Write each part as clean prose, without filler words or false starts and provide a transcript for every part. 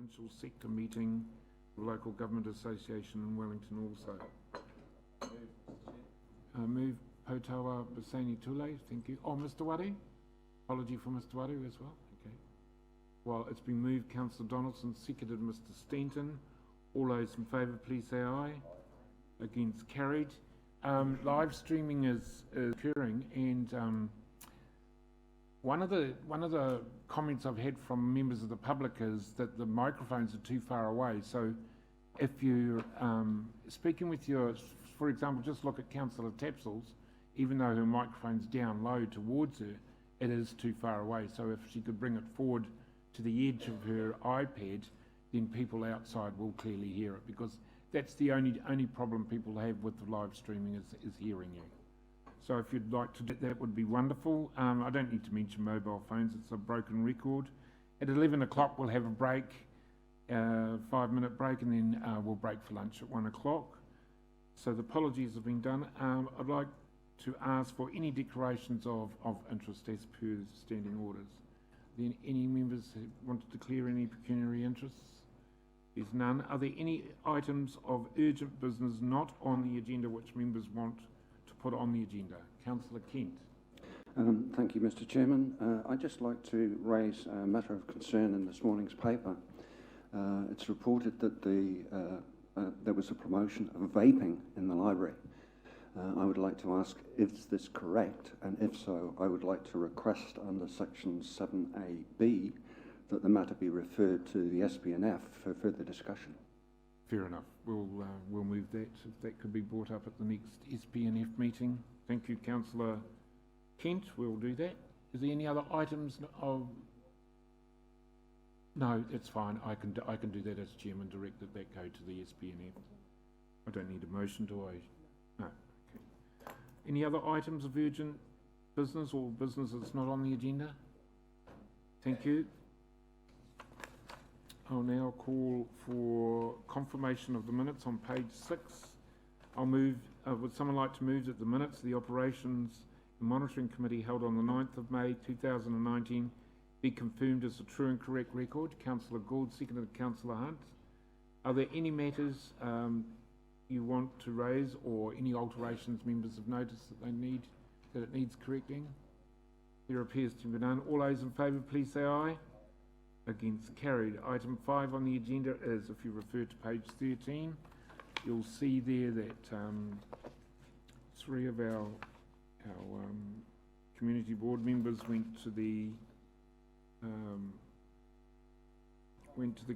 provincial sector meeting, the Local Government Association in Wellington also. Move Potawa Basani Tule, thank you. Oh, Mr. Wari? Apology for Mr. Wari as well, okay. Well, it's been moved, Councillor Donaldson, seconded Mr. Stanton. All those in favour, please say aye. Against, carried. Live streaming is occurring, and one of the comments I've had from members of the public is that the microphones are too far away. So if you're speaking with your, for example, just look at Councillor Tapsell's, even though her microphone's down low towards her, it is too far away. So if she could bring it forward to the edge of her iPad, then people outside will clearly hear it, because that's the only problem people have with the live streaming is hearing you. So if you'd like to do that, would be wonderful. I don't need to mention mobile phones, it's a broken record. At 11 o'clock we'll have a break, 5-minute break, and then we'll break for lunch at 1 o'clock. So the apologies have been done. I'd like to ask for any declarations of interest as per the standing orders. Then any members who want to declare any pecuniary interests? There's none. Are there any items of urgent business not on the agenda which members want to put on the agenda? Councillor Kent. Thank you, Mr. Chairman. I'd just like to raise a matter of concern in this morning's paper. It's reported that there was a promotion of vaping in the library. I would like to ask, is this correct? And if so, I would like to request under section 7AB that the matter be referred to the SPNF for further discussion. Fair enough. We'll move that, if that could be brought up at the next SPNF meeting. Thank you, Councillor Kent. We'll do that. Is there any other items of? No, it's fine. I can do that as chairman. Direct that go to the SPNF. I don't need a motion, do I? No. Okay. Any other items of urgent business or business that's not on the agenda? Thank you. I'll now call for confirmation of the minutes on page 6. I'll move, would someone like to move that the minutes of the Operations and Monitoring Committee held on the 9th of May 2019 be confirmed as a true and correct record? Councillor Gould, seconded Councillor Hunt. Are there any matters you want to raise, or any alterations members have noticed that it needs correcting? There appears to be none. All those in favour, please say aye. Against, carried. Item 5 on the agenda is, if you refer to page 13, you'll see there that 3 of our community board members went to the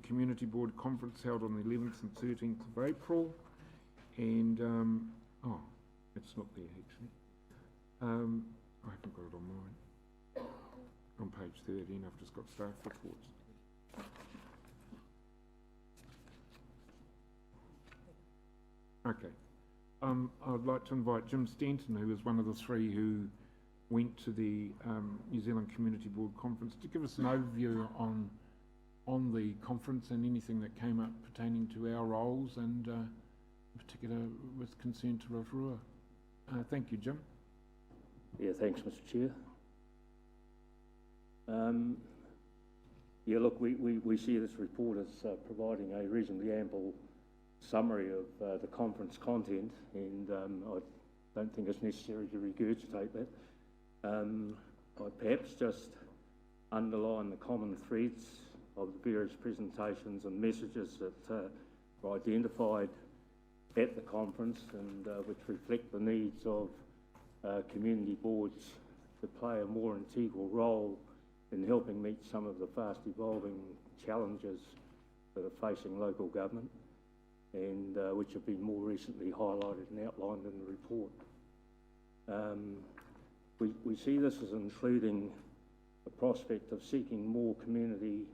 community board conference held on the 11th and 13th of April, and oh, it's not there actually. I haven't got it on mine. On page 13, I've just got staff reports. Okay. I'd like to invite Jim Stanton, who was one of the 3 who went to the New Zealand Community Board Conference, to give us an overview on the conference and anything that came up pertaining to our roles, and in particular with concern to Rotorua. Thank you, Jim. Yeah, thanks, Mr. Chair. Yeah, look, we see this report as providing a reasonably ample summary of the conference content, and I don't think it's necessary to regurgitate that. I'd perhaps just underline the common threads of the various presentations and messages that were identified at the conference, and which reflect the needs of community boards to play a more integral role in helping meet some of the fast evolving challenges that are facing local government, and which have been more recently highlighted and outlined in the report. We see this as including the prospect of seeking more community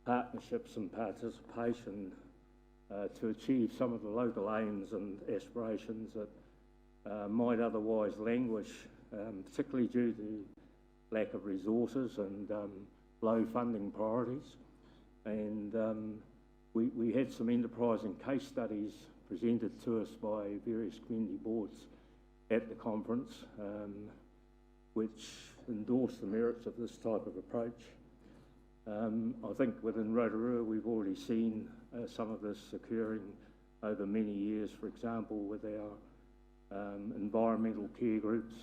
partnerships and participation to achieve some of the local aims and aspirations that might otherwise languish, particularly due to lack of resources and low funding priorities. And we had some enterprising case studies presented to us by various community boards at the conference, which endorse the merits of this type of approach. I think within Rotorua we've already seen some of this occurring over many years, for example, with our environmental care groups,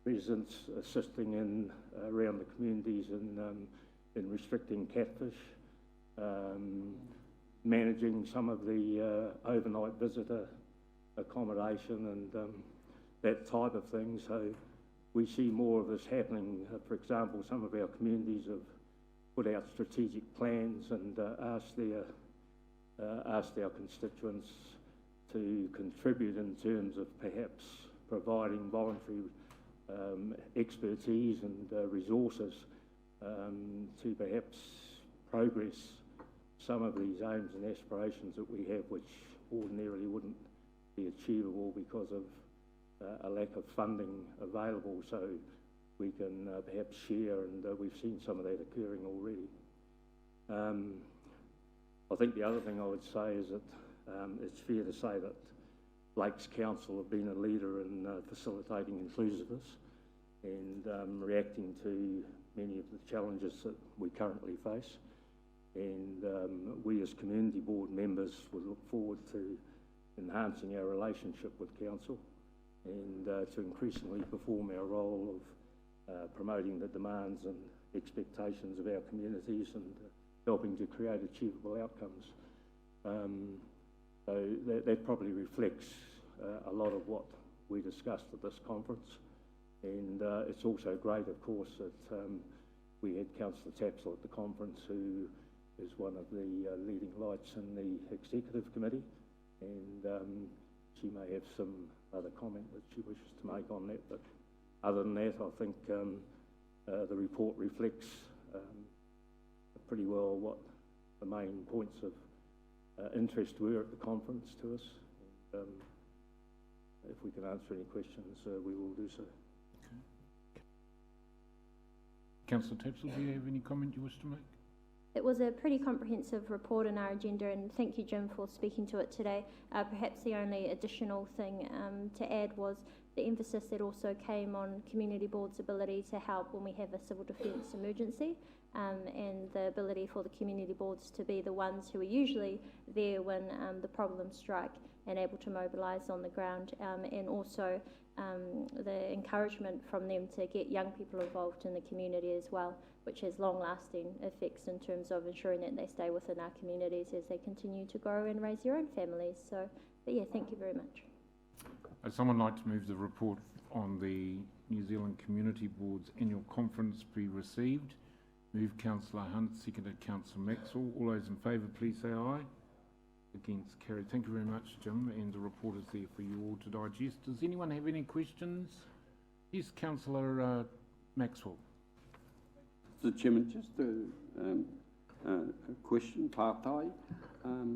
residents assisting in around the communities in restricting catfish, managing some of the overnight visitor accommodation and that type of thing. So we see more of this happening. For example, some of our communities have put out strategic plans and asked our constituents to contribute in terms of perhaps providing voluntary expertise and resources to perhaps progress some of these aims and aspirations that we have, which ordinarily wouldn't be achievable because of a lack of funding available. So we can perhaps share, and we've seen some of that occurring already. I think the other thing I would say is that it's fair to say that Lakes Council have been a leader in facilitating inclusiveness and reacting to many of the challenges that we currently face. And we as community board members would look forward to enhancing our relationship with Council and to increasingly perform our role of promoting the demands and expectations of our communities and helping to create achievable outcomes. So that probably reflects a lot of what we discussed at this conference. And it's also great, of course, that we had Councillor Tapsell at the conference, who is one of the leading lights in the executive committee, and she may have some other comment that she wishes to make on that. But other than that, I think the report reflects pretty well what the main points of interest were at the conference to us. And, if we can answer any questions, we will do so. Okay. Councillor Tapsell, do you have any comment you wish to make? It was a pretty comprehensive report in our agenda, and thank you, Jim, for speaking to it today. Perhaps the only additional thing to add was the emphasis that also came on community boards' ability to help when we have a civil defence emergency, and the ability for the community boards to be the ones who are usually there when the problems strike and able to mobilise on the ground, and also the encouragement from them to get young people involved in the community as well, which has long-lasting effects in terms of ensuring that they stay within our communities as they continue to grow and raise their own families. So, but yeah, thank you very much. Would someone like to move the report on the New Zealand Community Board's annual conference be received? Move Councillor Hunt, seconded Councillor Maxwell. All those in favour, please say aye. Against, carried. Thank you very much, Jim, and the report is there for you all to digest. Does anyone have any questions? Yes, Councillor Maxwell. Mr. Chairman, just a question, Pātai.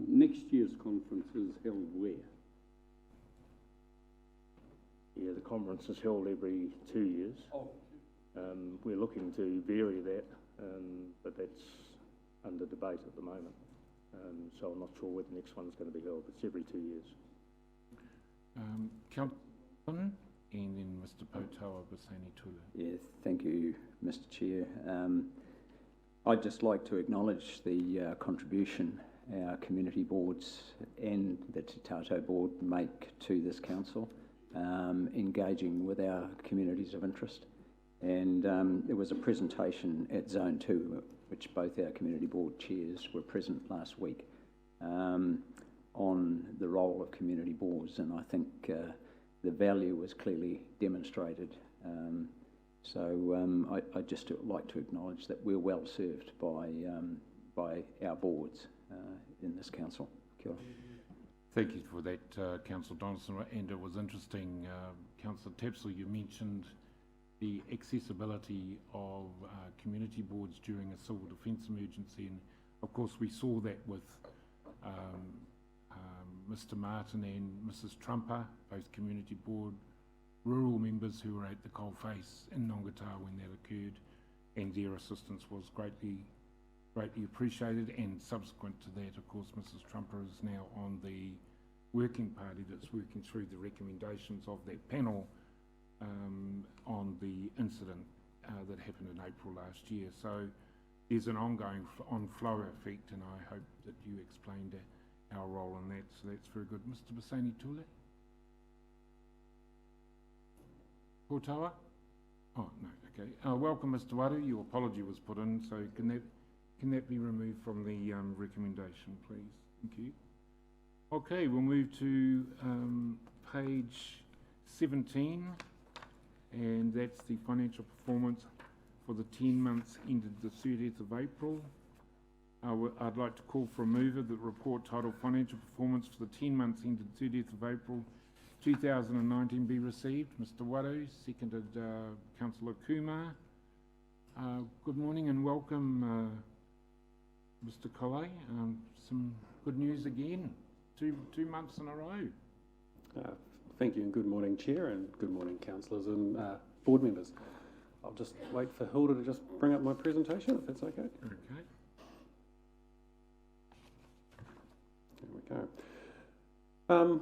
Next year's conference is held where? Yeah, the conference is held every 2 years. Oh. We're looking to vary that, but that's under debate at the moment. So I'm not sure where the next one's going to be held. It's every 2 years. Councillor and then Mr. Potawa Basani Tula. Yeah, thank you, Mr. Chair. I'd just like to acknowledge the contribution our community boards and the Te Tato board make to this council, engaging with our communities of interest. And there was a presentation at Zone 2, which both our community board chairs were present last week, on the role of community boards, and I think the value was clearly demonstrated. So I'd just like to acknowledge that we're well served by our boards in this council. Kia ora. Thank you for that, Councillor Donaldson, and it was interesting, Councillor Tapsell, you mentioned the accessibility of community boards during a civil defence emergency, and of course we saw that with Mr. Martin and Mrs. Trumper, both community board rural members who were at the coalface in Nongatawa when that occurred, and their assistance was greatly appreciated. And subsequent to that, of course, Mrs. Trumper is now on the working party that's working through the recommendations of that panel on the incident that happened in April last year. So there's an ongoing on-flow effect, and I hope that you explained our role in that. So that's very good. Mr. Basani Tule? Rotorua? Oh, no, okay. Welcome, Mr. Waru. Your apology was put in, so can that be removed from the recommendation, please? Thank you. Okay, we'll move to page 17, and that's the financial performance for the 10 months ended the 30th of April. I'd like to call for a mover that report titled Financial Performance for the 10 months ended 30th of April 2019 be received. Mr. Waru, seconded Councillor Kumar. Good morning and welcome, Mr. Colley. Some good news again, two months in a row. Thank you and good morning, Chair, and good morning, councillors and board members. I'll just wait for Hilda to just bring up my presentation, if that's okay. Okay. There we go.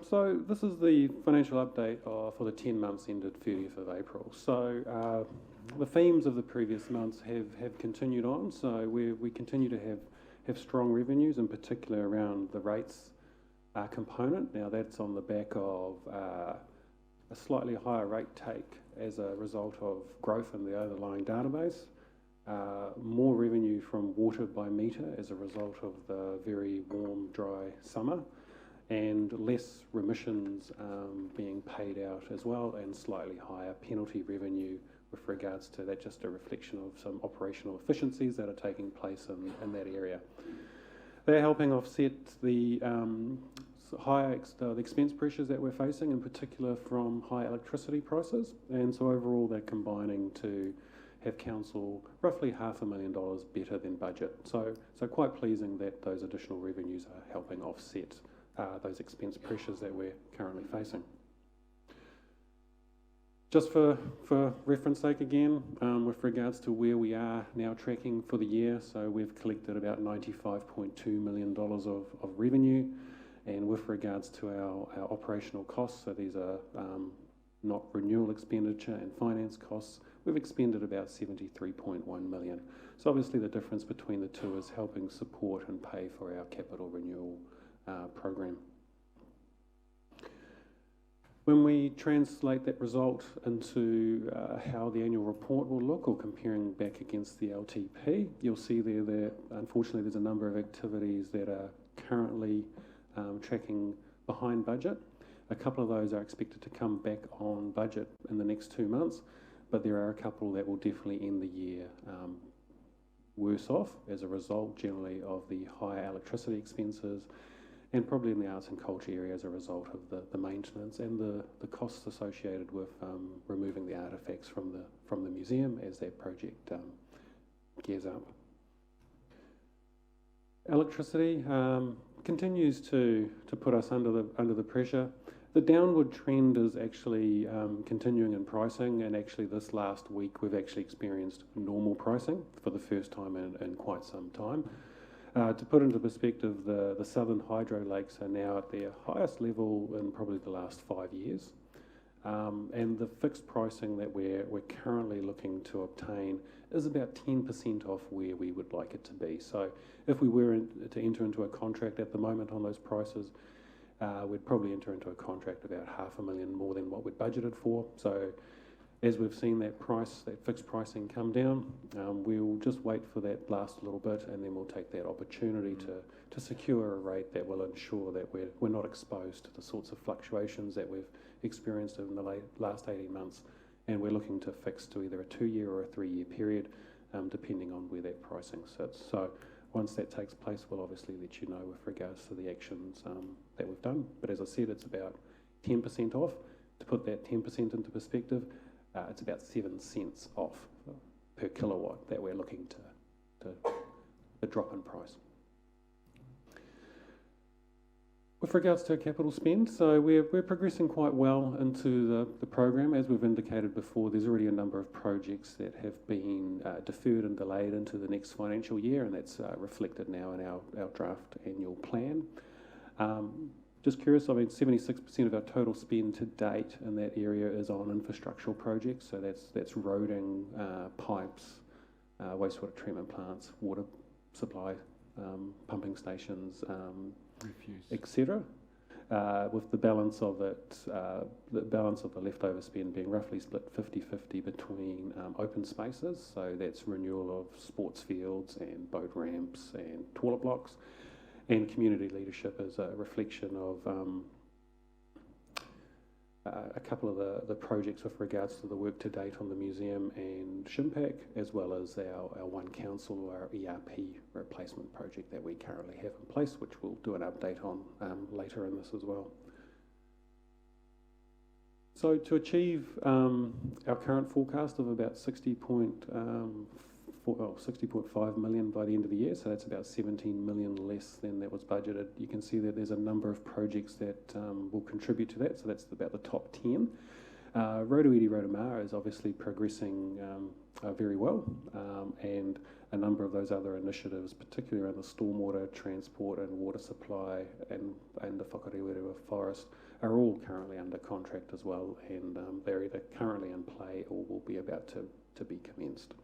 So this is the financial update for the 10 months ended 30th of April. So the themes of the previous months have continued on. So we continue to have strong revenues, in particular around the rates component. Now that's on the back of a slightly higher rate take as a result of growth in the overlying database, more revenue from water by metre as a result of the very warm, dry summer, and less remissions being paid out as well, and slightly higher penalty revenue with regards to that, just a reflection of some operational efficiencies that are taking place in that area. They're helping offset the the expense pressures that we're facing, in particular from high electricity prices, and so overall they're combining to have council roughly $500,000 better than budget. So quite pleasing that those additional revenues are helping offset those expense pressures that we're currently facing. Just for reference sake again, with regards to where we are now tracking for the year, so we've collected about $95.2 million of revenue, and with regards to our operational costs, so these are not renewal expenditure and finance costs, we've expended about $73.1 million. So obviously the difference between the two is helping support and pay for our capital renewal program. When we translate that result into how the annual report will look, or comparing back against the LTP, you'll see there that unfortunately there's a number of activities that are currently tracking behind budget. A couple of those are expected to come back on budget in the next 2 months, but there are a couple that will definitely end the year worse off as a result generally of the higher electricity expenses, and probably in the arts and culture area as a result of the maintenance and the costs associated with removing the artefacts from the museum as that project gears up. Electricity continues to put us under the pressure. The downward trend is actually continuing in pricing, and actually this last week we've actually experienced normal pricing for the first time in quite some time. To put into perspective, the southern hydro lakes are now at their highest level in probably the last 5 years, and the fixed pricing that we're currently looking to obtain is about 10% off where we would like it to be. So if we were to enter into a contract at the moment on those prices, we'd probably enter into a contract about $500,000 more than what we'd budgeted for. So as we've seen that fixed pricing come down, we'll just wait for that last little bit, and then we'll take that opportunity to secure a rate that will ensure that we're not exposed to the sorts of fluctuations that we've experienced in the last 18 months. And we're looking to fix to either a 2-year or a 3-year period, depending on where that pricing sits. So once that takes place, we'll obviously let you know with regards to the actions that we've done. But as I said, it's about 10% off. To put that 10% into perspective, it's about 7 cents off per kilowatt that we're looking to a drop in price. With regards to capital spend, so we're progressing quite well into the program. As we've indicated before, there's already a number of projects that have been deferred and delayed into the next financial year, and that's reflected now in our draft annual plan. Just curious, I mean, 76% of our total spend to date in that area is on infrastructural projects, so that's roading, pipes, wastewater treatment plants, water supply, pumping stations, Refuse. etc. With the balance of it, the balance of the leftover spend being roughly split 50-50 between open spaces, so that's renewal of sports fields and boat ramps and toilet blocks, and community leadership is a reflection of a couple of the projects with regards to the work to date on the museum and Shimpack, as well as our One Council or our ERP replacement project that we currently have in place, which we'll do an update on later in this as well. So to achieve our current forecast of about 60.5 million by the end of the year, so that's about 17 million less than that was budgeted. You can see that there's a number of projects that will contribute to that, so that's about the top 10. Rotorua is obviously progressing very well, and a number of those other initiatives, particularly around the stormwater, transport and water supply and the Rotorua forest, are all currently under contract as well, and they're either currently in play or will be about to be commenced.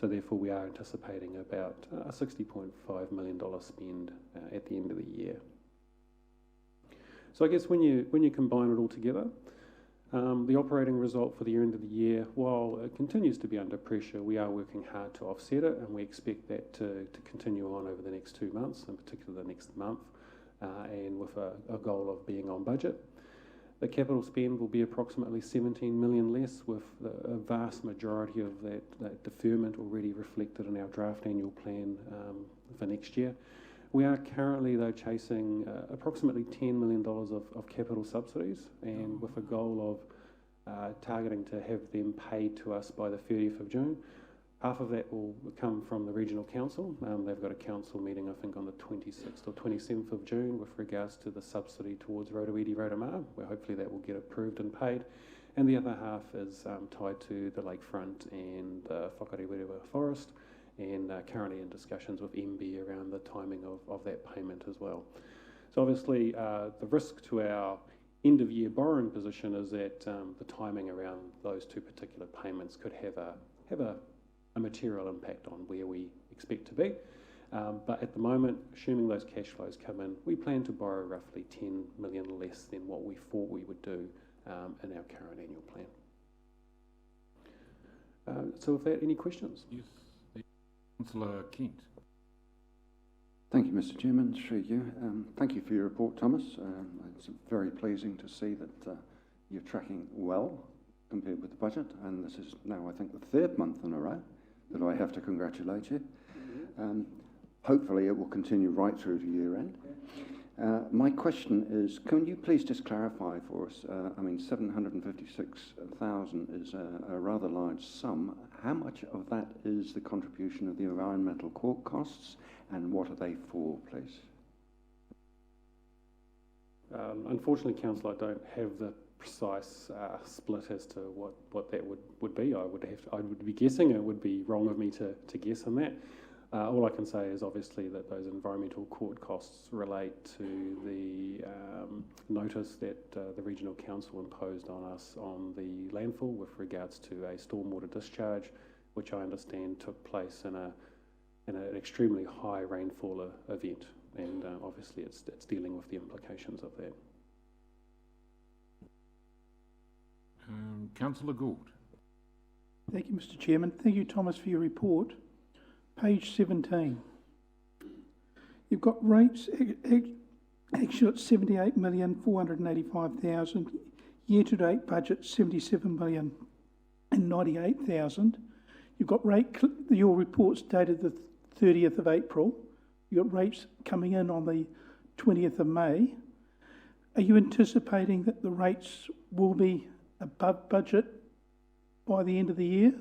So therefore we are anticipating about a $60.5 million spend at the end of the year. So I guess when you combine it all together, the operating result for the end of the year, while it continues to be under pressure, we are working hard to offset it, and we expect that to continue on over the next 2 months, in particular the next month, and with a goal of being on budget. The capital spend will be approximately 17 million less, with a vast majority of that deferment already reflected in our draft annual plan for next year. We are currently, though, chasing approximately $10 million of capital subsidies, and with a goal of targeting to have them paid to us by the 30th of June. Half of that will come from the Regional Council. They've got a council meeting, I think, on the 26th or 27th of June with regards to the subsidy towards Rotorua, where hopefully that will get approved and paid. And the other half is tied to the lakefront and the Rotorua forest, and currently in discussions with MB around the timing of that payment as well. So obviously the risk to our end of year borrowing position is that the timing around those two particular payments could have a material impact on where we expect to be. But at the moment, assuming those cash flows come in, we plan to borrow roughly 10 million less than what we thought we would do in our current annual plan. So with that, any questions? Yes. Councillor Kent. Thank you, Mr. Chairman. Through you. Thank you for your report, Thomas. It's very pleasing to see that you're tracking well compared with the budget, and this is now, I think, the third month in a row that I have to congratulate you. Hopefully it will continue right through to year end. My question is, can you please just clarify for us, I mean, 756,000 is a rather large sum. How much of that is the contribution of the environmental court costs, and what are they for, please? Unfortunately, Councillor, I don't have the precise split as to what that would be. I would be guessing. It would be wrong of me to guess on that. All I can say is obviously that those environmental court costs relate to the notice that the Regional Council imposed on us on the landfill with regards to a stormwater discharge, which I understand took place in an extremely high rainfall event, and obviously it's dealing with the implications of that. Councillor Gould. Thank you, Mr. Chairman. Thank you, Thomas, for your report. Page 17. You've got rates actual at 78,485,000. Year-to-date budget 77,098,000. You've got your report's dated the 30th of April. You've got rates coming in on the 20th of May. Are you anticipating that the rates will be above budget by the end of the year?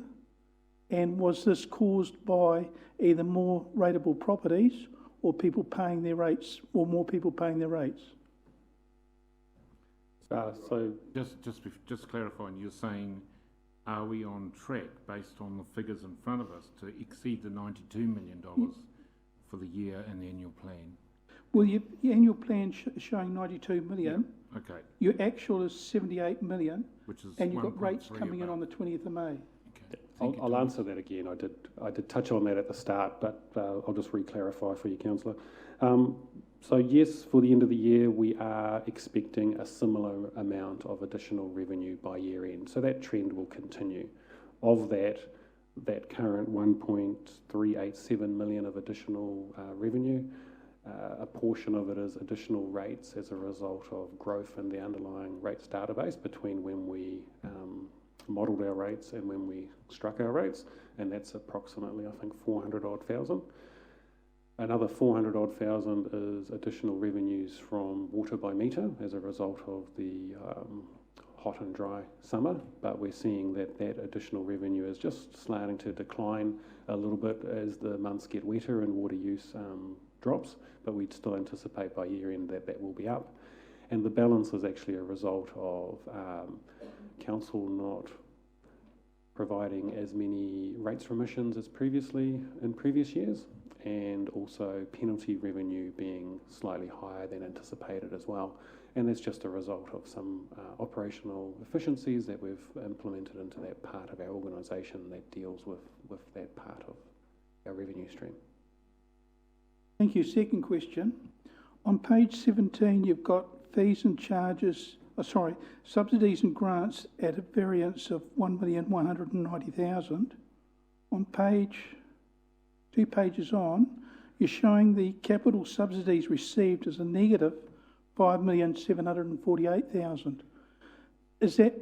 And was this caused by either more rateable properties or people paying their rates, or more people paying their rates? So just clarifying, you're saying, are we on track based on the figures in front of us to exceed the $92 million for the year and the annual plan? Well, your annual plan is showing 92 million. Okay, Your actual is 78 million, which is and you've got rates 1.3 coming in above. on the 20th of May. Okay. Thank you, I'll Thomas. answer that again. I did touch on that at the start, but I'll just re-clarify for you, Councillor. So yes, for the end of the year, we are expecting a similar amount of additional revenue by year end. So that trend will continue. Of that current 1.387 million of additional revenue, a portion of it is additional rates as a result of growth in the underlying rates database between when we modelled our rates and when we struck our rates, and that's approximately, I think, 400 odd thousand. Another 400 odd thousand is additional revenues from water by meter as a result of the hot and dry summer, but we're seeing that additional revenue is just starting to decline a little bit as the months get wetter and water use drops, but we'd still anticipate by year end that will be up. And the balance is actually a result of council not providing as many rates remissions as previously in previous years, and also penalty revenue being slightly higher than anticipated as well. And that's just a result of some operational efficiencies that we've implemented into that part of our organisation that deals with that part of our revenue stream. Thank you. Second question. On page 17, you've got fees and charges, subsidies and grants at a variance of 1,190,000. On two pages on, you're showing the capital subsidies received as a negative 5,748,000. Is that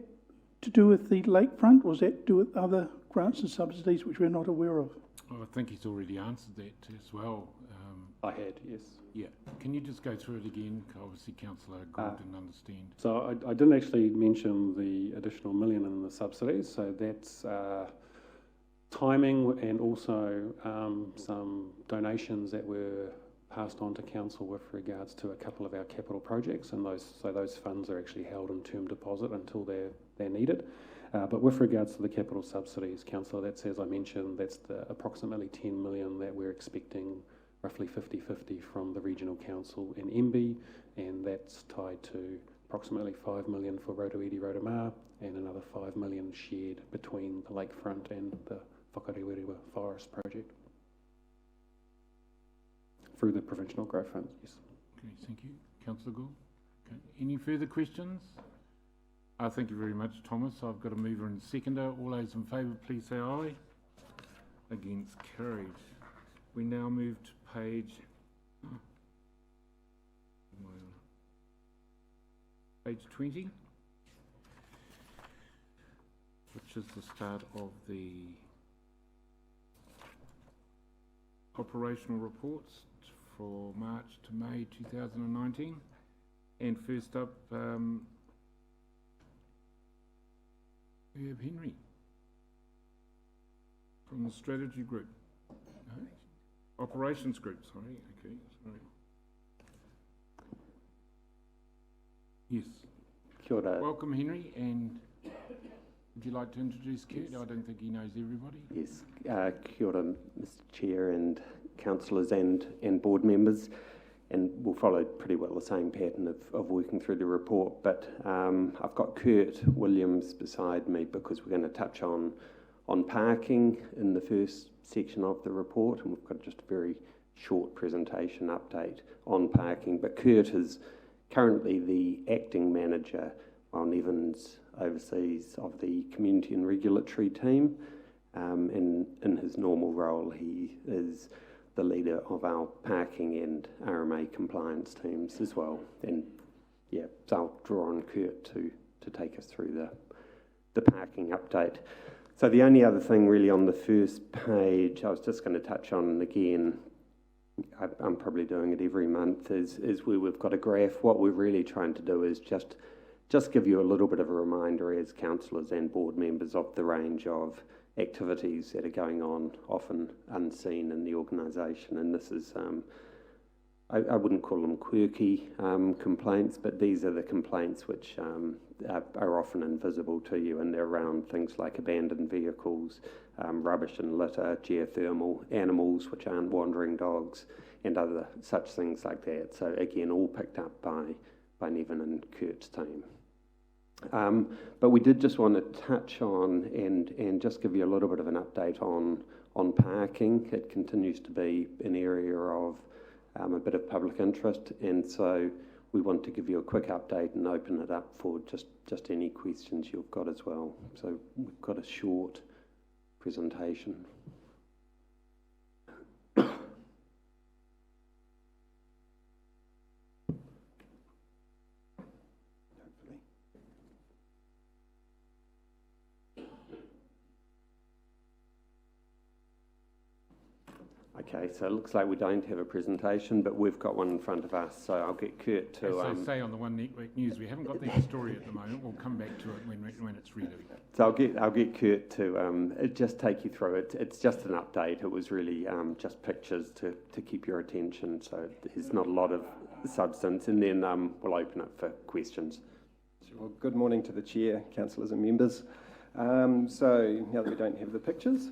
to do with the lakefront, or is that to do with other grants and subsidies which we're not aware of? Oh, I think he's already answered that as well. I had, yes. Yeah. Can you just go through it again? Obviously, Councillor Gould didn't understand. So I didn't actually mention the additional million in the subsidies, so that's timing and also some donations that were passed on to council with regards to a couple of our capital projects, and those funds are actually held in term deposit until they're needed. But with regards to the capital subsidies, councillor, that's, as I mentioned, that's the approximately 10 million that we're expecting, roughly 50-50 from the regional council in MB, and that's tied to approximately 5 million for Rotorua and another 5 million shared between the lakefront and the Whakarewerua Forest project through the provincial growth funds, yes. Okay, thank you. Councillor Gould? Okay. Any further questions? Thank you very much, Thomas. I've got a mover and seconder. All those in favour, please say aye. Against, carried. We now move to page 20, which is the start of the operational reports for March to May 2019. And first up, we have Henry from the strategy group. No? Operations group, sorry. Okay, sorry. Yes. Kia ora. Welcome, Henry, and would you like to introduce Kurt? I don't think he knows everybody. Yes, kia ora, Mr Chair and councillors and board members, and we'll follow pretty well the same pattern of working through the report, but I've got Kurt Williams beside me because we're going to touch on parking in the first section of the report, and we've got just a very short presentation update on parking, but Kurt is currently the acting manager while Nevins oversees of the community and regulatory team. In his normal role, he is the leader of our parking and RMA compliance teams as well. And yeah, so I'll draw on Kurt to take us through the parking update. So the only other thing really on the first page, I was just going to touch on, and again, I'm probably doing it every month, is where we've got a graph. What we're really trying to do is just give you a little bit of a reminder as councillors and board members of the range of activities that are going on, often unseen in the organisation. And this is I wouldn't call them quirky complaints, but these are the complaints which are often invisible to you, and they're around things like abandoned vehicles, rubbish and litter, geothermal, animals which aren't wandering dogs, and other such things like that. So again, all picked up by Nevin and Kurt's team. But we did just want to touch on and just give you a little bit of an update on parking. It continues to be an area of a bit of public interest, and so we want to give you a quick update and open it up for just any questions you've got as well. So we've got a short presentation. Okay, so it looks like we don't have a presentation, but we've got one in front of us, so I'll get Kurt to... As they say on the One Network News, we haven't got the story at the moment. We'll come back to it when it's ready. So I'll get Kurt to just take you through it. It's just an update. It was really just pictures to keep your attention, so there's not a lot of substance, and then we'll open up for questions. Well, good morning to the Chair, councillors and members. So now that we don't have the pictures,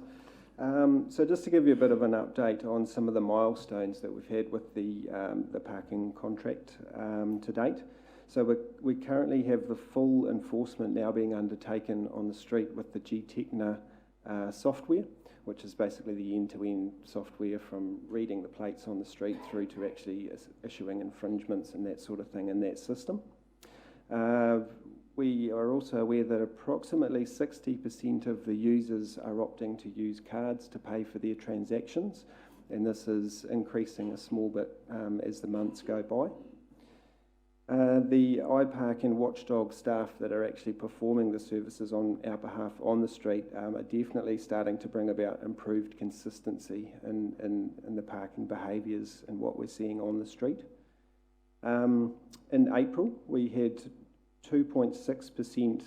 so just to give you a bit of an update on some of the milestones that we've had with the parking contract to date. So we currently have the full enforcement now being undertaken on the street with the GTechna software, which is basically the end-to-end software from reading the plates on the street through to actually issuing infringements and that sort of thing in that system. We are also aware that approximately 60% of the users are opting to use cards to pay for their transactions, and this is increasing a small bit as the months go by. The iPark and Watchdog staff that are actually performing the services on our behalf on the street are definitely starting to bring about improved consistency in the parking behaviours and what we're seeing on the street. In April, we had 2.6%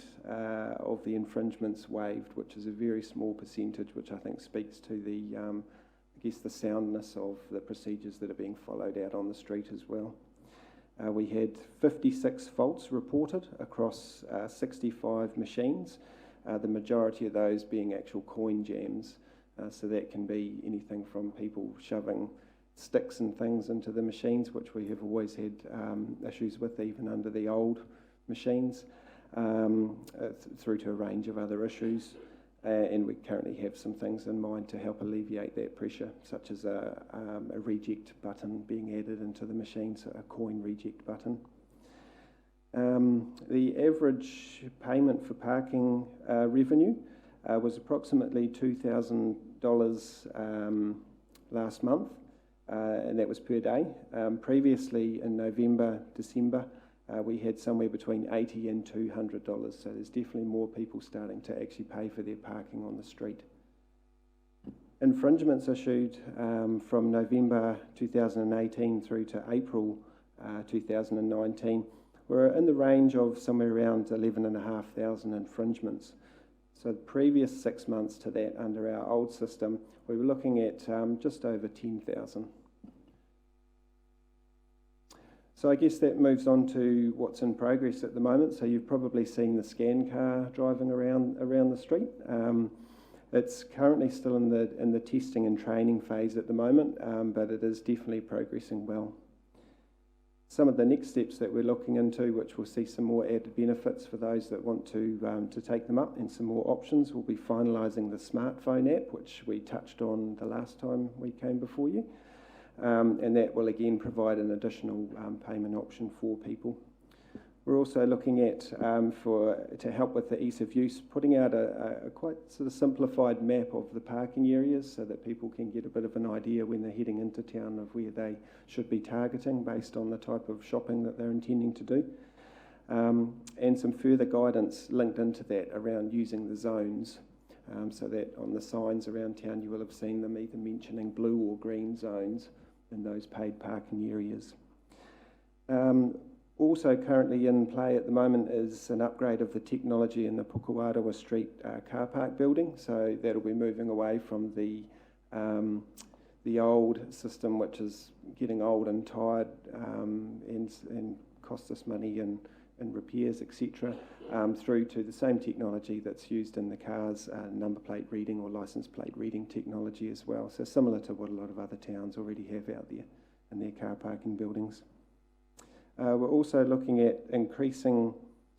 of the infringements waived, which is a very small percentage, which I think speaks to the, I guess, the soundness of the procedures that are being followed out on the street as well. We had 56 faults reported across 65 machines, the majority of those being actual coin jams. So that can be anything from people shoving sticks and things into the machines, which we have always had issues with even under the old machines, through to a range of other issues, and we currently have some things in mind to help alleviate that pressure, such as a reject button being added into the machine, so a coin reject button. The average payment for parking revenue was approximately $2,000 last month, and that was per day. Previously in November, December, we had somewhere between $80 and $200, so there's definitely more people starting to actually pay for their parking on the street. Infringements issued from November 2018 through to April 2019 were in the range of somewhere around 11,500 infringements. So the previous 6 months to that under our old system, we were looking at just over 10,000. So I guess that moves on to what's in progress at the moment. So you've probably seen the scan car driving around the street. It's currently still in the testing and training phase at the moment, but it is definitely progressing well. Some of the next steps that we're looking into, which will see some more added benefits for those that want to take them up, and some more options, will be finalising the smartphone app, which we touched on the last time we came before you. And that will again provide an additional payment option for people. We're also looking at, to help with the ease of use, putting out a quite sort of simplified map of the parking areas so that people can get a bit of an idea when they're heading into town of where they should be targeting based on the type of shopping that they're intending to do. And some further guidance linked into that around using the zones, so that on the signs around town you will have seen them either mentioning blue or green zones in those paid parking areas. Also currently in play at the moment is an upgrade of the technology in the Pukewarewa Street car park building, so that'll be moving away from the old system, which is getting old and tired and cost us money in repairs, etc., through to the same technology that's used in the cars, number plate reading or license plate reading technology as well. So similar to what a lot of other towns already have out there in their car parking buildings. We're also looking at increasing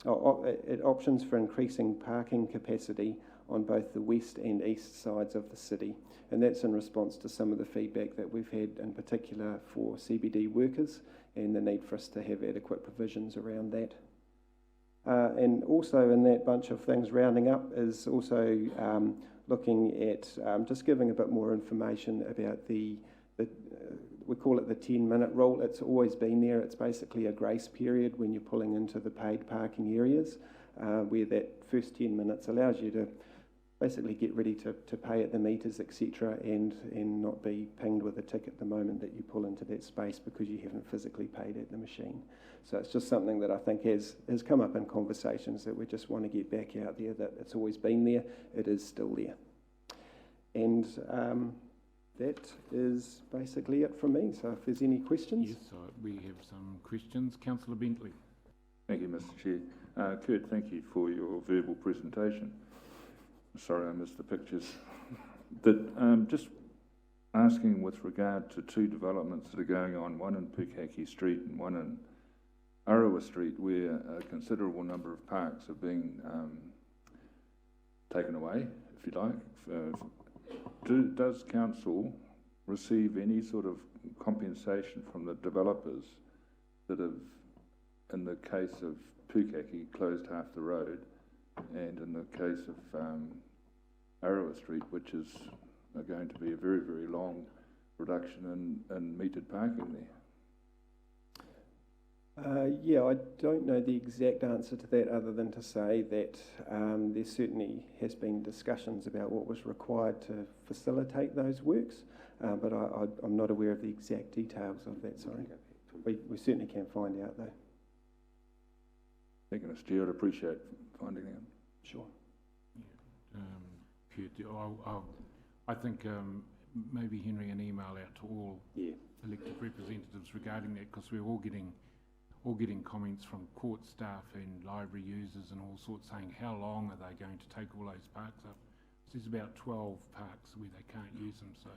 at options for increasing parking capacity on both the west and east sides of the city, and that's in response to some of the feedback that we've had, in particular for CBD workers, and the need for us to have adequate provisions around that. And also in that bunch of things, rounding up, is also looking at just giving a bit more information about we call it the 10-minute rule. It's always been there. It's basically a grace period when you're pulling into the paid parking areas, where that first 10 minutes allows you to basically get ready to pay at the meters, etc., and not be pinged with a ticket the moment that you pull into that space because you haven't physically paid at the machine. So it's just something that I think has come up in conversations that we just want to get back out there, that it's always been there, it is still there. And that is basically it from me. So if there's any questions. Yes, we have some questions. Councillor Bentley. Thank you, Mr. Chair. Kurt, thank you for your verbal presentation. Sorry I missed the pictures. Just asking with regard to two developments that are going on, one in Pukaki Street and one in Rotorua Street, where a considerable number of parks are being taken away, if you like. Does council receive any sort of compensation from the developers that have, in the case of Pukaki, closed half the road, and in the case of Rotorua Street, which is going to be a very, very long reduction in metered parking there? Yeah, I don't know the exact answer to that, other than to say that there certainly has been discussions about what was required to facilitate those works, but I'm not aware of the exact details of that, sorry. We certainly can find out, though. Thank you, Mr. Chair. I'd appreciate finding out. Sure. I think maybe Henry, an email out to all elected representatives regarding that, because we're all getting comments from court staff and library users and all sorts saying how long are they going to take all those parks up. So there's about 12 parks where they can't use them. So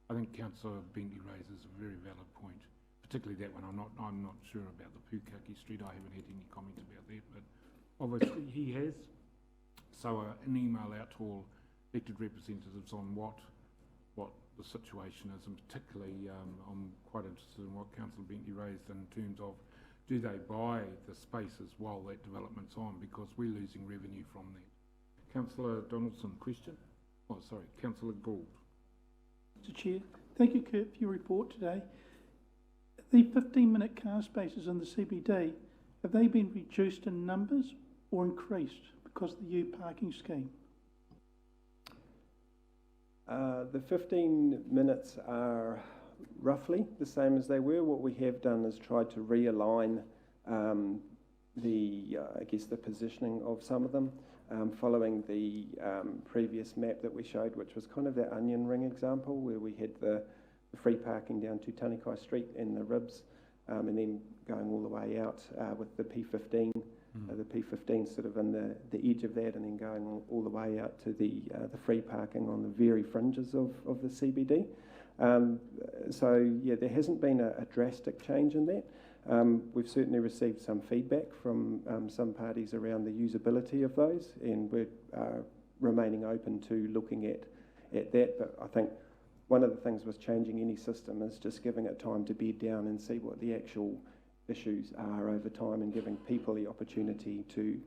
I think Councillor Bentley raises a very valid point, particularly that one. I'm not sure about the Pukaki Street. I haven't had any comment about that, but obviously he has. So an email out to all elected representatives on what the situation is, and particularly I'm quite interested in what Councillor Bentley raised in terms of, do they buy the spaces while that development's on, because we're losing revenue from that. Councillor Donaldson, question? Oh, sorry, Councillor Gould. Mr. Chair, thank you, Kurt, for your report today. The 15-minute car spaces in the CBD, have they been reduced in numbers or increased because of the new parking scheme? The 15 minutes are roughly the same as they were. What we have done is tried to realign I guess the positioning of some of them, following the previous map that we showed, which was kind of that onion ring example, where we had the free parking down to Tanikai Street and the Ribs, and then going all the way out with the P15. The P15 sort of in the edge of that, and then going all the way out to the free parking on the very fringes of the CBD. So yeah, there hasn't been a drastic change in that. We've certainly received some feedback from some parties around the usability of those, and we're remaining open to looking at that. But I think one of the things with changing any system is just giving it time to bed down and see what the actual issues are over time, and giving people the opportunity to,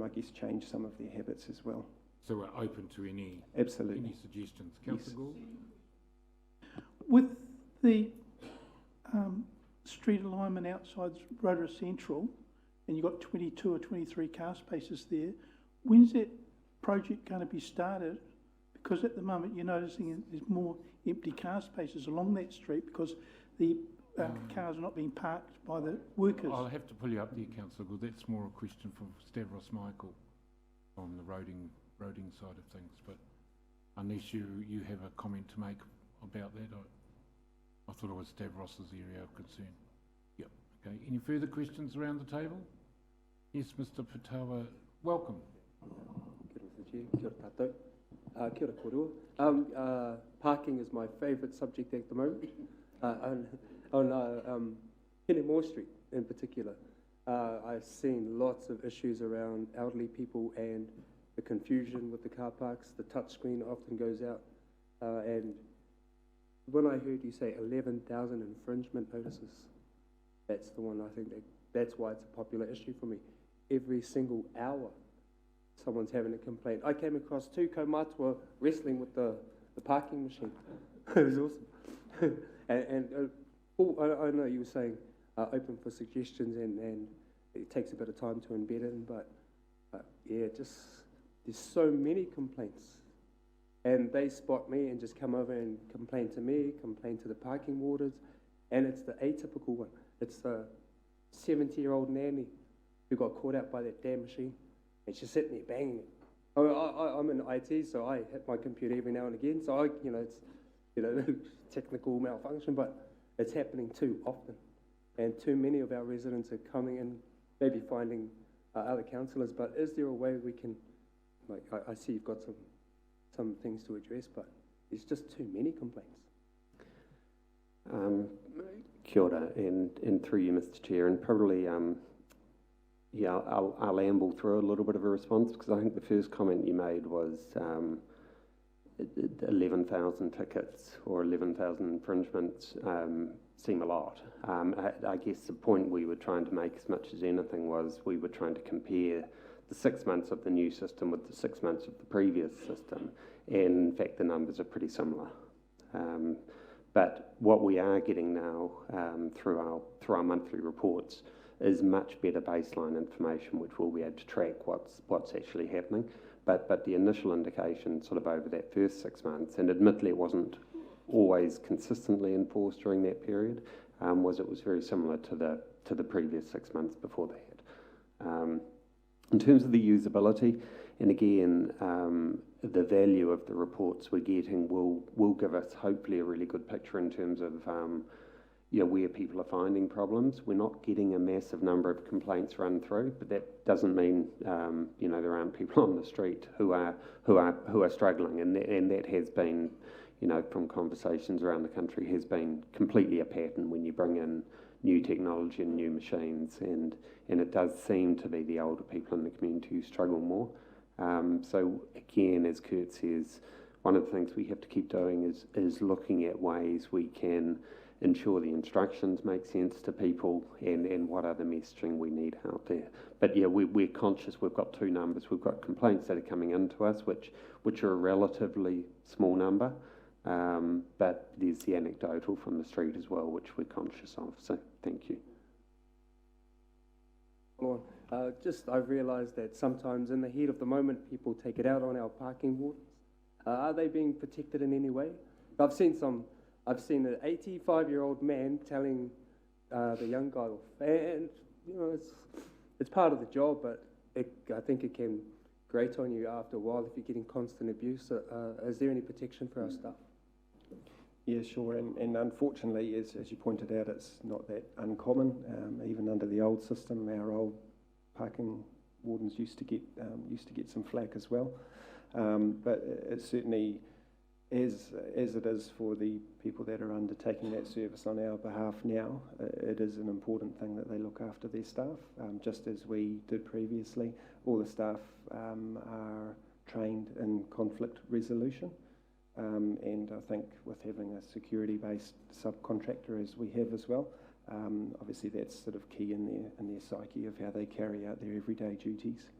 I guess, change some of their habits as well. So we're open to any suggestions. Councillor Gould? With the street alignment outside Rotorua Central, and you've got 22 or 23 car spaces there, when's that project going to be started? Because at the moment you're noticing there's more empty car spaces along that street because the cars are not being parked by the workers. I'll have to pull you up there, Councillor Gould. That's more a question for Stavros Michael on the roading side of things. But unless you have a comment to make about that, I thought it was Stavros's area of concern. Yep, okay. Any further questions around the table? Yes, Mr. Patawa, welcome. Kia ora, Mr. Chair. Kia ora tātou. Kia ora korua. Parking is my favourite subject at the moment. On Hinemore Street in particular, I've seen lots of issues around elderly people and the confusion with the car parks. The touchscreen often goes out. And when I heard you say 11,000 infringement notices, that's the one I think that's why it's a popular issue for me. Every single hour, someone's having a complaint. I came across 2 kaumatua wrestling with the parking machine. It was awesome. I know you were saying open for suggestions and it takes a bit of time to embed it in, but yeah, just there's so many complaints. And they spot me and just come over and complain to me, complain to the parking warders, and it's the atypical one. It's the 70-year-old nanny who got caught out by that damn machine, and she's sitting there banging it. I'm in IT, so I hit my computer every now and again, so it's technical malfunction, but it's happening too often. And too many of our residents are coming in, maybe finding other councillors, but is there a way we can, I see you've got some things to address, but there's just too many complaints. Kia ora, and through you, Mr. Chair, and probably, I'll amble through a little bit of a response, because I think the first comment you made was 11,000 tickets or 11,000 infringements seem a lot. I guess the point we were trying to make as much as anything was we were trying to compare the 6 months of the new system with the 6 months of the previous system, and in fact the numbers are pretty similar. But what we are getting now through our monthly reports is much better baseline information, which we'll be able to track what's actually happening. But the initial indication sort of over that first 6 months, and admittedly it wasn't always consistently enforced during that period, was very similar to the previous 6 months before that. In terms of the usability, and again, the value of the reports we're getting will give us hopefully a really good picture in terms of where people are finding problems. We're not getting a massive number of complaints run through, but that doesn't mean there aren't people on the street who are struggling, and that has been, from conversations around the country, has been completely a pattern when you bring in new technology and new machines, and it does seem to be the older people in the community who struggle more. So again, as Kurt says, one of the things we have to keep doing is looking at ways we can ensure the instructions make sense to people, and what other messaging we need out there. But yeah, we're conscious we've got 2 numbers. We've got complaints that are coming into us, which are a relatively small number, but there's the anecdotal from the street as well, which we're conscious of. So thank you. I've realised that sometimes in the heat of the moment, people take it out on our parking wardens. Are they being protected in any way? I've seen an 85-year-old man telling the young guy off, and it's part of the job, but I think it can grate on you after a while if you're getting constant abuse. Is there any protection for our staff? Yeah, sure, and unfortunately, as you pointed out, it's not that uncommon. Even under the old system, our old parking wardens used to get some flack as well. But it certainly, as it is for the people that are undertaking that service on our behalf now, it is an important thing that they look after their staff, just as we did previously. All the staff are trained in conflict resolution. And I think with having a security-based subcontractor as we have as well, obviously that's sort of key in their psyche of how they carry out their everyday duties.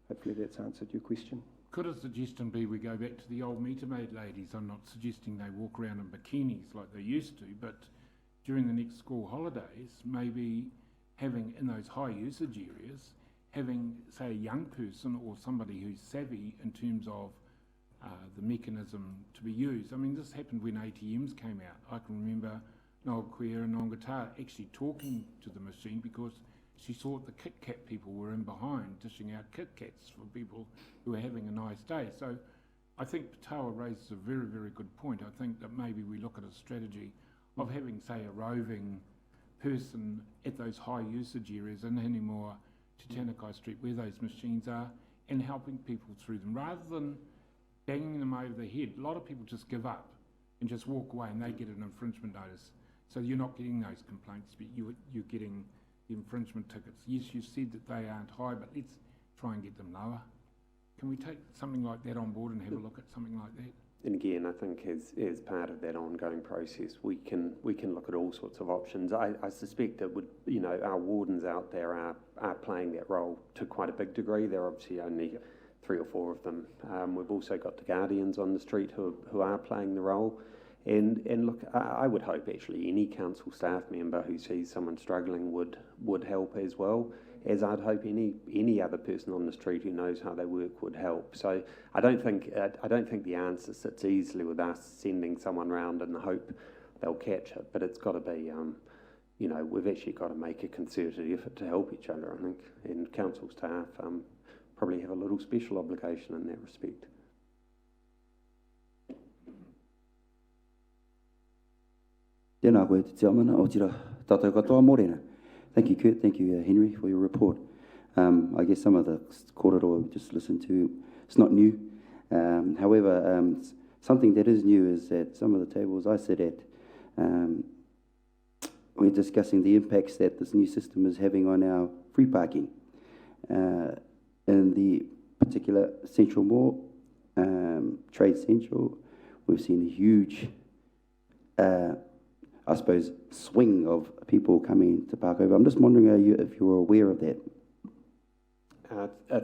Hopefully that's answered your question. Could a suggestion be we go back to the old meter maid ladies? I'm not suggesting they walk around in bikinis like they used to, but during the next school holidays, maybe having in those high usage areas, having, say, a young person or somebody who's savvy in terms of the mechanism to be used. I mean, this happened when ATMs came out. I can remember Noel Queer and Nongata actually talking to the machine because she thought the Kit Kat people were in behind dishing out Kit Kats for people who were having a nice day. So I think Patawa raises a very, very good point. I think that maybe we look at a strategy of having, say, a roving person at those high usage areas in Hinimore to Tanakai Street where those machines are and helping people through them rather than banging them over the head. A lot of people just give up and just walk away and they get an infringement notice. So you're not getting those complaints, but you're getting the infringement tickets. Yes, you said that they aren't high, but let's try and get them lower. Can we take something like that on board and have a look at something like that? And again, I think as part of that ongoing process, we can look at all sorts of options. I suspect that our wardens out there are playing that role to quite a big degree. There are obviously only 3 or 4 of them. We've also got the guardians on the street who are playing the role. And look, I would hope actually any council staff member who sees someone struggling would help as well, as I'd hope any other person on the street who knows how they work would help. So I don't think the answer sits easily with us sending someone round in the hope they'll catch it. But it's got to be, we've actually got to make a concerted effort to help each other, I think. And council staff probably have a little special obligation in that respect. Tēnā koe te tiamana o tira tātou katoa mōrena. Thank you, Kurt. Thank you, Henry, for your report. I guess some of the kōrero we just listened to, it's not new. However, something that is new is that some of the tables I sit at, we're discussing the impacts that this new system is having on our free parking. In the particular Central Mall, Trade Central, we've seen a huge I suppose, swing of people coming to park over. I'm just wondering if you're aware of that.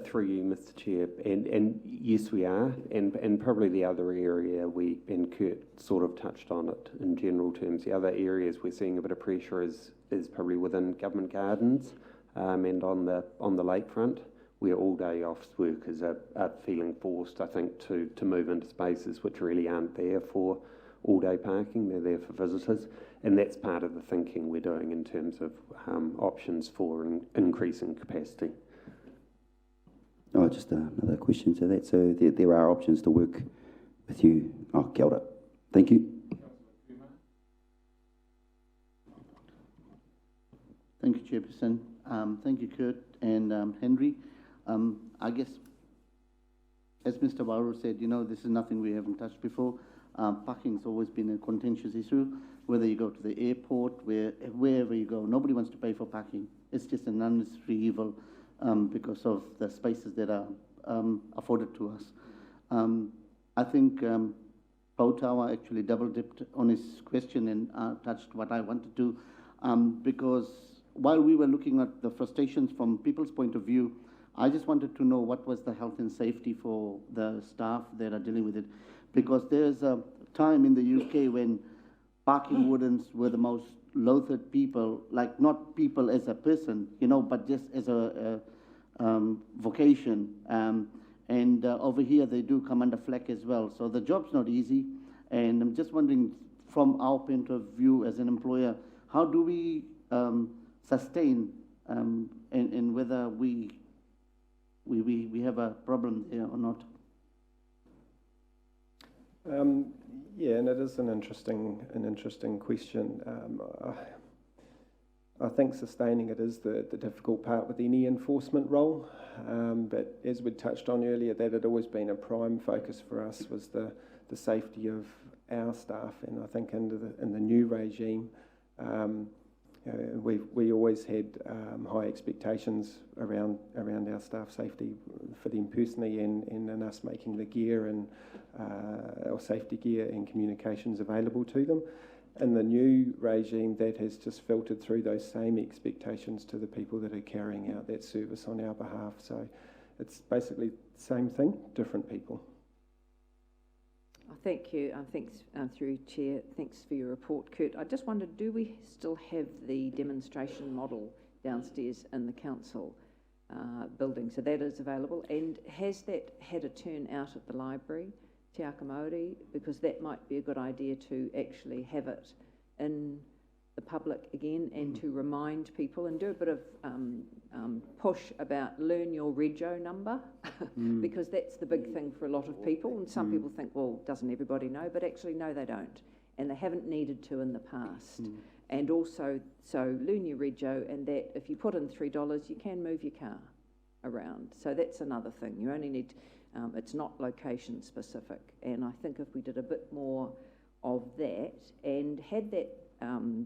Through you, Mr. Chair, and yes, we are, and probably the other area and Kurt sort of touched on it in general terms. The other areas we're seeing a bit of pressure is probably within government gardens and on the lakefront, where all-day office workers are feeling forced, I think, to move into spaces which really aren't there for all-day parking. They're there for visitors. And that's part of the thinking we're doing in terms of options for increasing capacity. Oh, just another question to that. So there are options to work with you. Oh, kia ora. Thank you. Thank you, Chairperson. Thank you, Kurt and Henry. I guess, as Mr. Wauru said, this is nothing we haven't touched before. Parking's always been a contentious issue. Whether you go to the airport, wherever you go, nobody wants to pay for parking. It's just an unnecessary evil because of the spaces that are afforded to us. I think Rotorua actually double-dipped on his question and touched what I wanted to, because while we were looking at the frustrations from people's point of view, I just wanted to know what was the health and safety for the staff that are dealing with it. Because there's a time in the UK when parking wardens were the most loathed people, like not people as a person, but just as a vocation. And over here they do come under flak as well. So the job's not easy. And I'm just wondering, from our point of view as an employer, how do we sustain and whether we have a problem there or not? Yeah, and it is an interesting question. I think sustaining it is the difficult part with any enforcement role. But as we touched on earlier, that had always been a prime focus for us was the safety of our staff. And I think in the new regime, we always had high expectations around our staff safety for them personally and in us making the gear and our safety gear and communications available to them. In the new regime, that has just filtered through those same expectations to the people that are carrying out that service on our behalf. So it's basically the same thing, different people. Thank you. Thanks through Chair. Thanks for your report, Kurt. I just wondered, do we still have the demonstration model downstairs in the council building? So that is available. And has that had a turnout at the library, Te Aka Māori? Because that might be a good idea to actually have it in the public again and to remind people and do a bit of push about learn your rego number because that's the big thing for a lot of people. And some people think, well, doesn't everybody know? But actually, no, they don't. and they haven't needed to in the past. And also, so Lunia Regio, and that if you put in $3, you can move your car around. So that's another thing. You only need, it's not location specific. And I think if we did a bit more of that and had that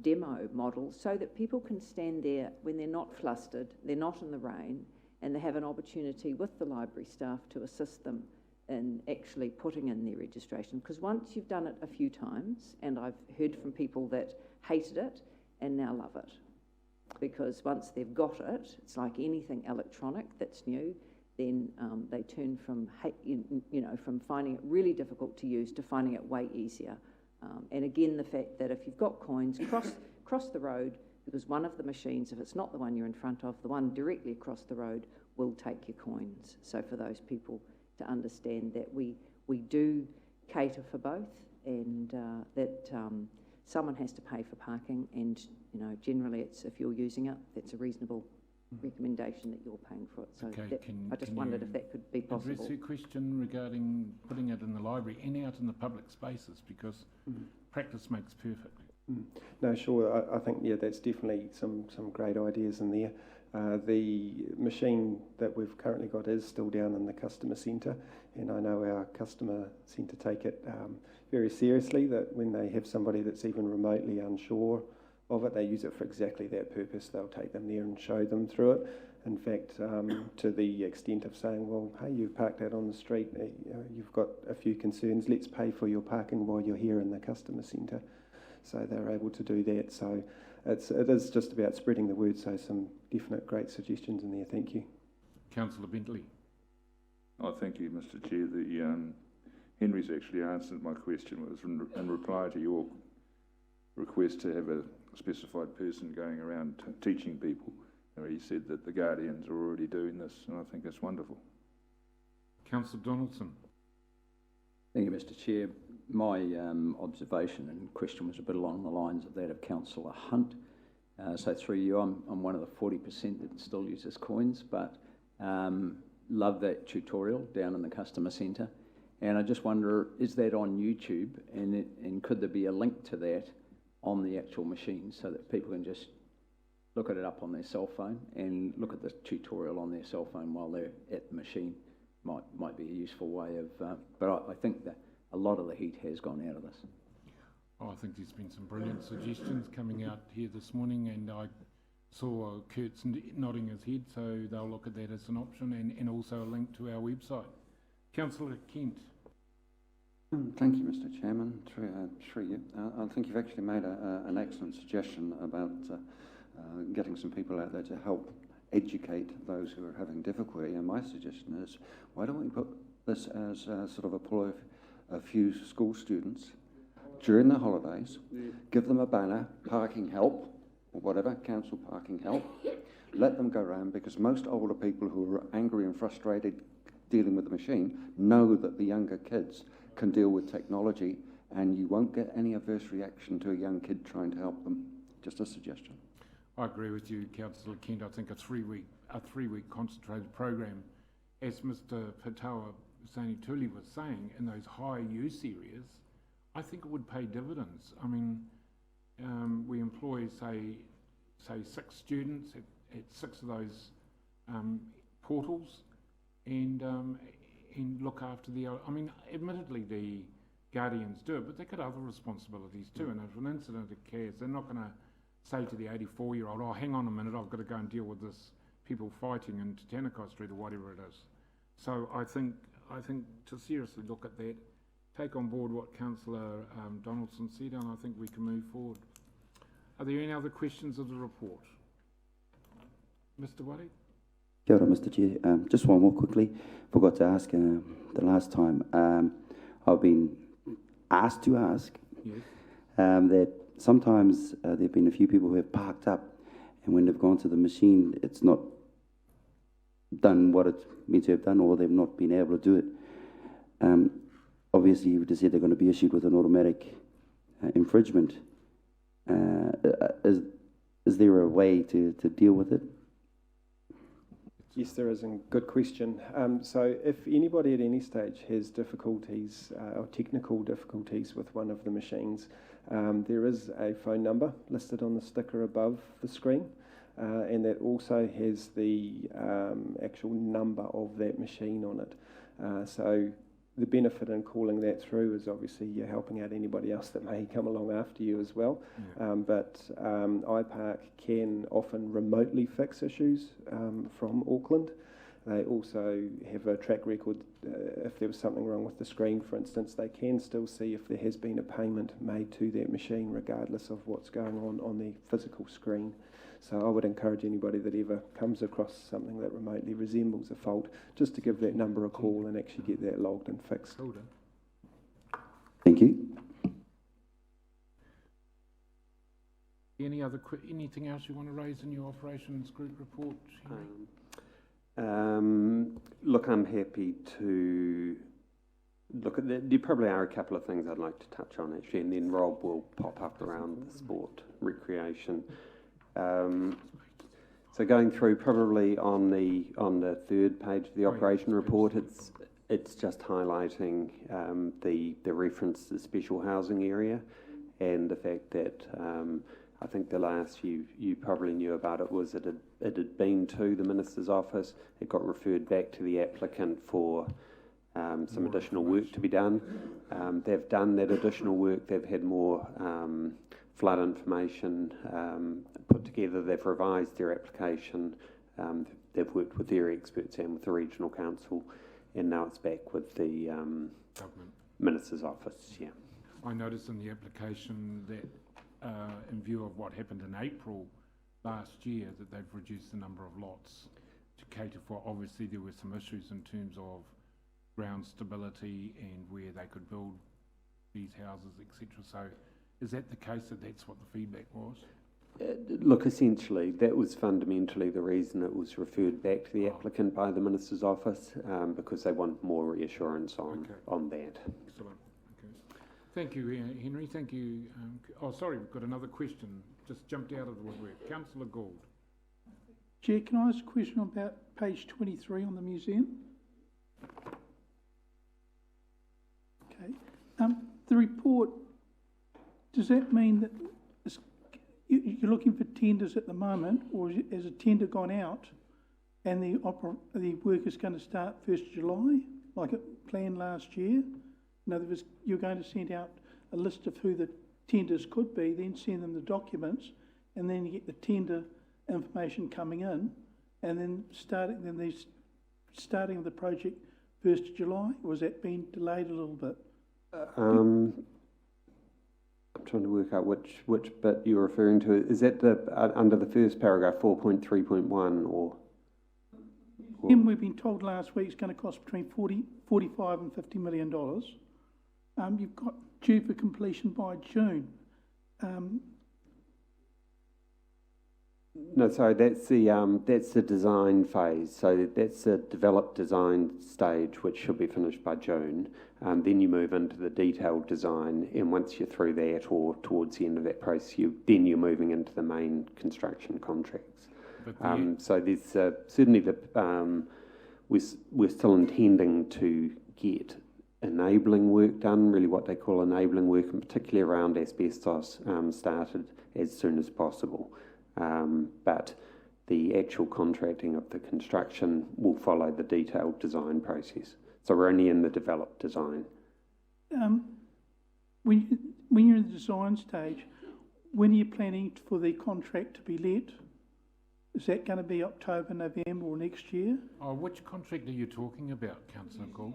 demo model so that people can stand there when they're not flustered, they're not in the rain, and they have an opportunity with the library staff to assist them in actually putting in their registration. Because once you've done it a few times, and I've heard from people that hated it and now love it, because once they've got it, it's like anything electronic that's new, then they turn from from finding it really difficult to use to finding it way easier. And again, the fact that if you've got coins, cross the road, because one of the machines, if it's not the one you're in front of, the one directly across the road will take your coins. So for those people to understand that we do cater for both, and that someone has to pay for parking, and generally it's, if you're using it, that's a reasonable recommendation that you're paying for it. So Okay, I just wondered if that could be possible. Address your question regarding putting it in the library and out in the public spaces, because practice makes perfect. No, sure. I think, yeah, that's definitely some great ideas in there. The machine that we've currently got is still down in the customer centre, and I know our customer centre take it very seriously, that when they have somebody that's even remotely unsure of it, they use it for exactly that purpose. They'll take them there and show them through it. In fact, to the extent of saying, well, hey, you've parked out on the street, you've got a few concerns, let's pay for your parking while you're here in the customer centre. So they're able to do that. So it is just about spreading the word, so some definite great suggestions in there. Thank you. Councillor Bentley. Oh, thank you, Mr. Chair. Henry's actually answered my question. It was in reply to your request to have a specified person going around teaching people. He said that the Guardians are already doing this, and I think that's wonderful. Councillor Donaldson. Thank you, Mr. Chair. My observation and question was a bit along the lines of that of Councillor Hunt. So through you, I'm one of the 40% that still uses coins, but love that tutorial down in the customer centre. And I just wonder, is that on YouTube, and could there be a link to that on the actual machine so that people can just look at it up on their cell phone and look at the tutorial on their cell phone while they're at the machine? Might be a useful way of, but I think that a lot of the heat has gone out of this. Oh, I think there's been some brilliant suggestions coming out here this morning, and I saw Kurt's nodding his head, so they'll look at that as an option, and also a link to our website. Councillor Kent. Thank you, Mr. Chairman. Through you. I think you've actually made an excellent suggestion about getting some people out there to help educate those who are having difficulty. And my suggestion is, why don't we put this as sort of a pull of a few school students during the holidays, give them a banner, parking help, or whatever, council parking help, let them go around, because most older people who are angry and frustrated dealing with the machine know that the younger kids can deal with technology, and you won't get any adverse reaction to a young kid trying to help them. Just a suggestion. I agree with you, Councillor Kent. I think a three-week concentrated program, as Mr. Patawa Sani Tuli was saying, in those high use areas, I think it would pay dividends. I mean, we employ, say 6 students at 6 of those portals, and look after the. I mean, admittedly, the Guardians do it, but they've got other responsibilities too. And if an incident occurs, they're not going to say to the 84-year-old, "Oh, hang on a minute, I've got to go and deal with this people fighting in Tanaka Street," or whatever it is. So I think to seriously look at that, take on board what Councillor Donaldson said, and I think we can move forward. Are there any other questions of the report? Mr. Waddy? Kia ora, Mr. Chair. Just one more quickly. Forgot to ask the last time. I've been asked to ask that sometimes there have been a few people who have parked up, and when they've gone to the machine, it's not done what it's meant to have done, or they've not been able to do it. Obviously, you just said they're going to be issued with an automatic infringement. Is there a way to deal with it? Yes, there is, and good question. So if anybody at any stage has difficulties or technical difficulties with one of the machines, There is a phone number listed on the sticker above the screen, and that also has the actual number of that machine on it. So the benefit in calling that through is obviously you're helping out anybody else that may come along after you as well. Yeah. But iPark can often remotely fix issues from Auckland. They also have a track record. If there was something wrong with the screen, for instance, they can still see if there has been a payment made to that machine, regardless of what's going on the physical screen. So I would encourage anybody that ever comes across something that remotely resembles a fault, just to give that number a call and actually get that logged and fixed. Thank you. Anything else you want to raise in your operations group report? Look, I'm happy to look at that. There probably are a couple of things I'd like to touch on actually, and then Rob will pop up around the sport, recreation. So going through probably on the third page of the operation report, it's just highlighting the reference to the special housing area, and the fact that I think the last you probably knew about it was that it had been to the Minister's office. It got referred back to the applicant for some additional work to be done. They've done that additional work. They've had more flood information put together. They've revised their application. They've worked with their experts and with the regional council, and now it's back with the Government Minister's office. Yeah. I noticed in the application that in view of what happened in April last year, that they've reduced the number of lots to cater for. Obviously, there were some issues in terms of ground stability and where they could build these houses, etc. So, is that the case that that's what the feedback was? Look, essentially, that was fundamentally the reason it was referred back to the applicant by the Minister's office, because they want more reassurance on that. Excellent. Okay. Thank you, Henry. Thank you. Sorry, we've got another question. Just jumped out of the woodwork. Councillor Gould. Chair, can I ask a question about page 23 on the museum? Okay. The report, does that mean that you're looking for tenders at the moment, or has a tender gone out and the work is going to start 1st of July, like it planned last year? In other words, you're going to send out a list of who the tenders could be, then send them the documents, and then you get the tender information coming in, and then starting the project 1st of July, or has that been delayed a little bit? I'm trying to work out which bit you're referring to. Is that the under the first paragraph, 4.3.1, or? We've been told last week it's going to cost between 45 and $50 million. You've got due for completion by June. No, sorry, that's the design phase. So that's the developed design stage, which should be finished by June. Then you move into the detailed design, and once you're through that or towards the end of that process, then you're moving into the main construction contracts. So there's certainly we're still intending to get enabling work done, really what they call enabling work, and particularly around asbestos, started as soon as possible. But the actual contracting of the construction will follow the detailed design process. So we're only in the developed design. When you're in the design stage, when are you planning for the contract to be let? Is that going to be October, November, or next year? Which contract are you talking about, Councillor Gould?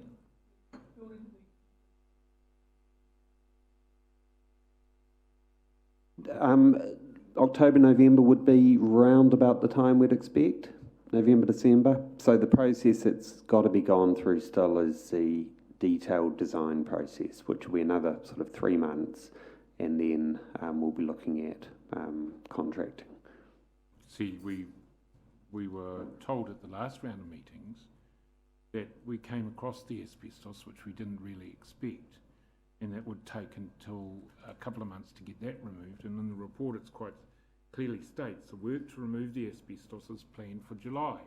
October, November would be round about the time we'd expect, November, December. So the process that's got to be gone through still is the detailed design process, which will be another sort of 3 months, and then we'll be looking at contracting. See, we were told at the last round of meetings that we came across the asbestos, which we didn't really expect, and that would take until a couple of months to get that removed. And in the report it's quite clearly states the work to remove the asbestos is planned for July,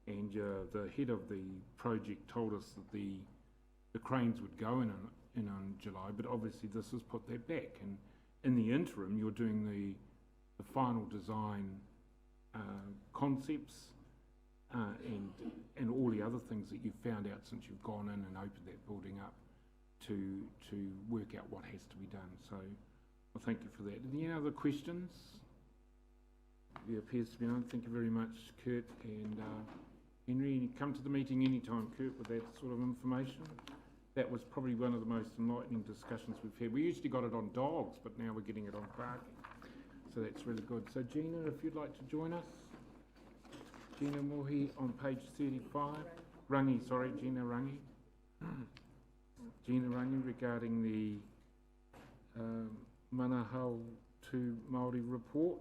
and the head of the project told us that the cranes would go in on July, but obviously this has put that back, in the interim, you're doing the final design concepts and all the other things that you've found out since you've gone in and opened that building up to work out what has to be done. So, well, thank you for that. Any other questions? There appears to be none. Thank you very much, Kurt and Henry. You come to the meeting anytime, Kurt, with that sort of information. That was probably one of the most enlightening discussions we've had. We usually got it on dogs, but now we're getting it on parking. So that's really good. So Gina, if you'd like to join us. Gina Mohi on page 35. Rangi, sorry, Gina Rangi. Gina Rangi regarding the Manahau to Māori report.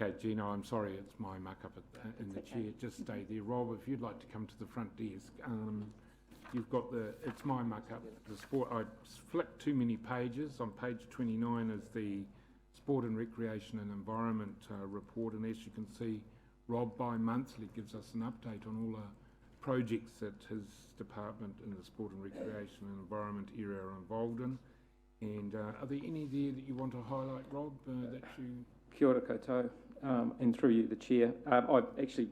Okay, Gino, I'm sorry, it's my muck-up in the chair. Just stay there. Rob, if you'd like to come to the front desk. You've got it's my muck-up. The sport, I flicked too many pages. On page 29 is the Sport and Recreation and Environment report, and as you can see, Rob bi-monthly gives us an update on all the projects that his department in the Sport and Recreation and Environment area are involved in. And are there any there that you want to highlight, Rob, that you... Kia ora koutou, and through you, the Chair. I've actually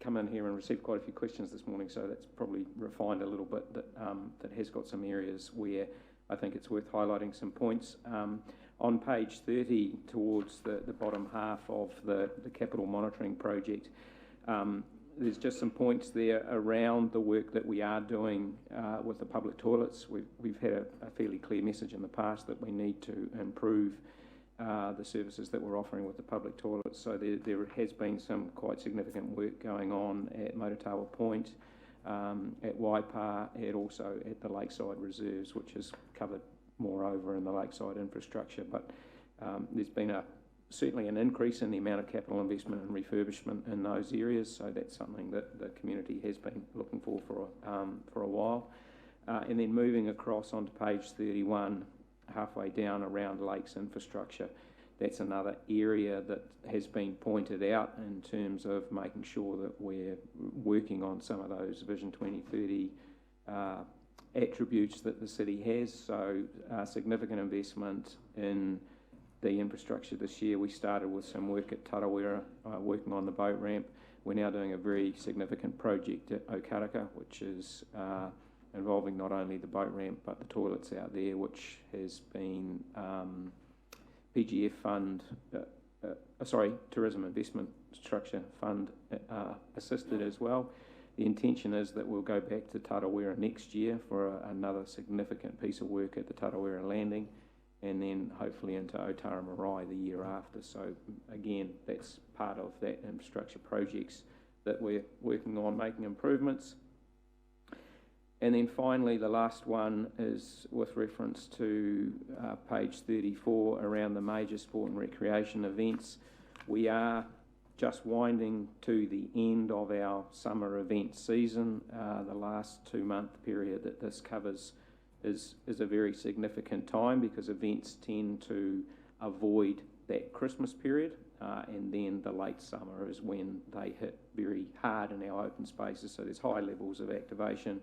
come in here and received quite a few questions this morning, so that's probably refined a little bit. That has got some areas where I think it's worth highlighting some points. On page 30, towards the bottom half of the capital monitoring project, there's just some points there around the work that we are doing with the public toilets. We've had a fairly clear message in the past that we need to improve the services that we're offering with the public toilets. So there has been some quite significant work going on at Rotorua Point, at Waipa, and also at the Lakeside Reserves, which is covered more over in the lakeside infrastructure. But there's been certainly an increase in the amount of capital investment and refurbishment in those areas, so that's something that the community has been looking for a while. And then moving across onto page 31, halfway down around lakes infrastructure, that's another area that has been pointed out in terms of making sure that we're working on some of those Vision 2030 attributes that the city has. So significant investment in the infrastructure this year. We started with some work at Tarawera, working on the boat ramp. We're now doing a very significant project at Okaraka, which is involving not only the boat ramp but the toilets out there, which has been PGF fund, Tourism Investment Structure Fund assisted as well. The intention is that we'll go back to Tarawera next year for another significant piece of work at the Tarawera landing, and then hopefully into Otara Marae the year after. So again, that's part of that infrastructure projects that we're working on making improvements. And then finally, the last one is with reference to page 34 around the major sport and recreation events. We are just winding to the end of our summer event season. The last 2-month period that this covers is a very significant time, because events tend to avoid that Christmas period, and then the late summer is when they hit very hard in our open spaces. So there's high levels of activation,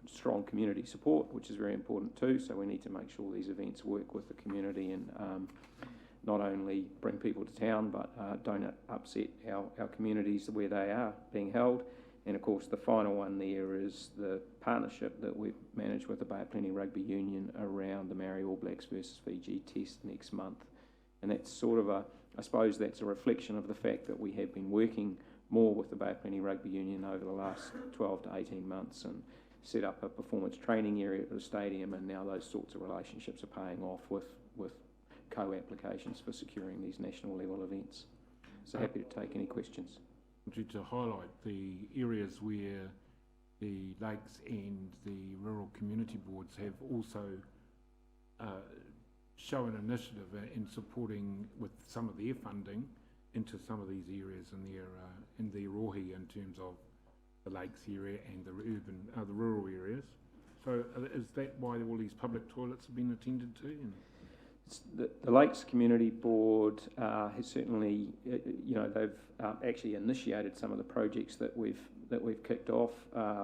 strong community support, which is very important too. So we need to make sure these events work with the community and not only bring people to town, but don't upset our communities where they are being held. And of course, the final one there is the partnership that we've managed with the Bay of Plenty Rugby Union around the Maori All Blacks versus Fiji test next month. And that's sort of I suppose that's a reflection of the fact that we have been working more with the Bay of Plenty Rugby Union over the last 12 to 18 months and set up a performance training area at the stadium, and now those sorts of relationships are paying off with co-applications for securing these national level events. So happy to take any questions. To highlight the areas where the lakes and the rural community boards have also shown initiative in supporting with some of their funding into some of these areas in their rohi in terms of the lakes area and the rural areas. So is that why all these public toilets have been attended to? The Lakes Community Board has certainly, they've actually initiated some of the projects that we've kicked off.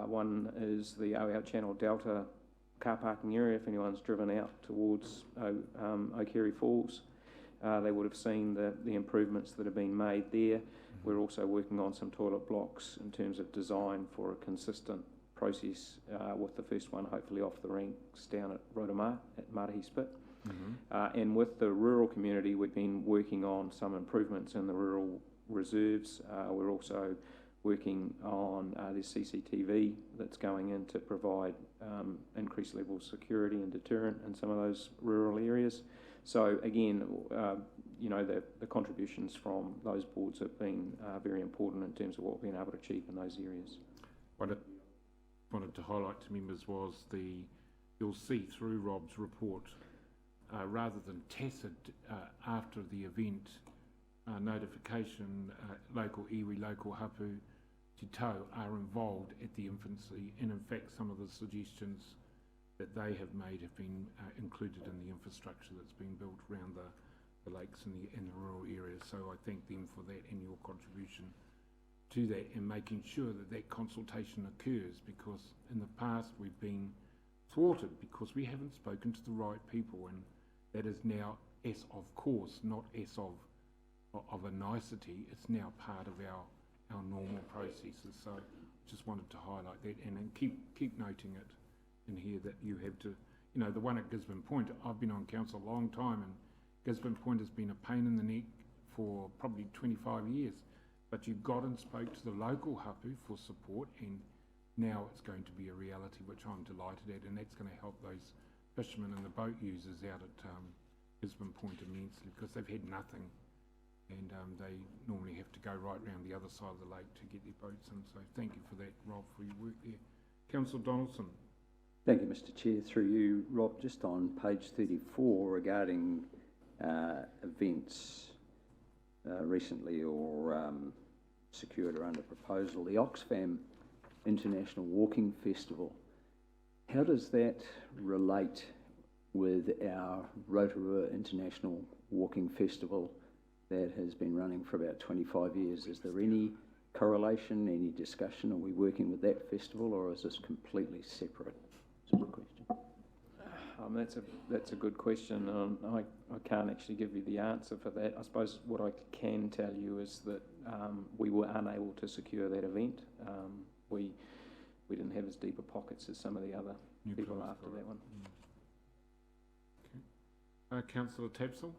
One is the Oau Channel Delta car parking area. If anyone's driven out towards Oakeri Falls, they would have seen the improvements that have been made there. We're also working on some toilet blocks in terms of design for a consistent process, with the first one hopefully off the ranks down at Rotorua at Marahi Spit. And with the rural community, we've been working on some improvements in the rural reserves. We're also working on the CCTV that's going in to provide increased level of security and deterrent in some of those rural areas. So again, the contributions from those boards have been very important in terms of what we've been able to achieve in those areas. What I wanted to highlight to members was you'll see through Rob's report, rather than tacit after the event notification, local iwi, local hapu, te tau are involved at the infancy, and in fact some of the suggestions that they have made have been included in the infrastructure that's been built around the lakes and the rural areas. So I thank them for that and your contribution to that, and making sure that consultation occurs, because in the past we've been thwarted because we haven't spoken to the right people, and that is now S of course, not S of a nicety. It's now part of our normal processes. So just wanted to highlight that, and then keep noting it in here that you have to, the one at Gisborne Point, I've been on council a long time, and Gisborne Point has been a pain in the neck for probably 25 years. But you got and spoke to the local hapu for support, and now it's going to be a reality, which I'm delighted at, and that's going to help those fishermen and the boat users out at Gisborne Point immensely, because they've had nothing, and they normally have to go right round the other side of the lake to get their boats in. So thank you for that, Rob, for your work there. Councillor Donaldson. Thank you, Mr. Chair. Through you, Rob, just on page 34 regarding events recently or secured or under proposal, the Oxfam International Walking Festival. How does that relate with our Rotorua International Walking Festival that has been running for about 25 years? Is there any correlation, any discussion? Are we working with that festival, or is this completely separate? It's a good question. That's a good question. I can't actually give you the answer for that. I suppose what I can tell you is that we were unable to secure that event. We didn't have as deep a pockets as some of the other people after that one. Okay. Councillor Tapsell.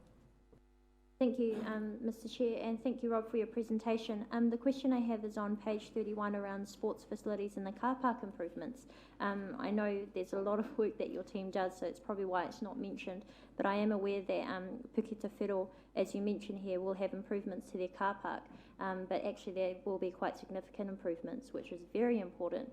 Thank you, Mr. Chair, and thank you, Rob, for your presentation. The question I have is on page 31 around sports facilities and the car park improvements. I know there's a lot of work that your team does, so it's probably why it's not mentioned, but I am aware that Puketa Whiro, as you mentioned here, will have improvements to their car park, but actually there will be quite significant improvements, which is very important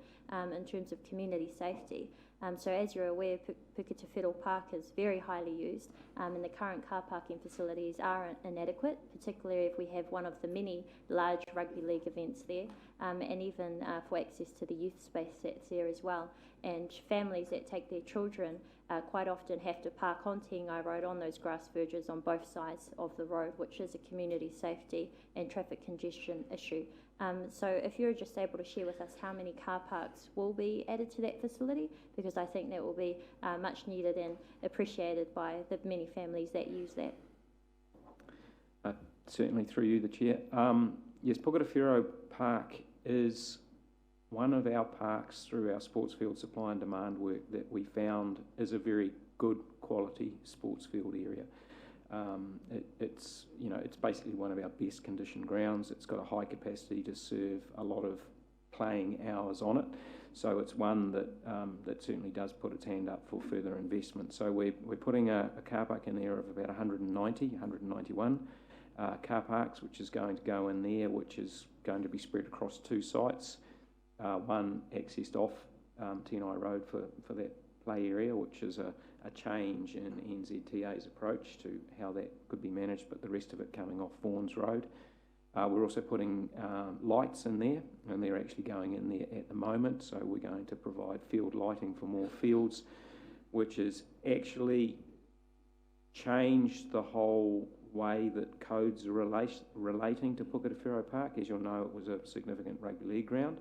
in terms of community safety. So as you're aware, Puketa Whiro Park is very highly used, and the current car parking facilities are inadequate, particularly if we have one of the many large rugby league events there, and even for access to the youth space that's there as well. And families that take their children quite often have to park on Te Ngai Road on those grass verges on both sides of the road, which is a community safety and traffic congestion issue. So if you're just able to share with us how many car parks will be added to that facility, because I think that will be much needed and appreciated by the many families that use that. Certainly through you, the Chair. Yes, Puketa Whiro Park is one of our parks through our sports field supply and demand work that we found is a very good quality sports field area. It's basically one of our best conditioned grounds. It's got a high capacity to serve a lot of playing hours on it. So it's one that certainly does put its hand up for further investment. So we're putting a car park in there of about 191 car parks, which is going to go in there, which is going to be spread across 2 sites. one accessed off Tenai Road for that play area, which is a change in NZTA's approach to how that could be managed, but the rest of it coming off Vaughan's Road. We're also putting lights in there, and they're actually going in there at the moment, so we're going to provide field lighting for more fields, which has actually changed the whole way that codes are relating to Puketawhero Park. As you'll know, it was a significant rugby league ground.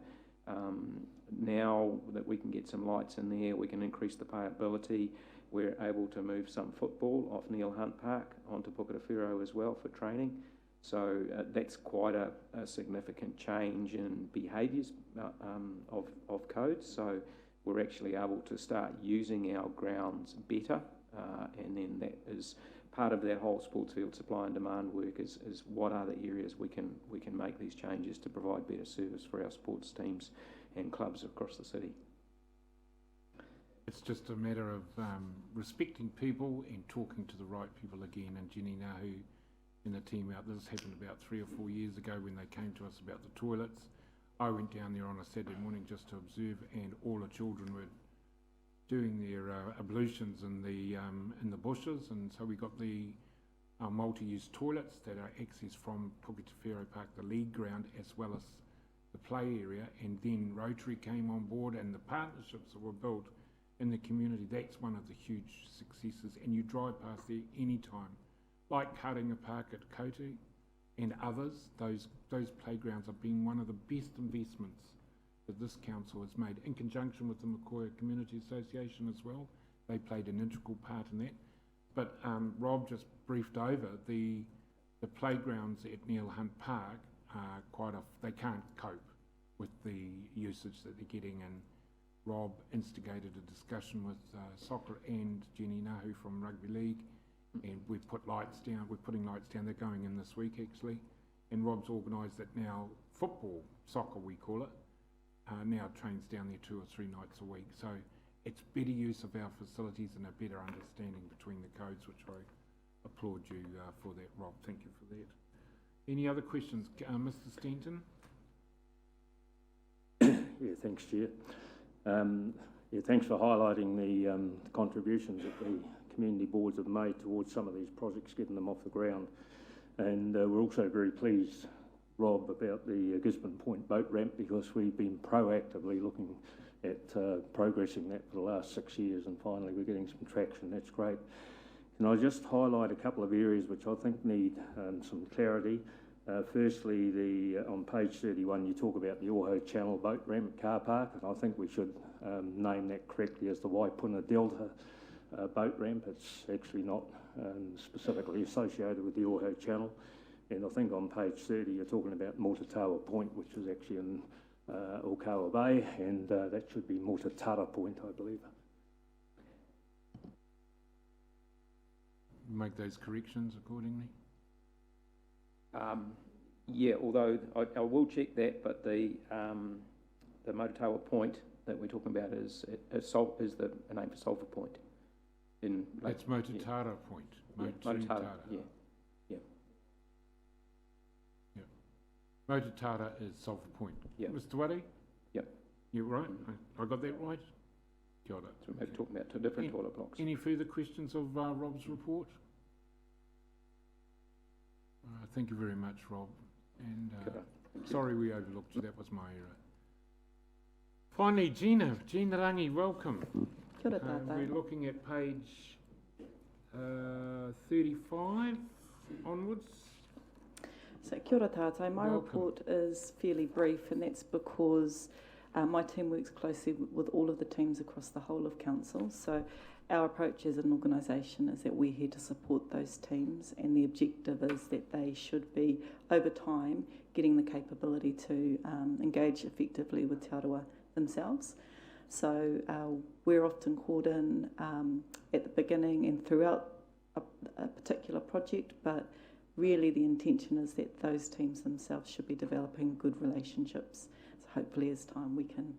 Now that we can get some lights in there, we can increase the playability. We're able to move some football off Neil Hunt Park onto Puketawhero as well for training. So that's quite a significant change in behaviours of codes. So we're actually able to start using our grounds better, and then that is part of that whole sports field supply and demand work is what are the areas we can make these changes to provide better service for our sports teams and clubs across the city. It's just a matter of respecting people and talking to the right people again. And Jenny Nahu and the team out, this happened about 3 or 4 years ago when they came to us about the toilets. I went down there on a Saturday morning just to observe, and all the children were doing their ablutions in the bushes, and so we got the multi-use toilets that are accessed from Puketawhero Park, the league ground, as well as the play area, and then Rotary came on board, and the partnerships that were built in the community, that's one of the huge successes, and you drive past there any time. Like Haringa Park at Kotu and others, those playgrounds have been one of the best investments that this council has made, in conjunction with the Makoia Community Association as well. They played an integral part in that. But Rob just briefed over the playgrounds at Neil Hunt Park are they can't cope with the usage that they're getting, and Rob instigated a discussion with soccer and Jenny Nahu from Rugby League, and we've put lights down. We're putting lights down. They're going in this week actually, and Rob's organised that now. Football, soccer we call it, now trains down there 2 or 3 nights a week. So it's better use of our facilities and a better understanding between the codes, which I applaud you for that, Rob. Thank you for that. Any other questions, Mr. Stanton? Yeah, thanks, Chair. Thanks for highlighting the contributions that the community boards have made towards some of these projects, getting them off the ground. And we're also very pleased, Rob, about the Gisborne Point boat ramp, because we've been proactively looking at progressing that for the last 6 years, and finally we're getting some traction. That's great. Can I just highlight a couple of areas which I think need some clarity? Firstly, on page 31, you talk about the Oho Channel boat ramp car park, and I think we should name that correctly as the Waipuna Delta boat ramp. It's actually not specifically associated with the Oho Channel. And I think on page 30, you're talking about Motatawa Point, which is actually in Okawa Bay, and that should be Motatara Point, I believe. Make those corrections accordingly. Yeah, although I will check that, but the Motatawa Point that we're talking about is the name for Sulphur Point. That's Motatara Point. Motatara, yeah. Motatara is Sulphur Point. Yeah. Mr. Waddy? Yep. You're right. I got that right? Got it. So we're talking about 2 different toilet blocks. Any further questions of Rob's report? Thank you very much, Rob. And sorry we overlooked you. That was my error. Finally, Gina Rangi, welcome. Kia ora tātou. We're looking at page 35 onwards. So kia ora tātou. My report is fairly brief, and that's because my team works closely with all of the teams across the whole of council. So our approach as an organisation is that we're here to support those teams, and the objective is that they should be, over time, getting the capability to engage effectively with Te Arawa themselves. So we're often called in at the beginning and throughout a particular project, but really the intention is that those teams themselves should be developing good relationships. So hopefully as time we can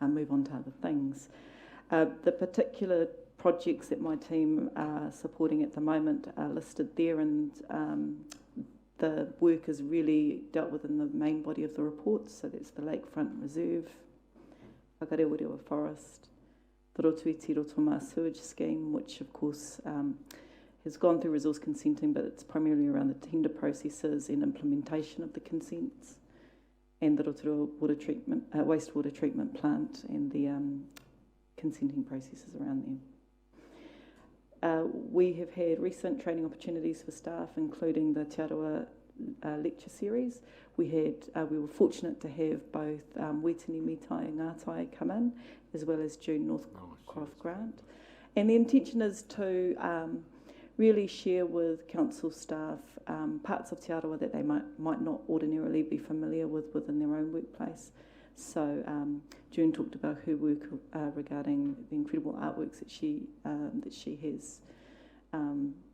move on to other things. The particular projects that my team are supporting at the moment are listed there, and the work is really dealt with in the main body of the report. So that's the Lakefront Reserve Whakarewarewa Forest, the Rotuiti Rotoma Sewage Scheme, which of course has gone through resource consenting, but it's primarily around the tender processes and implementation of the consents, and the Rotorua wastewater treatment plant and the consenting processes around them. We have had recent training opportunities for staff, including the Te Arawa lecture series. We were fortunate to have both Wetini Mitai and Ngātai come in, as well as June Northcroft Grant. And the intention is to really share with council staff parts of Te Arawa that they might not ordinarily be familiar with within their own workplace. So June talked about her work regarding the incredible artworks that she has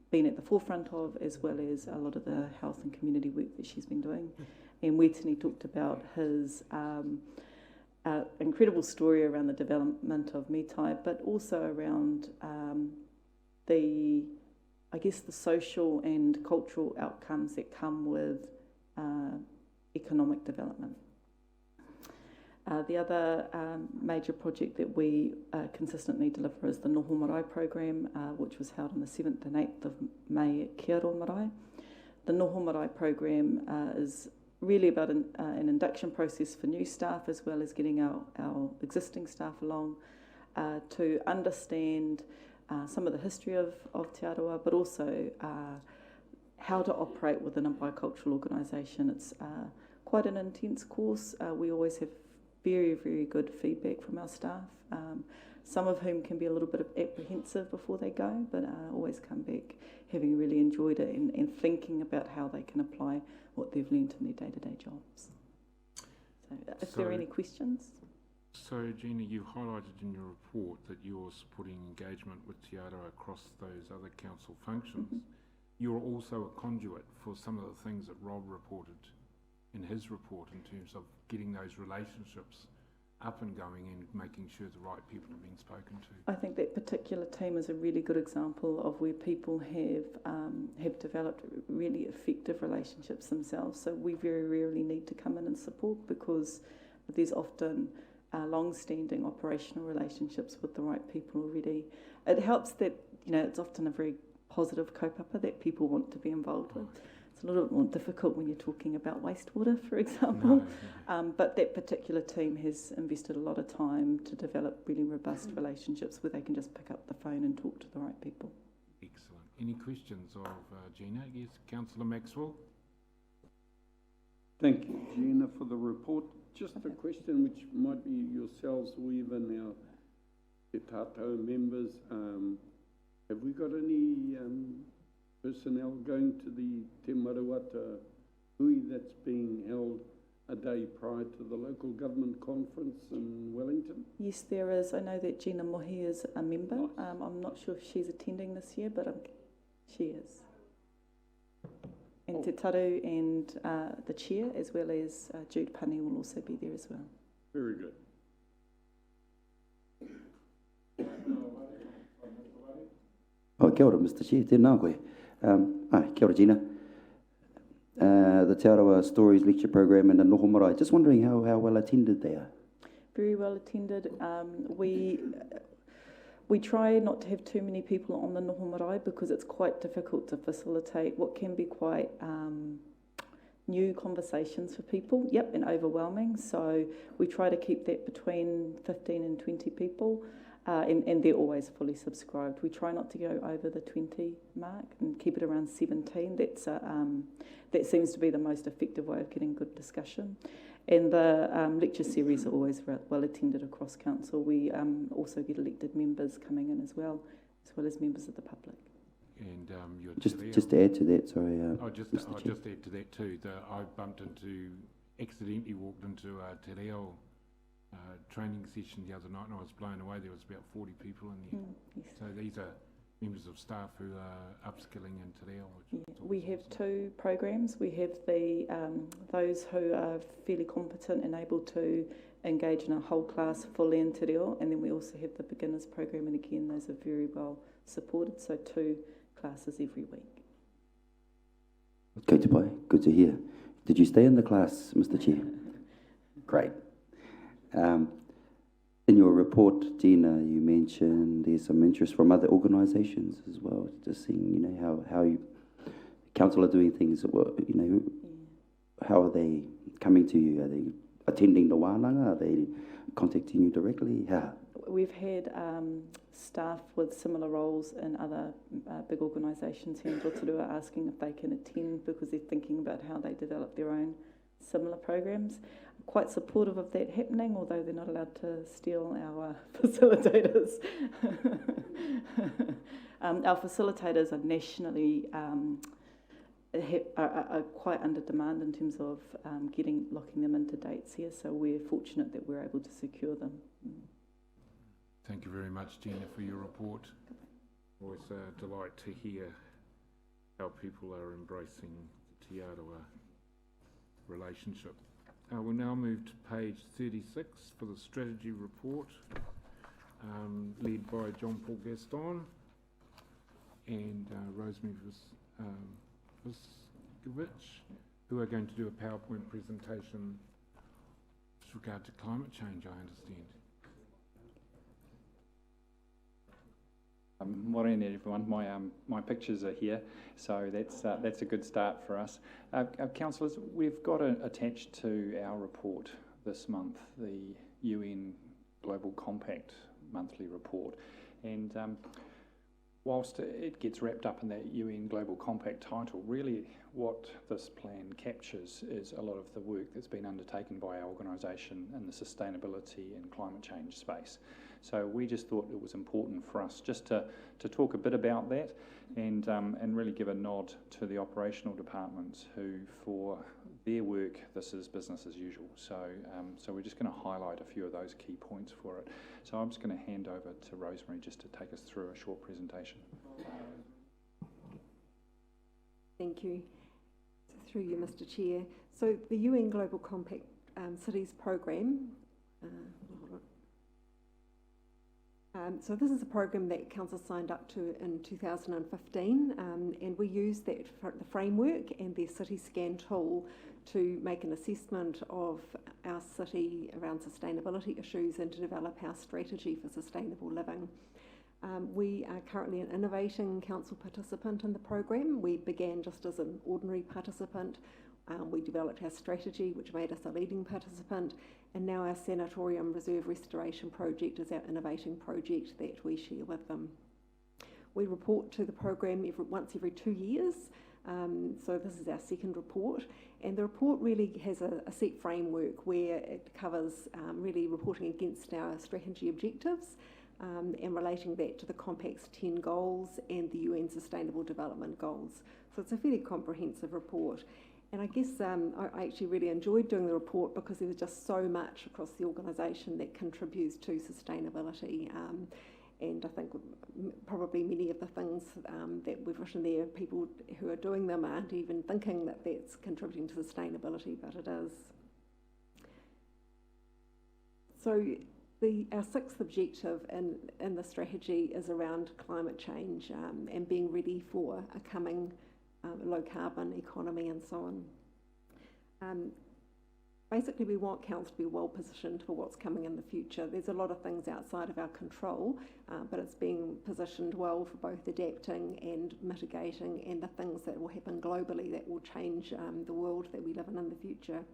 been at the forefront of, as well as a lot of the health and community work that she's been doing. And Wetini talked about his incredible story around the development of Mitai, but also around the social and cultural outcomes that come with economic development. The other major project that we consistently deliver is the Noho Marae program, which was held on the 7th and 8th of May at Kiaro Marae. The Noho Marae program is really about an induction process for new staff, as well as getting our existing staff along to understand some of the history of Te Arawa, but also how to operate within a bicultural organisation. It's quite an intense course. We always have very, very good feedback from our staff, some of whom can be a little bit apprehensive before they go, but always come back having really enjoyed it and thinking about how they can apply what they've learnt in their day-to-day jobs. So if there are any questions? So Gina, you highlighted in your report that you're supporting engagement with Te Arawa across those other council functions. Mm-hmm. You're also a conduit for some of the things that Rob reported in his report in terms of getting those relationships up and going and making sure the right people are being spoken to. I think that particular team is a really good example of where people have developed really effective relationships themselves. So we very rarely need to come in and support, because there's often long-standing operational relationships with the right people already. It helps that, it's often a very positive kaupapa that people want to be involved with. It's a little bit more difficult when you're talking about wastewater, for example. No. But that particular team has invested a lot of time to develop really robust relationships where they can just pick up the phone and talk to the right people. Excellent. Any questions of Gina? Yes, Councillor Maxwell. Thank you, Gina, for the report. Just a question which might be yourselves or even our Te Tātou members. Have we got any personnel going to the Te Maruata hui that's being held a day prior to the local government conference in Wellington? Yes, there is. I know that Gina Mohi is a member. Nice. I'm not sure if she's attending this year, but she is. And Te Taru and the chair, as well as Jude Pani, will also be there as well. Very good. Kia ora, Mr. Chair. Tēnā koe. Kia ora, Gina. The Te Arawa Stories Lecture Program and the Noho Marae. Just wondering how well attended they are. Very well attended. We try not to have too many people on the Noho Marae because it's quite difficult to facilitate what can be quite new conversations for people. Yep, and overwhelming. So we try to keep that between 15 and 20 people. And they're always fully subscribed. We try not to go over the 20 mark and keep it around 17. That seems to be the most effective way of getting good discussion. And the lecture series are always well attended across council. We also get elected members coming in as well as members of the public. And just to add to that, sorry. I'll just add to that too. I accidentally walked into Te Reo training session the other night, and I was blown away. There was about 40 people in there. Yes. So these are members of staff who are upskilling in Te Reo. We have two programs. We have those who are fairly competent and able to engage in a whole class fully in Te Reo, and then we also have the beginners program, and again, those are very well supported, so 2 classes every week. Kei te pai, good to hear. Did you stay in the class, Mr. Chair? Great. In your report, Dina, you mentioned there's some interest from other organisations as well. Just seeing, you know, how you council are doing things. You know, how are they coming to you? Are they attending the wānanga? Are they contacting you directly? How? We've had staff with similar roles in other big organisations here in Rotorua asking if they can attend because they're thinking about how they develop their own similar programs. I'm quite supportive of that happening, although they're not allowed to steal our facilitators. Our facilitators are nationally are quite under demand in terms of locking them into dates here, so we're fortunate that we're able to secure them. Thank you very much, Gina, for your report. Always a delight to hear how people are embracing the Te Arawa relationship. We'll now move to page 36 for the strategy report, led by John Paul Gaston and Rosemary Viskovich, who are going to do a PowerPoint presentation with regard to climate change, I understand. Morning everyone, my pictures are here, so that's a good start for us. Councillors, we've got attached to our report this month the UN Global Compact monthly report, and whilst it gets wrapped up in that UN Global Compact title, really what this plan captures is a lot of the work that's been undertaken by our organisation in the sustainability and climate change space. So we just thought it was important for us just to talk a bit about that and really give a nod to the operational departments who, for their work, this is business as usual. So we're just going to highlight a few of those key points for it. So I'm just going to hand over to Rosemary just to take us through a short presentation. Thank you. Through you, Mr. Chair. So the UN Global Compact Cities Programme. So this is a program that Council signed up to in 2015, and we use that for the framework and their city scan tool to make an assessment of our city around sustainability issues and to develop our strategy for sustainable living. We are currently an innovating council participant in the program. We began just as an ordinary participant. We developed our strategy, which made us a leading participant, and now our Sanatorium Reserve Restoration Project is our innovating project that we share with them. We report to the program once every 2 years, so this is our second report, and the report really has a set framework where it covers really reporting against our strategy objectives and relating that to the Compact's 10 goals and the UN Sustainable Development Goals. So it's a fairly comprehensive report. And I guess I actually really enjoyed doing the report because there was just so much across the organisation that contributes to sustainability. And I think probably many of the things that we've written there, people who are doing them aren't even thinking that that's contributing to sustainability, but it is. So our sixth objective in the strategy is around climate change and being ready for a coming low carbon economy and so on. Basically, we want council to be well positioned for what's coming in the future. There's a lot of things outside of our control, but it's being positioned well for both adapting and mitigating and the things that will happen globally that will change the world that we live in the future.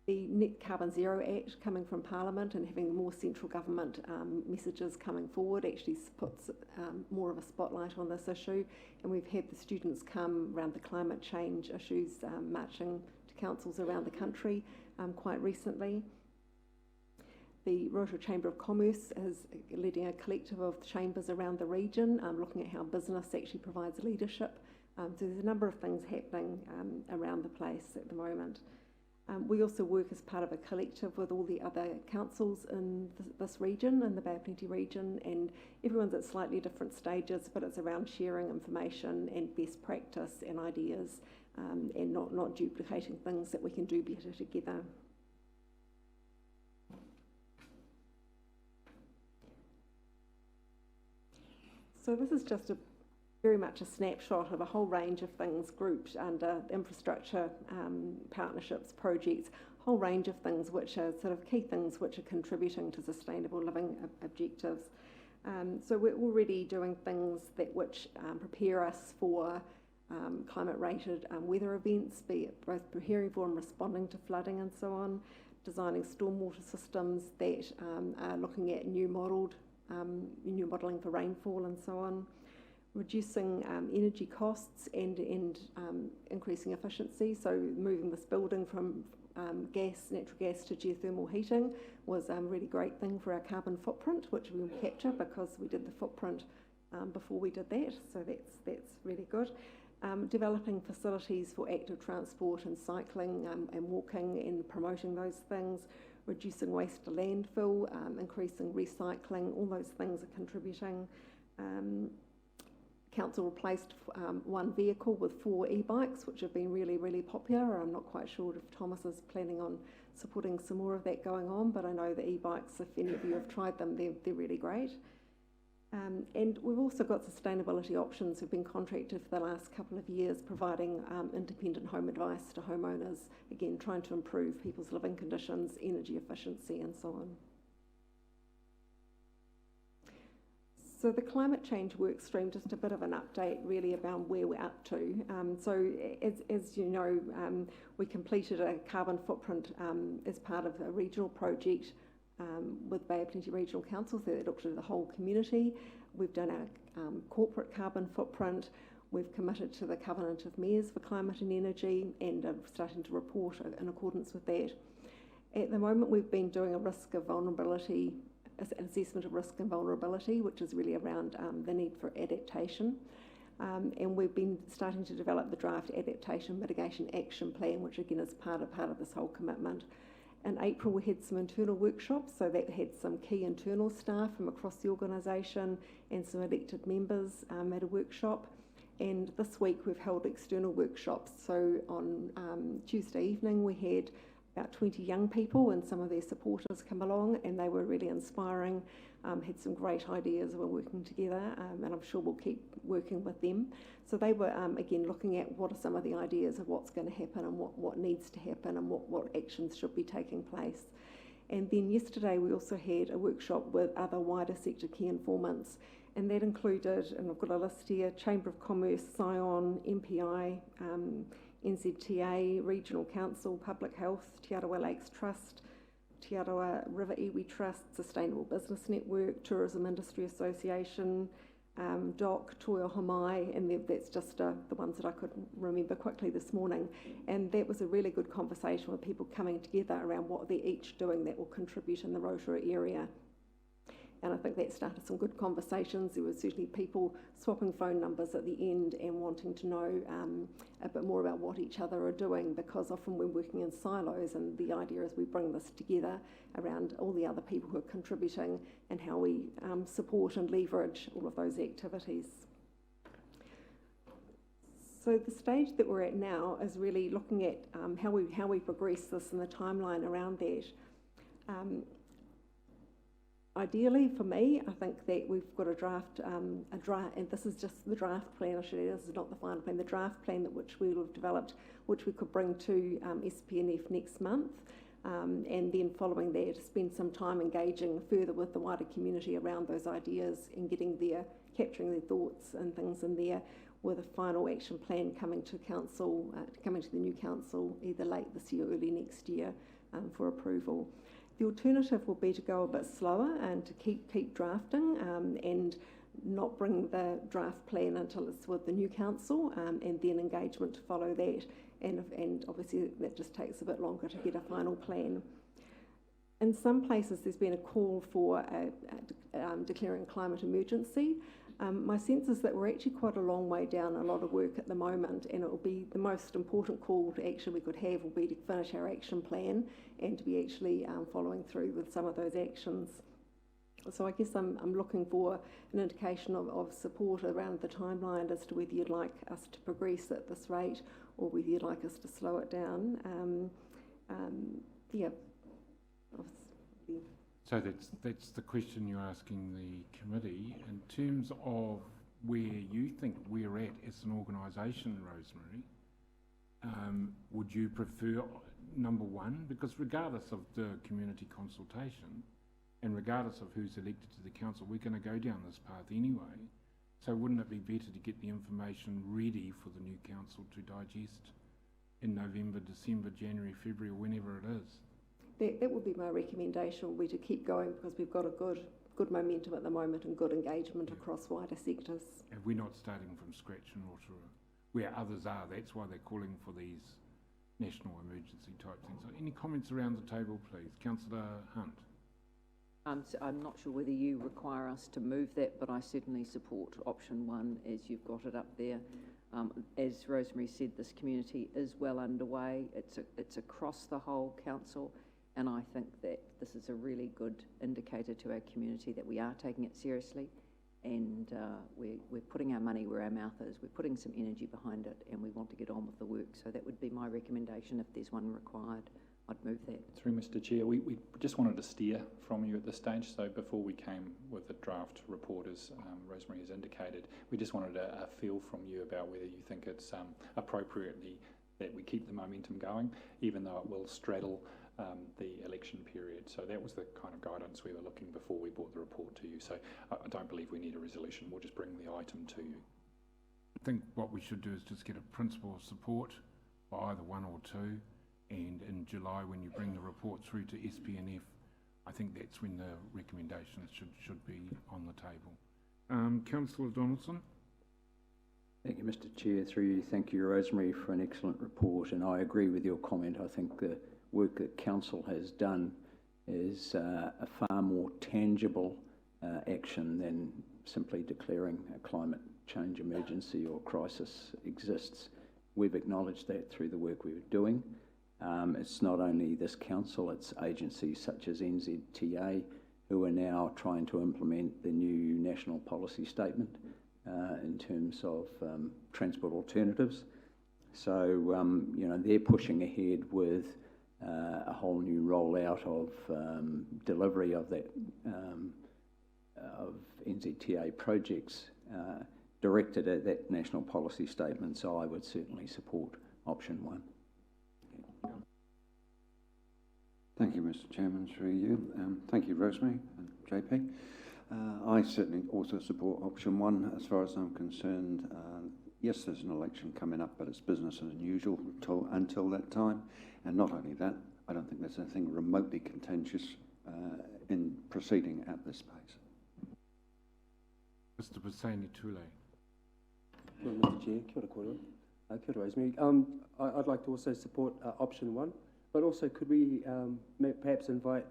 The Net Carbon Zero Act coming from Parliament and having more central government messages coming forward actually puts more of a spotlight on this issue, and we've had the students come around the climate change issues marching to councils around the country quite recently. The Rotorua Chamber of Commerce is leading a collective of chambers around the region, looking at how business actually provides leadership. So there's a number of things happening around the place at the moment. We also work as part of a collective with all the other councils in this region, in the Bay of Plenty region, and everyone's at slightly different stages, but it's around sharing information and best practice and ideas and not duplicating things that we can do better together. So this is just very much a snapshot of a whole range of things grouped under infrastructure, partnerships, projects. whole range of things which are sort of key things which are contributing to sustainable living objectives. So we're already doing things which prepare us for climate-rated weather events, be it both preparing for and responding to flooding and so on, designing stormwater systems that are looking at new modelling for rainfall and so on, reducing energy costs and increasing efficiency. So moving this building from natural gas to geothermal heating was a really great thing for our carbon footprint, which we will capture because we did the footprint before we did that. So that's really good. Developing facilities for active transport and cycling and walking and promoting those things, reducing waste to landfill, increasing recycling, all those things are contributing. Council replaced one vehicle with 4 e-bikes, which have been really, really popular. I'm not quite sure if Thomas is planning on supporting some more of that going on, but I know the e-bikes, if any of you have tried them, they're really great. And we've also got sustainability options who've been contracted for the last couple of years, providing independent home advice to homeowners, again, trying to improve people's living conditions, energy efficiency and so on. So the climate change work stream, just a bit of an update really about where we're up to. So as you know, we completed a carbon footprint as part of a regional project with Bay of Plenty Regional Council, so that looked at the whole community. We've done our corporate carbon footprint. We've committed to the Covenant of Mayors for Climate and Energy and are starting to report in accordance with that. At the moment, we've been doing an assessment of risk and vulnerability, which is really around the need for adaptation. And we've been starting to develop the draft Adaptation Mitigation Action Plan, which again is part of this whole commitment. In April, we had some internal workshops, so that had some key internal staff from across the organisation and some elected members at a workshop. And this week, we've held external workshops. So on Tuesday evening, we had about 20 young people and some of their supporters come along, and they were really inspiring, had some great ideas. We're working together, and I'm sure we'll keep working with them. So they were, again, looking at what are some of the ideas of what's going to happen and what needs to happen and what actions should be taking place. And then yesterday we also had a workshop with other wider sector key informants, and that included, and I've got a list here, Chamber of Commerce, Scion, MPI, NZTA, Regional Council, Public Health, Te Arawa Lakes Trust, Te Arawa River Iwi Trust, Sustainable Business Network, Tourism Industry Association, DOC, Toyo Homai, and that's just the ones that I could remember quickly this morning. And that was a really good conversation with people coming together around what they're each doing that will contribute in the Rotorua area. And I think that started some good conversations. There were certainly people swapping phone numbers at the end and wanting to know a bit more about what each other are doing, because often we're working in silos, and the idea is we bring this together around all the other people who are contributing and how we support and leverage all of those activities. So the stage that we're at now is really looking at how we progress this and the timeline around that. Ideally, for me, I think that we've got a draft, and this is just the draft plan, I should add, this is not the final plan, the draft plan which we will have developed, which we could bring to SPNF next month, and then following that, spend some time engaging further with the wider community around those ideas and capturing their thoughts and things in there, with a final action plan coming to council, coming to the new council either late this year or early next year for approval. The alternative will be to go a bit slower and to keep drafting and not bring the draft plan until it's with the new council, and then engagement to follow that. And obviously that just takes a bit longer to get a final plan. In some places there's been a call for declaring climate emergency. My sense is that we're actually quite a long way down a lot of work at the moment, and it will be the most important call to actually we could have will be to finish our action plan and to be actually following through with some of those actions. So I guess I'm looking for an indication of support around the timeline as to whether you'd like us to progress at this rate or whether you'd like us to slow it down. So that's the question you're asking the committee. In terms of where you think we're at as an organisation, Rosemary, would you prefer number one, because regardless of the community consultation and regardless of who's elected to the council, we're going to go down this path anyway. So wouldn't it be better to get the information ready for the new council to digest in November, December, January, February, or whenever it is? That would be my recommendation, would be to keep going, because we've got a good momentum at the moment and good engagement across wider sectors. And we're not starting from scratch in Rotorua, where others are. That's why they're calling for these national emergency type things. So any comments around the table, please? Councillor Hunt. So I'm not sure whether you require us to move that, but I certainly support option one as you've got it up there. As Rosemary said, this community is well underway. It's across the whole council, and I think that this is a really good indicator to our community that we are taking it seriously, and we're putting our money where our mouth is. We're putting some energy behind it, and we want to get on with the work. So that would be my recommendation. If there's one required, I'd move that. Through Mr. Chair, we just wanted to steer from you at this stage. So before we came with the draft report, as Rosemary has indicated, we just wanted a feel from you about whether you think it's appropriately that we keep the momentum going, even though it will straddle the election period. So that was the kind of guidance we were looking before we brought the report to you. So I don't believe we need a resolution. We'll just bring the item to you. I think what we should do is just get a principle of support by either one or two, and in July when you bring the report through to SPNF, I think that's when the recommendations should be on the table. Councillor Donaldson. Thank you, Mr. Chair. Through you, thank you, Rosemary, for an excellent report, and I agree with your comment. I think the work that Council has done is a far more tangible action than simply declaring a climate change emergency or crisis exists. We've acknowledged that through the work we were doing. It's not only this council, it's agencies such as NZTA who are now trying to implement the new national policy statement in terms of transport alternatives. So, you know, they're pushing ahead with a whole new rollout of delivery of that of NZTA projects directed at that national policy statement. So I would certainly support option one. Thank you, Mr. Chairman, through you. Thank you, Rosemary and JP. I certainly also support option one as far as I'm concerned. Yes, there's an election coming up, but it's business as usual until that time. And not only that, I don't think there's anything remotely contentious in proceeding at this pace. Mr. Pasani Tule. Well, Mr. Chair, kia ora koutou. Kia ora, Rosemary. I'd like to also support option one, but also could we perhaps invite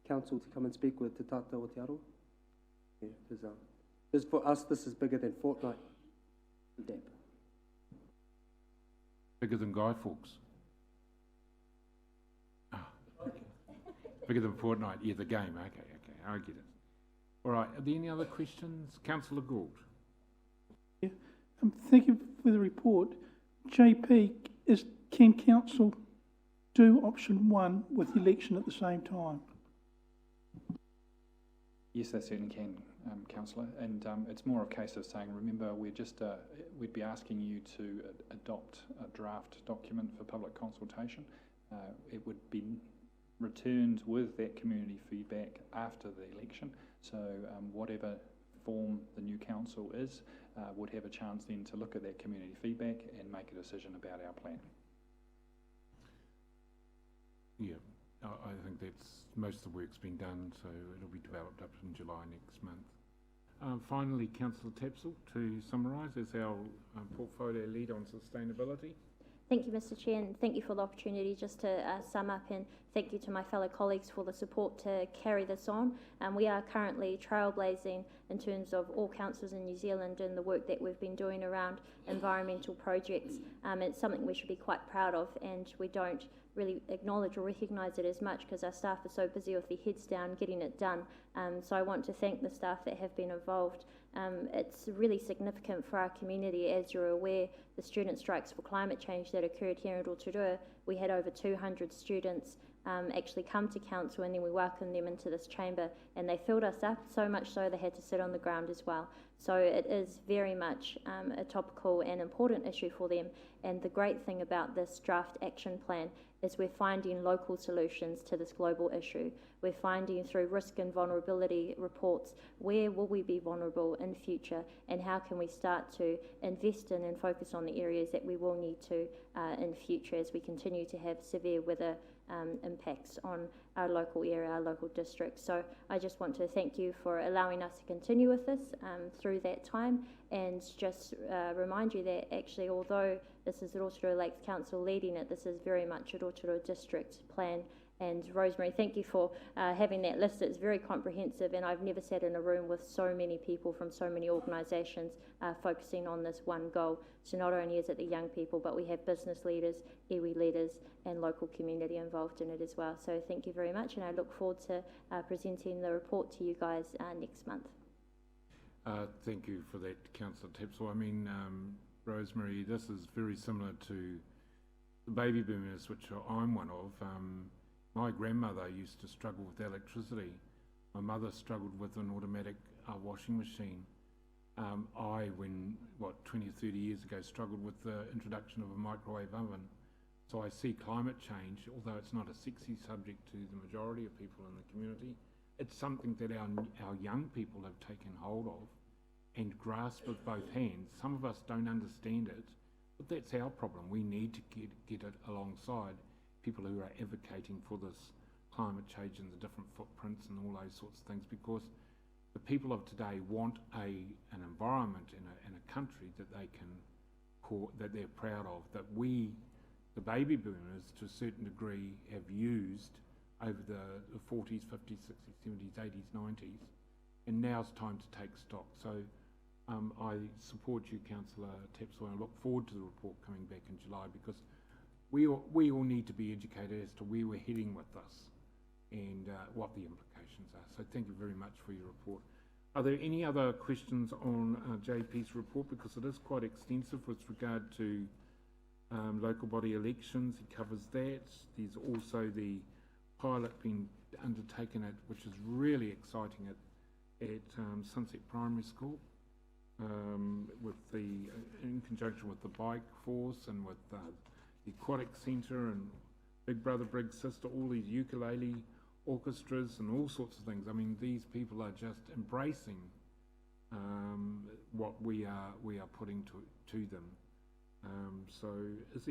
council to come and speak with Te Tata o Te Aroa? Yeah, because for us, this is bigger than Fortnite. Bigger than Guy Fawkes. Bigger than Fortnite, yeah, the game. Okay, I get it. All right, are there any other questions? Councillor Gould. Yeah, thank you for the report. JP, can council do option one with the election at the same time? Yes, they certainly can, Councillor, and it's more a case of saying, remember, we'd be asking you to adopt a draft document for public consultation. It would be returned with that community feedback after the election, so whatever form the new council is, would have a chance then to look at that community feedback and make a decision about our plan. Yeah. I think that's most of the work's been done, so it'll be developed up in July next month. Finally, Councillor Tapsell, to summarise as our portfolio lead on sustainability. Thank you, Mr. Chair, and thank you for the opportunity just to sum up, and thank you to my fellow colleagues for the support to carry this on. We are currently trailblazing in terms of all councils in New Zealand and the work that we've been doing around environmental projects. It's something we should be quite proud of, and we don't really acknowledge or recognise it as much because our staff are so busy with their heads down getting it done. So I want to thank the staff that have been involved. It's really significant for our community. As you're aware, the student strikes for climate change that occurred here in Rotorua, we had over 200 students actually come to council, and then we welcomed them into this chamber, and they filled us up, so much so they had to sit on the ground as well. So it is very much a topical and important issue for them. And the great thing about this draft action plan is we're finding local solutions to this global issue. We're finding through risk and vulnerability reports where will we be vulnerable in future, and how can we start to invest in and focus on the areas that we will need to in future as we continue to have severe weather impacts on our local area, our local district. So I just want to thank you for allowing us to continue with this through that time, and just remind you that actually, although this is Rotorua Lakes Council leading it, this is very much a Rotorua district plan. And Rosemary, thank you for having that list. It's very comprehensive, and I've never sat in a room with so many people from so many organisations focusing on this one goal. So not only is it the young people, but we have business leaders, iwi leaders, and local community involved in it as well. So thank you very much, and I look forward to presenting the report to you guys next month. Thank you for that, Councillor Tapsell. I mean, Rosemary, this is very similar to the baby boomers, which I'm one of. My grandmother used to struggle with electricity. My mother struggled with an automatic washing machine. I, 20 or 30 years ago, struggled with the introduction of a microwave oven. So I see climate change, although it's not a sexy subject to the majority of people in the community, it's something that our young people have taken hold of and grasp with both hands. Some of us don't understand it, but that's our problem. We need to get it alongside people who are advocating for this climate change and the different footprints and all those sorts of things, because the people of today want an environment and a country that they can that they're proud of, that we, the baby boomers, to a certain degree, have used over the 40s, 50s, 60s, 70s, 80s, 90s, and now's time to take stock. So I support you, Councillor Tapsell, and I look forward to the report coming back in July, because we all need to be educated as to where we're heading with this and what the implications are. So thank you very much for your report. Are there any other questions on JP's report? Because it is quite extensive with regard to local body elections. It covers that. There's also the pilot being undertaken which is really exciting at Sunset Primary School, in conjunction with the bike force and with the Aquatic Centre and Big Brother, Big Sister, all these ukulele orchestras and all sorts of things. I mean, these people are just embracing what we are putting to them. So has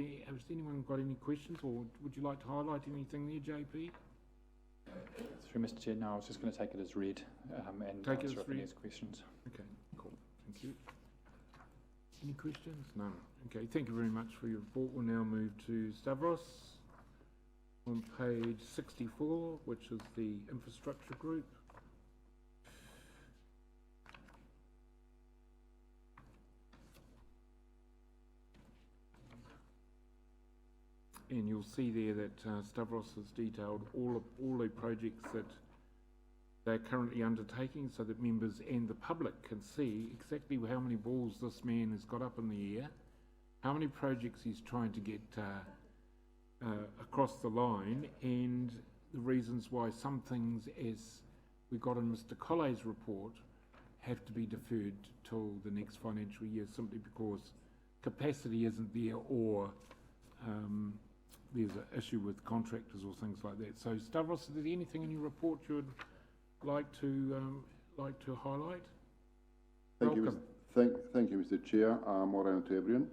anyone got any questions, or would you like to highlight anything there, JP? Through Mr. Chair, no, I was just going to take it as read and take answer any questions. Okay, cool. Thank you. Any questions? No. Okay, thank you very much for your report. We'll now move to Stavros on page 64, which is the infrastructure group. And you'll see there that Stavros has detailed all the projects that they're currently undertaking, so that members and the public can see exactly how many balls this man has got up in the air, how many projects he's trying to get across the line, and the reasons why some things, as we got in Mr. Collet's report, have to be deferred till the next financial year, simply because capacity isn't there, or there's an issue with contractors or things like that. So Stavros, is there anything in your report you would like to highlight? Thank you, Mr. Chair. Morning to everyone.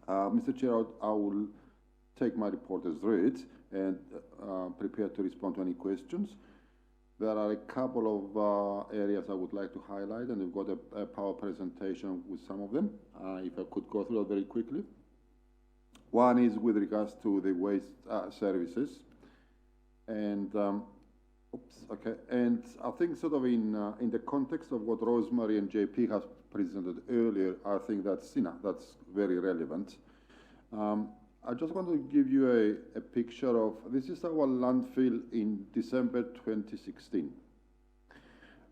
Mr. Chair, I will take my report as read and prepare to respond to any questions. There are a couple of areas I would like to highlight, and we've got a power presentation with some of them. If I could go through it very quickly. One is with regards to the waste services, and and I think sort of in the context of what Rosemary and JP has presented earlier, I think that's that's very relevant. I just want to give you a picture of, this is our landfill in December 2016.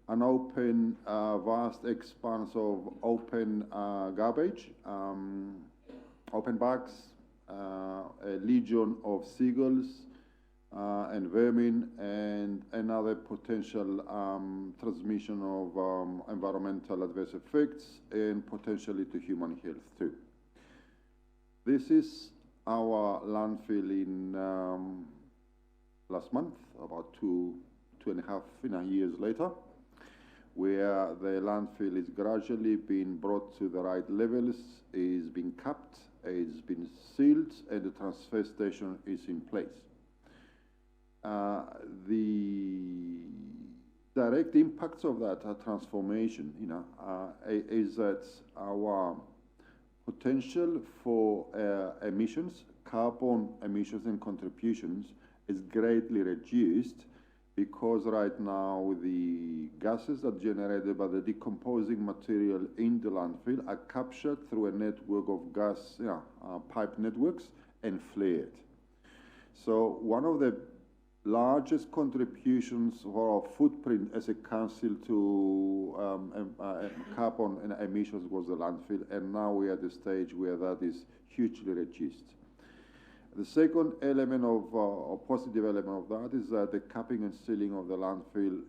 An open, vast expanse of open garbage, open bags, a legion of seagulls, and vermin, and another potential transmission of environmental adverse effects and potentially to human health too. This is our landfill in last month, about two and a half years later, where the landfill is gradually being brought to the right levels, is being capped, is being sealed, and the transfer station is in place. The direct impacts of that transformation, is that our potential for emissions, carbon emissions and contributions is greatly reduced, because right now the gases that are generated by the decomposing material in the landfill are captured through a network of gas pipe networks and flared. So one of the largest contributions for our footprint as a council to carbon emissions was the landfill, and now we are at the stage where that is hugely reduced. The second element of, or positive element of that, is that the capping and sealing of the landfill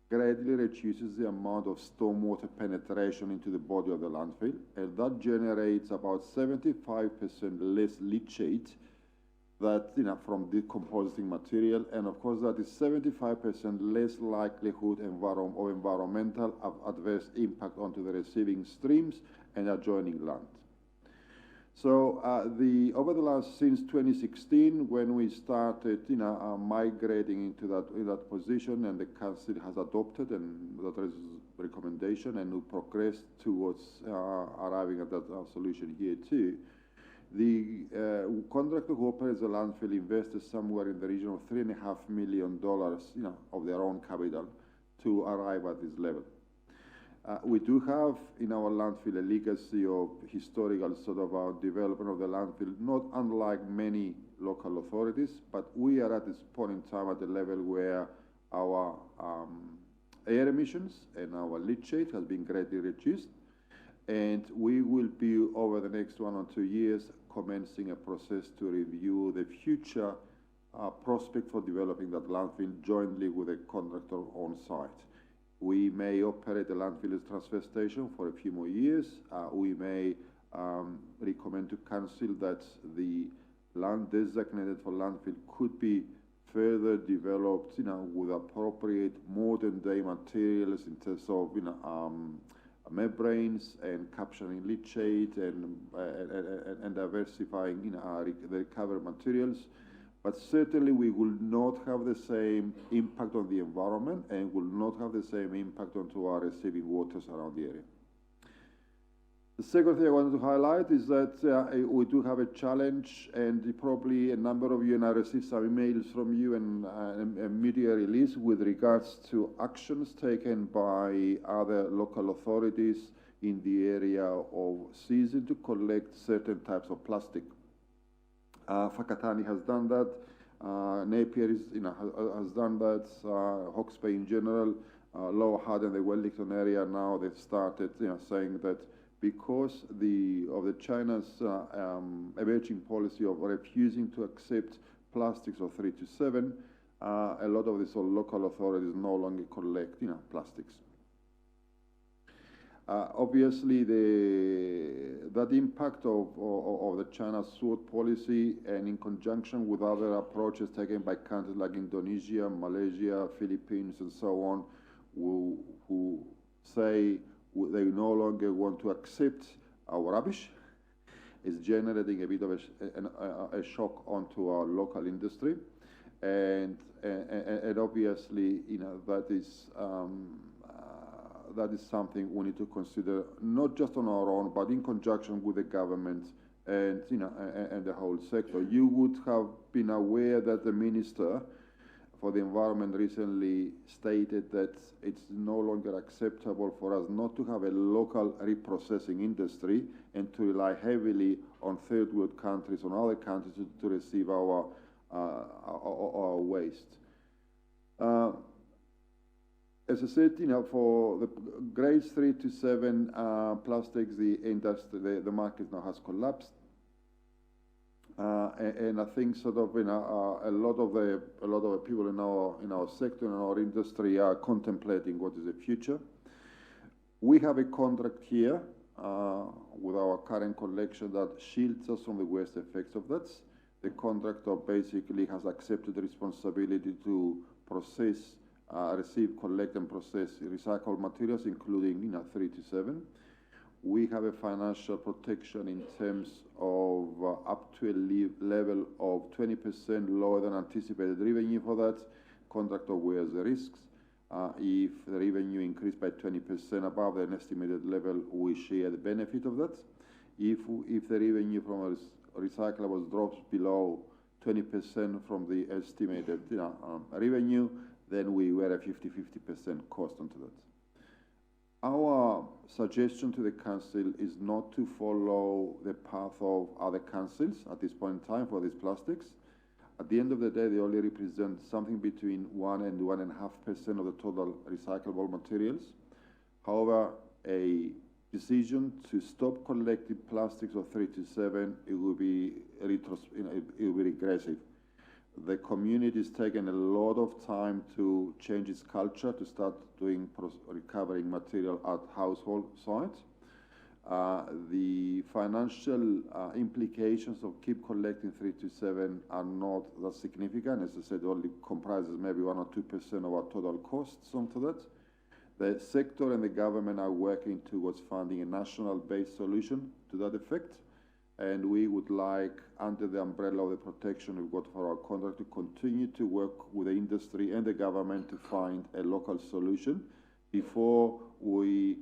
greatly reduces the amount of stormwater penetration into the body of the landfill, and that generates about 75% less leachate that, from decomposing material, and of course that is 75% less likelihood of environmental adverse impact onto the receiving streams and adjoining land. So over the last, since 2016, when we started migrating into that position, and the council has adopted and that is recommendation, and we progressed towards arriving at that solution here too. The contractor who operates the landfill invested somewhere in the region of $3.5 million, of their own capital to arrive at this level. We do have in our landfill a legacy of historical sort of development of the landfill, not unlike many local authorities, but we are at this point in time at the level where our air emissions and our leachate has been greatly reduced, and we will be, over the next 1 or 2 years, commencing a process to review the future prospect for developing that landfill jointly with a contractor on site. We may operate the landfill as transfer station for a few more years. We may recommend to council that the land designated for landfill could be further developed, with appropriate modern day materials in terms of, membranes and capturing leachate and diversifying, the recovered materials. But certainly we will not have the same impact on the environment, and will not have the same impact onto our receiving waters around the area. The second thing I wanted to highlight is that we do have a challenge, and probably a number of you, and I received some emails from you and a media release with regards to actions taken by other local authorities in the area of ceasing to collect certain types of plastic. Whakatane has done that. Napier has done that. Hawke's Bay in general, Lower Hutt and the Wellington area now they've started, saying that because of the China's emerging policy of refusing to accept plastics of 3 to 7, a lot of these local authorities no longer collect, plastics. Obviously, that impact of the China sword policy, and in conjunction with other approaches taken by countries like Indonesia, Malaysia, Philippines, and so on, who say they no longer want to accept our rubbish, is generating a bit of a shock onto our local industry, and obviously, that is something we need to consider, not just on our own, but in conjunction with the government and and the whole sector. You would have been aware that the Minister for the Environment recently stated that it's no longer acceptable for us not to have a local reprocessing industry and to rely heavily on third world countries, on other countries to receive our waste. As I said, for the grades 3 to 7 plastics, the market now has collapsed. And I think sort of a lot of the people in our sector, in our industry, are contemplating what is the future. We have a contract here with our current collection that shields us from the worst effects of that. The contractor basically has accepted the responsibility to process, receive, collect, and process recycled materials, including 3 to 7. We have a financial protection in terms of up to a level of 20% lower than anticipated revenue for that. Contractor wears the risks. If the revenue increased by 20% above an estimated level, we share the benefit of that. If the revenue from recyclables drops below 20% from the estimated revenue, then we wear a 50% cost onto that. Our suggestion to the council is not to follow the path of other councils at this point in time for these plastics. At the end of the day, they only represent something between 1 and 1.5% of the total recyclable materials. However, a decision to stop collecting plastics of 3 to 7, it will be regressive. The community has taken a lot of time to change its culture, to start doing recovering material at household sites. The financial implications of keep collecting 3 to 7 are not that significant. As I said, only comprises maybe 1 or 2% of our total costs onto that. The sector and the government are working towards finding a national-based solution to that effect. And we would like, under the umbrella of the protection we've got for our contract, to continue to work with the industry and the government to find a local solution before we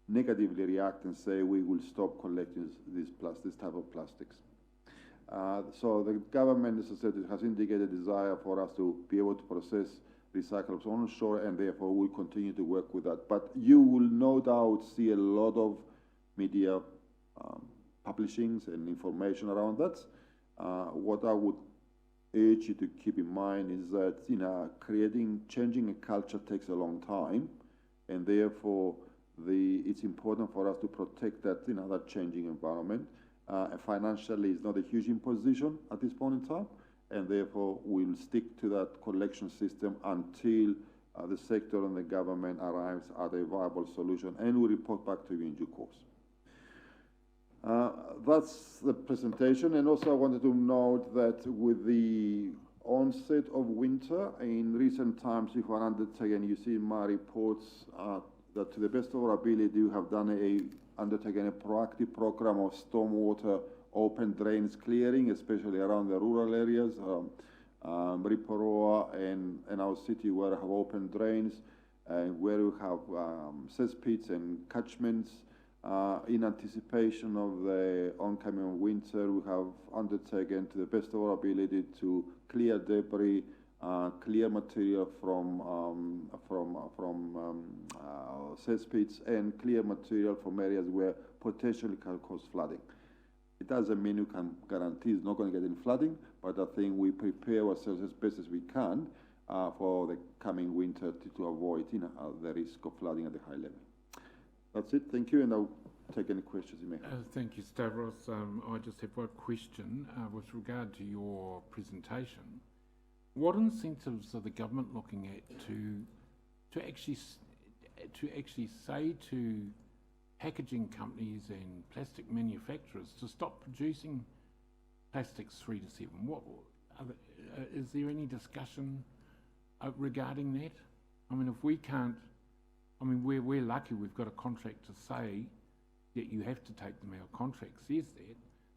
negatively react and say we will stop collecting this type of plastics. So the government, as I said, has indicated a desire for us to be able to process recyclables onshore, and therefore we'll continue to work with that. But you will no doubt see a lot of media publishings and information around that. What I would urge you to keep in mind is that changing a culture takes a long time, and therefore it's important for us to protect that that changing environment. Financially, it's not a huge imposition at this point in time, and therefore we'll stick to that collection system until the sector and the government arrives at a viable solution, and we'll report back to you in due course. That's the presentation, and also I wanted to note that with the onset of winter, in recent times we have undertaken, you see in my reports, that to the best of our ability we have undertaken a proactive program of stormwater open drains clearing, especially around the rural areas, Rotorua and our city where we have open drains, where we have cesspits and catchments. In anticipation of the oncoming winter, we have undertaken, to the best of our ability, to clear debris, clear material from cesspits, and clear material from areas where potentially can cause flooding. It doesn't mean you can guarantee it's not going to get any flooding, but I think we prepare ourselves as best as we can for the coming winter to avoid the risk of flooding at the high level. That's it. Thank you, and I'll take any questions you may have. Thank you, Stavros. I just have one question with regard to your presentation. What incentives are the government looking at to actually say to packaging companies and plastic manufacturers to stop producing plastics 3 to 7? Is there any discussion regarding that? I mean, if we can't, we're lucky we've got a contract to say that you have to take them out. Contract says that,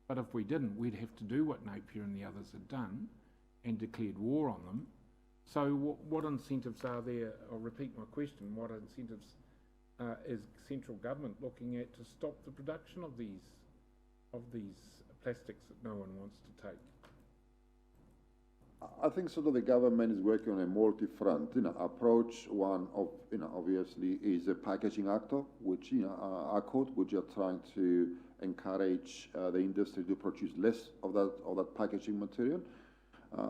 but if we didn't, we'd have to do what Napier and the others had done and declared war on them. So what incentives are there? I'll repeat my question. What incentives is central government looking at to stop the production of these plastics that no one wants to take? I think sort of the government is working on a multi-front approach. One of obviously is a packaging actor, which ACOT, which are trying to encourage the industry to produce less of that packaging material.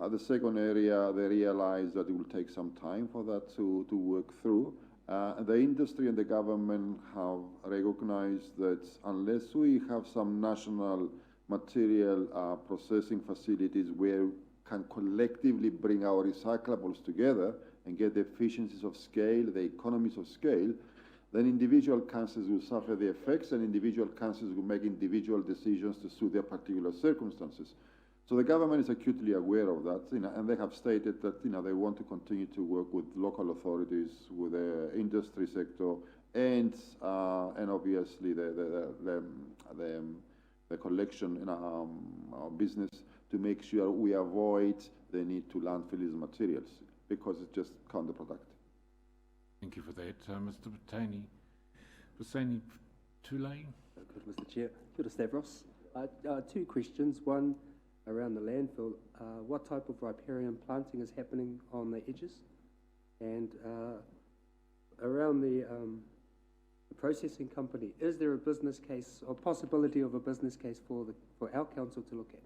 The second area, they realize that it will take some time for that to work through. The industry and the government have recognized that unless we have some national material processing facilities where we can collectively bring our recyclables together and get the efficiencies of scale, the economies of scale, then individual councils will suffer the effects and individual councils will make individual decisions to suit their particular circumstances. So the government is acutely aware of that, and they have stated that they want to continue to work with local authorities, with the industry sector, and obviously the collection our business to make sure we avoid the need to landfill these materials because it's just counterproductive. Thank you for that, Mr. Bassani Tulane. Good, Mr. Chair. Kia ora, Stavros. Two questions. One around the landfill. What type of riparian planting is happening on the edges? And around the processing company, is there a business case or possibility of a business case for our council to look at?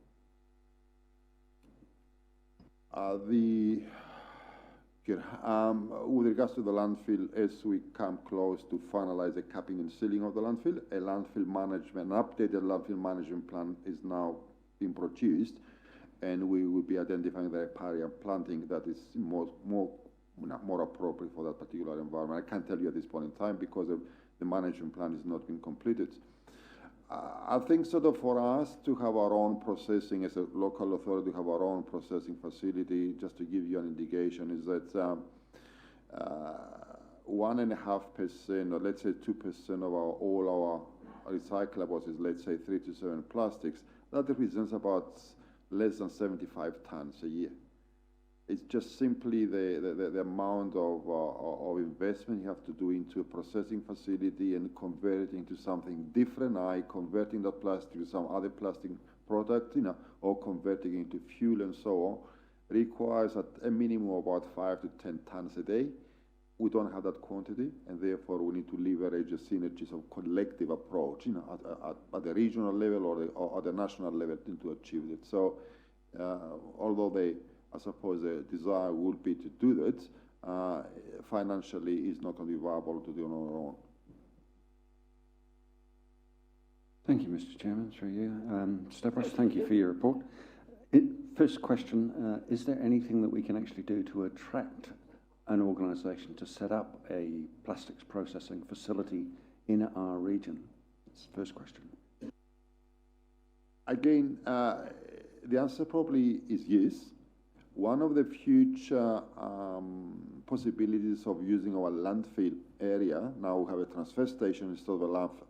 With regards to the landfill, as we come close to finalize the capping and sealing of the landfill, an updated landfill management plan is now being produced, and we will be identifying the riparian planting that is more appropriate for that particular environment. I can't tell you at this point in time because the management plan has not been completed. I think sort of for us to have our own processing as a local authority, to have our own processing facility, just to give you an indication, is that 1.5% or let's say 2% of all our recyclables is, let's say, 3 to 7 plastics. That represents about less than 75 tons a year. It's just simply the amount of investment you have to do into a processing facility and convert it into something different, converting that plastic to some other plastic product, or converting it into fuel and so on, requires at a minimum of about 5 to 10 tons a day. We don't have that quantity, and therefore we need to leverage the synergies of collective approach, at the regional level or at the national level to achieve it. So, although I suppose the desire would be to do that, financially it's not going to be viable to do on our own. Thank you, Mr. Chairman, through you. Stavros, thank you for your report. First question, is there anything that we can actually do to attract an organisation to set up a plastics processing facility in our region? That's the first question. Again, the answer probably is yes. One of the future possibilities of using our landfill area, now we have a transfer station instead of a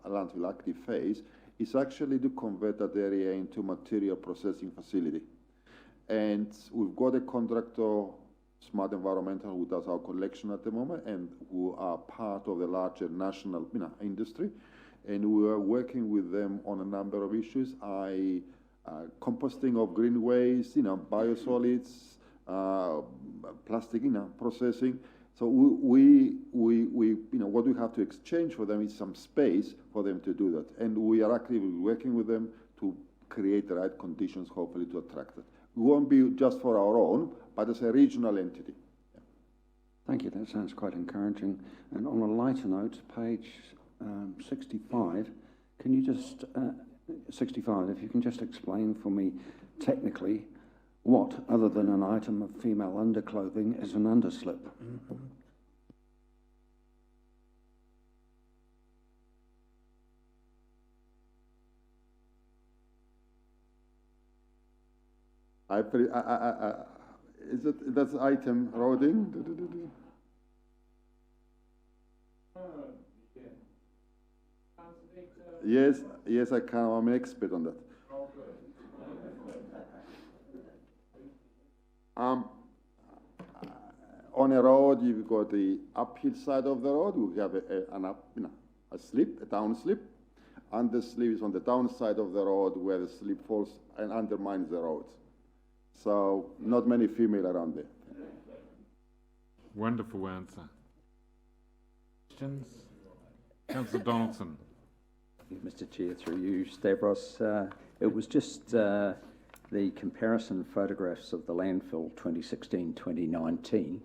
landfill active phase, is actually to convert that area into material processing facility. And we've got a contractor, Smart Environmental, who does our collection at the moment and who are part of the larger national industry. And we are working with them on a number of issues, composting of green waste, biosolids, plastic, processing. So we what we have to exchange for them is some space for them to do that, and we are actively working with them to create the right conditions, hopefully, to attract it. We won't be just for our own, but as a regional entity. Yeah. Thank you. That sounds quite encouraging. And on a lighter note, page 65. Can you just 65? If you can just explain for me technically. What, other than an item of female underclothing, is an underslip? Is it that's item routing? Yes, I can. I'm an expert on that. On a road, you've got the uphill side of the road. We have a slip, a down slip, and the slip is on the downside of the road where the slip falls and undermines the road. So not many female around there. Wonderful answer. Questions? Councillor Donaldson. Mr. Chair, through you, Stavros. It was just the comparison photographs of the landfill 2016-2019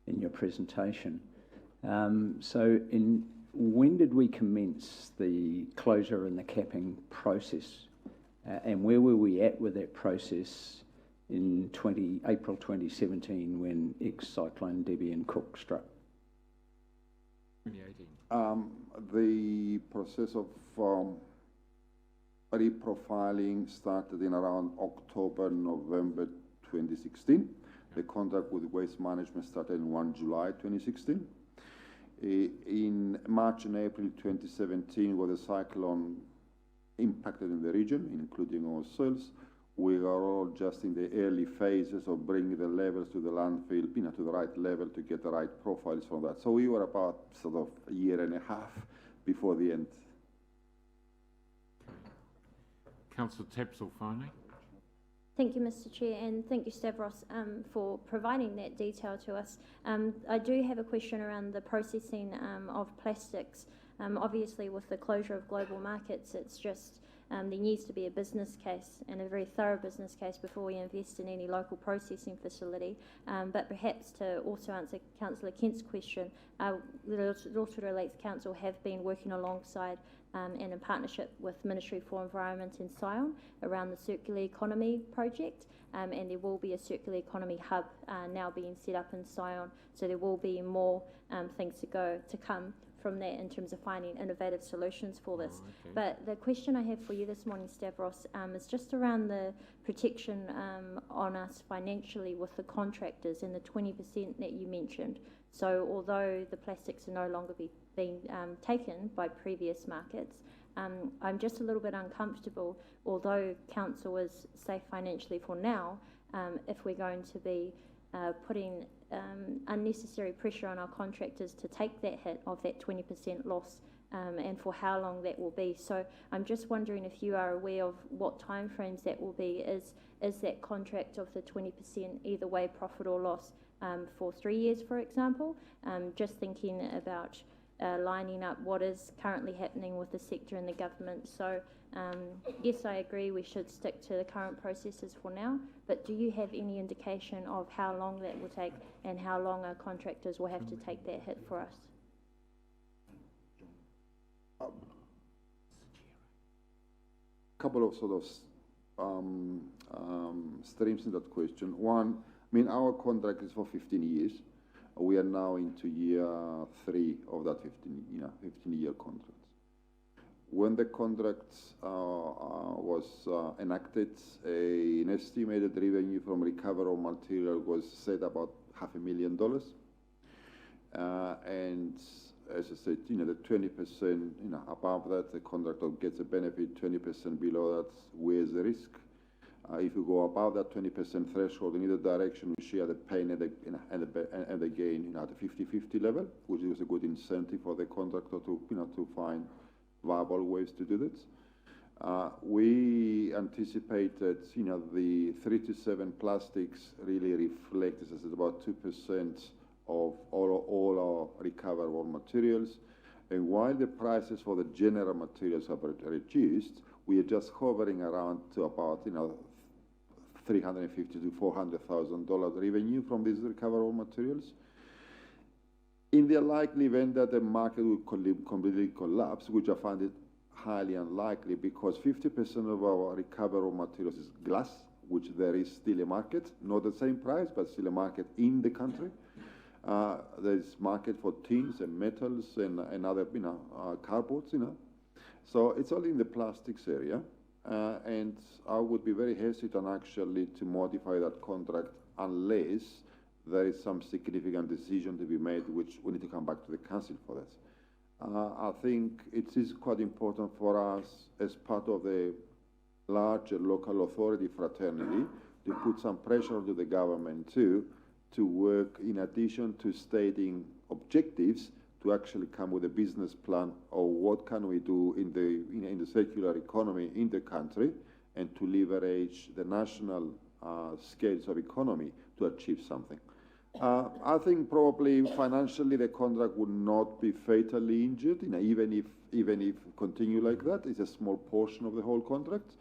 in your presentation. So when did we commence the closure and the capping process? And where were we at with that process in April 2017 when ex-Cyclone Debbie and Cook struck? 2018. The process of reprofiling started in around October, November 2016. The contract with Waste Management started in 1 July 2016. In March and April 2017, where the cyclone impacted in the region, including ourselves, we are all just in the early phases of bringing the levels to the landfill, to the right level to get the right profiles from that. So we were about sort of a year and a half before the end. Councillor Tapsell, finally. Thank you, Mr. Chair, and thank you, Stavros, for providing that detail to us. I do have a question around the processing of plastics. Obviously, with the closure of global markets, it's just there needs to be a business case and a very thorough business case before we invest in any local processing facility. But perhaps to also answer Councillor Kent's question, the Rotorua Lakes Council have been working alongside and in partnership with Ministry for Environment and Scion around the circular economy project, and there will be a circular economy hub now being set up in Scion, so there will be more things to come from that in terms of finding innovative solutions for this. Okay. But the question I have for you this morning, Stavros, is just around the protection on us financially with the contractors and the 20% that you mentioned. So although the plastics are no longer being taken by previous markets, I'm just a little bit uncomfortable, although council is safe financially for now, if we're going to be putting unnecessary pressure on our contractors to take that hit of that 20% loss, and for how long that will be. So I'm just wondering if you are aware of what timeframes that will be. Is that contract of the 20% either way, profit or loss, for 3 years, for example? Just thinking about lining up what is currently happening with the sector and the government. So yes, I agree we should stick to the current processes for now, but do you have any indication of how long that will take and how long our contractors will have to take that hit for us? Couple of sort of streams in that question. One, I mean, our contract is for 15 years. We are now into year 3 of that 15-year contract. When the contract was enacted, an estimated revenue from recovery of material was set about $500,000. And as I said, the 20%, above that, the contractor gets a benefit, 20% below that, where's the risk? If you go above that 20% threshold in either direction, we share the pain and the gain at the 50-50 level, which is a good incentive for the contractor to find viable ways to do this. We anticipated, the 3 to 7 plastics really reflect, as I said, about 2% of all our recoverable materials. And while the prices for the general materials have reduced, we are just hovering around to about, $350,000 to $400,000 revenue from these recoverable materials. In the likely event that the market will completely collapse, which I find it highly unlikely, because 50% of our recoverable materials is glass, which there is still a market, not the same price, but still a market in the country. There's market for tins and metals and other, cardboards, So it's only in the plastics area. And I would be very hesitant actually to modify that contract unless there is some significant decision to be made, which we need to come back to the council for this. I think it is quite important for us as part of the larger local authority fraternity to put some pressure onto the government too, to work in addition to stating objectives, to actually come with a business plan of what can we do in the circular economy in the country, and to leverage the national scales of economy to achieve something. I think probably financially the contract would not be fatally injured, even if continue like that. It's a small portion of the whole contract.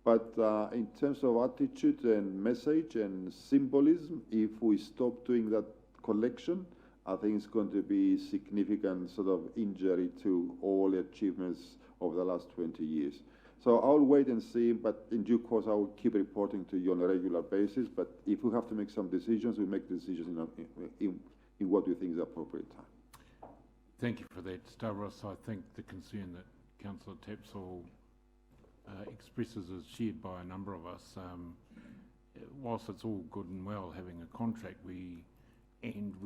But in terms of attitude and message and symbolism, if we stop doing that collection, I think it's going to be significant sort of injury to all the achievements of the last 20 years. So I'll wait and see, but in due course, I will keep reporting to you on a regular basis. But if we have to make some decisions, we make decisions in what we think is the appropriate time. Thank you for that, Stavros. I think the concern that Councillor Tapsall expresses is shared by a number of us. Whilst it's all good and well having a contract, we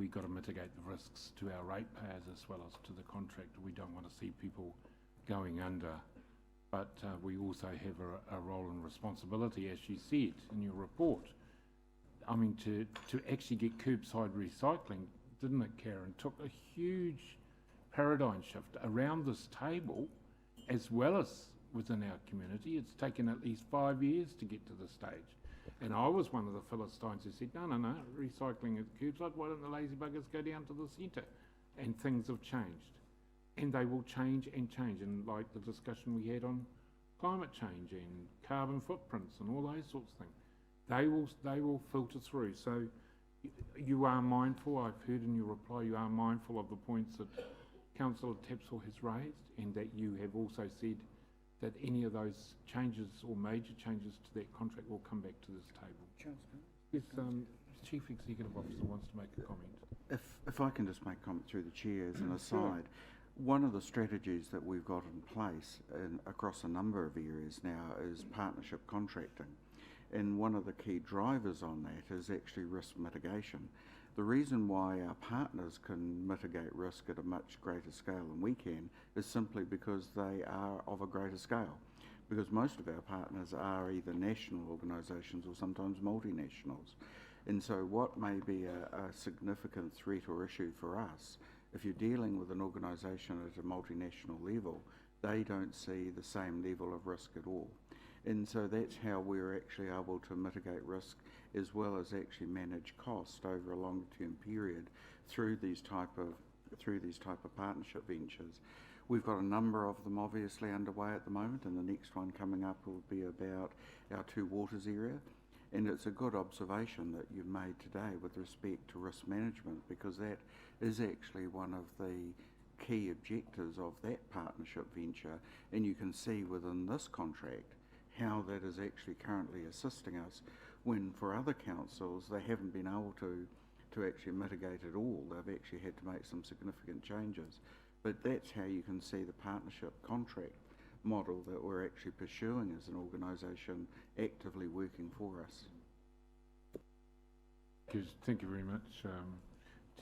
got to mitigate the risks to our ratepayers as well as to the contractor. We don't want to see people going under, but we also have a role and responsibility, as you said in your report. I mean, to actually get curbside recycling, didn't it, Karen? Took a huge paradigm shift around this table, as well as within our community. It's taken at least 5 years to get to this stage. And I was one of the Philistines who said, no, recycling at curbside, why don't the lazy buggers go down to the centre? And things have changed. And they will change and change. And like the discussion we had on climate change and carbon footprints and all those sorts of things, they will filter through. So you are mindful, I've heard in your reply, you are mindful of the points that Councillor Tapsall has raised, and that you have also said that any of those changes or major changes to that contract will come back to this table. Yes, Chief Executive Officer wants to make a comment. If I can just make a comment through the chair as an aside, one of the strategies that we've got in place across a number of areas now is partnership contracting. And one of the key drivers on that is actually risk mitigation. The reason why our partners can mitigate risk at a much greater scale than we can is simply because they are of a greater scale. Because most of our partners are either national organisations or sometimes multinationals. And so what may be a significant threat or issue for us, if you're dealing with an organisation at a multinational level, they don't see the same level of risk at all. And so that's how we're actually able to mitigate risk as well as actually manage cost over a longer term period through these type of partnership ventures. We've got a number of them obviously underway at the moment, and the next one coming up will be about our Two Waters area. And it's a good observation that you've made today with respect to risk management, because that is actually one of the key objectives of that partnership venture, and you can see within this contract how that is actually currently assisting us, when for other councils they haven't been able to actually mitigate it all. They've actually had to make some significant changes. But that's how you can see the partnership contract model that we're actually pursuing as an organisation actively working for us. Thank you very much,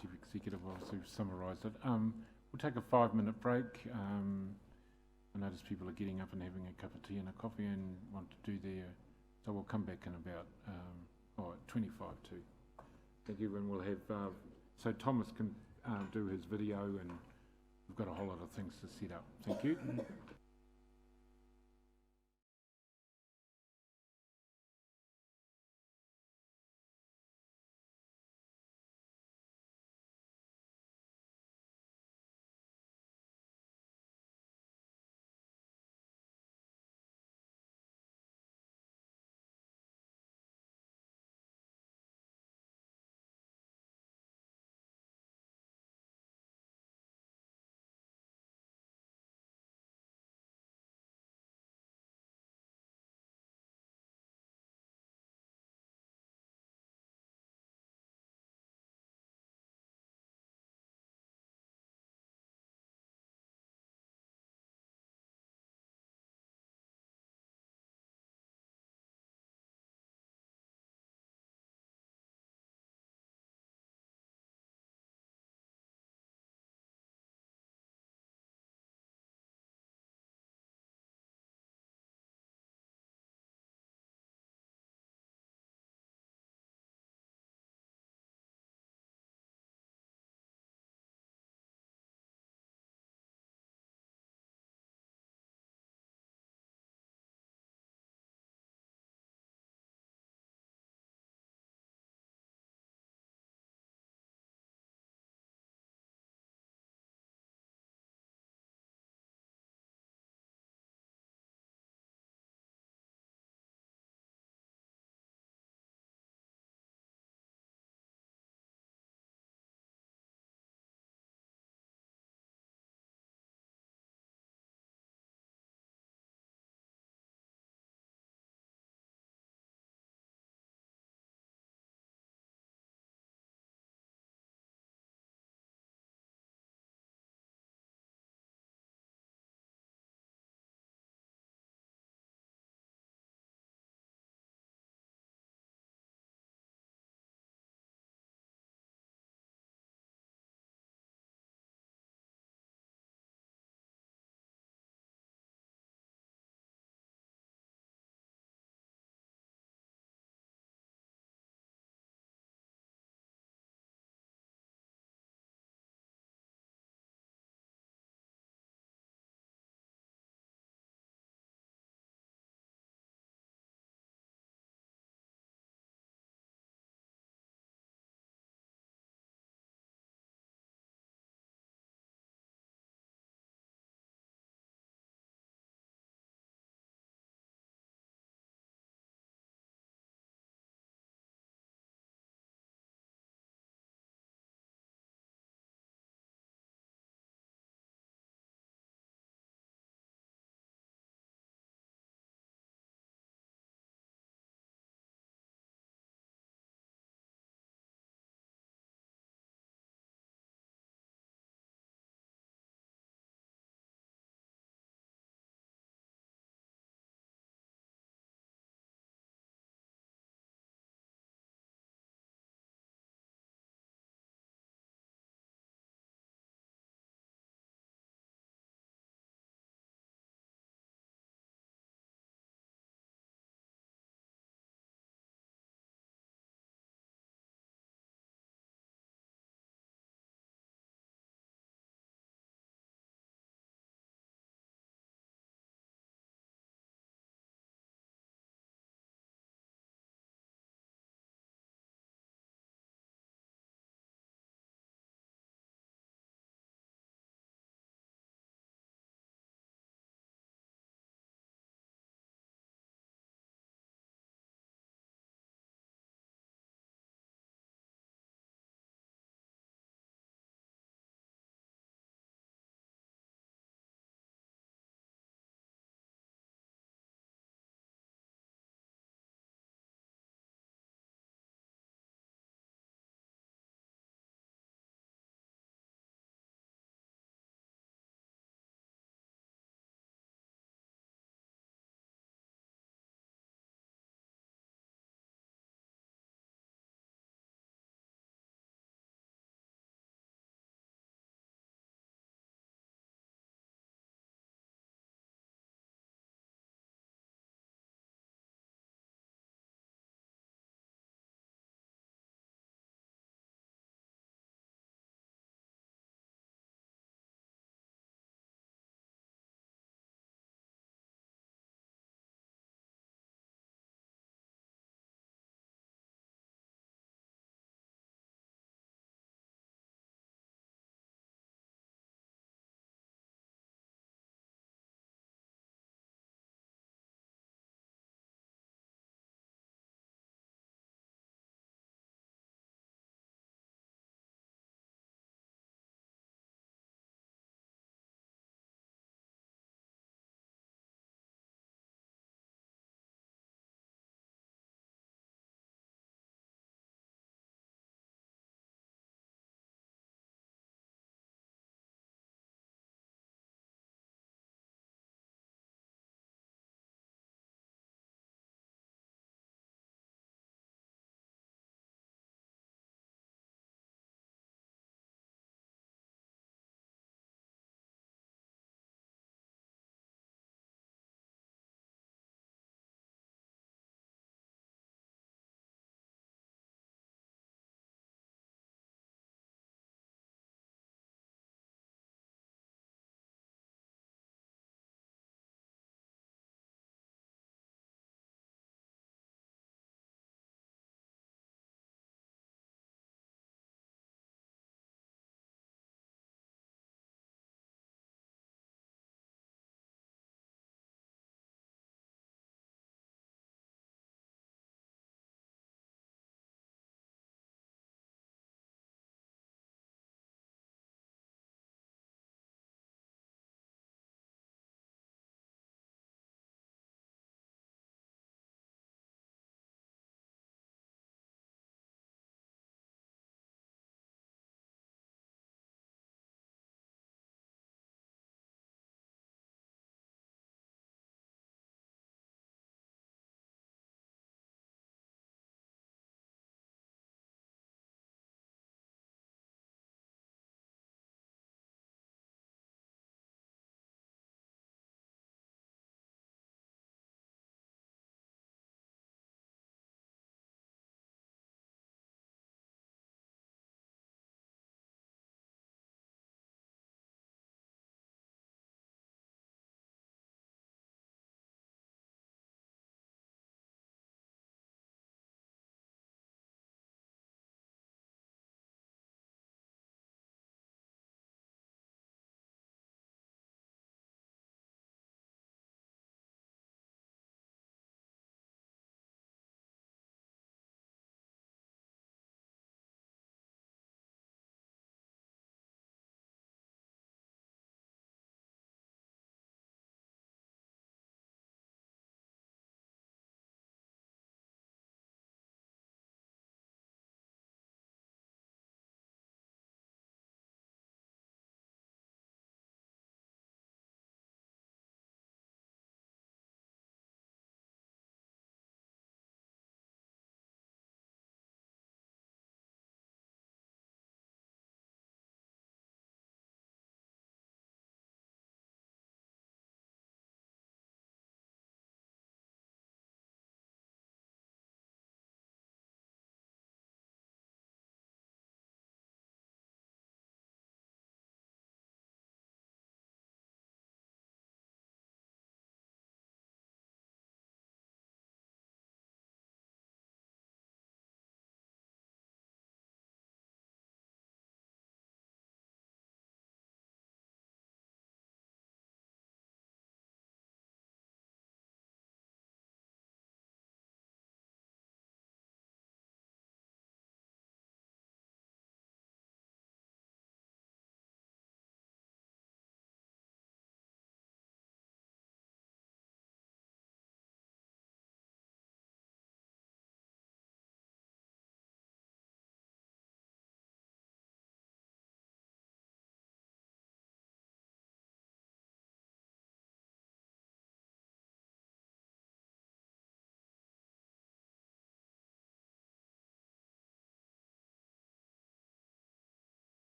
Chief Executive Officer, who summarised it. We'll take a 5-minute break. I notice people are getting up and having a cup of tea and a coffee and want to do their, so we'll come back in about 25 to. Thank you, and we'll have, so Thomas can do his video, and we've got a whole lot of things to set up. Thank you.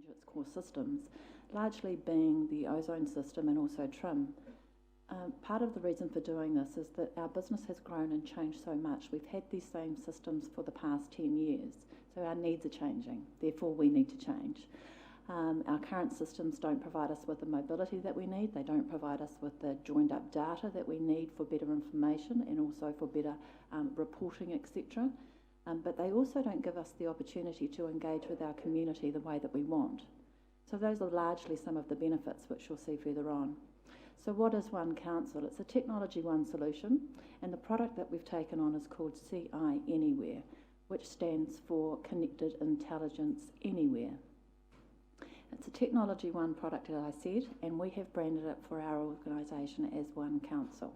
of its core systems, largely being the ozone system and also trim. Part of the reason for doing this is that our business has grown and changed so much. We've had these same systems for the past 10 years, so our needs are changing. Therefore, we need to change. Our current systems don't provide us with the mobility that we need. They don't provide us with the joined up data that we need for better information and also for better reporting, etc. But they also don't give us the opportunity to engage with our community the way that we want. So those are largely some of the benefits which you'll see further on. So what is One Council? It's a Technology One solution, and the product that we've taken on is called CI Anywhere, which stands for Connected Intelligence Anywhere. It's a Technology One product, as I said, and we have branded it for our organisation as One Council.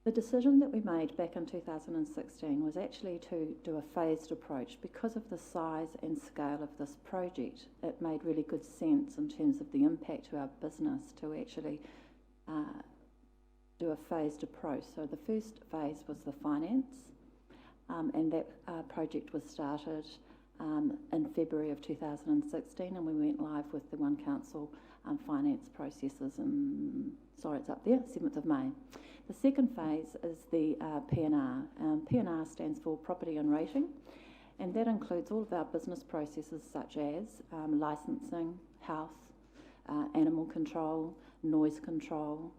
The decision that we made back in 2016 was actually to do a phased approach. Because of the size and scale of this project, it made really good sense in terms of the impact to our business to actually do a phased approach. So the first phase was the finance, and that project was started in February of 2016, and we went live with the One Council finance processes, and sorry, it's up there, 7th of May. The second phase is the P&R. P&R stands for Property and Rating, and that includes all of our business processes such as licensing, health, animal control, noise control,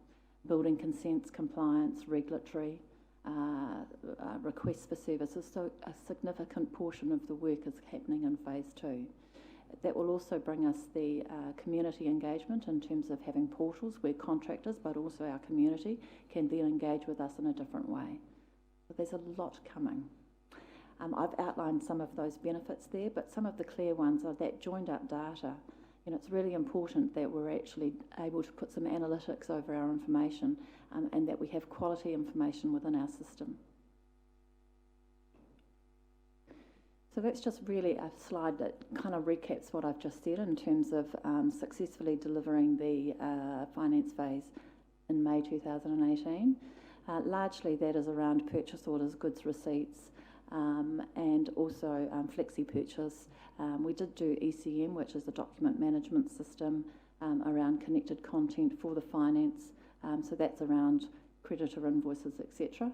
building consents, compliance, regulatory, requests for services. So a significant portion of the work is happening in phase 2. That will also bring us the community engagement in terms of having portals where contractors, but also our community, can then engage with us in a different way. So there's a lot coming. I've outlined some of those benefits there, but some of the clear ones are that joined up data. You know, it's really important that we're actually able to put some analytics over our information, and that we have quality information within our system. So that's just really a slide that kind of recaps what I've just said in terms of successfully delivering the finance phase in May 2018. Largely that is around purchase orders, goods receipts, and also flexi purchase. We did do ECM, which is the document management system, around connected content for the finance. So that's around creditor invoices, etc.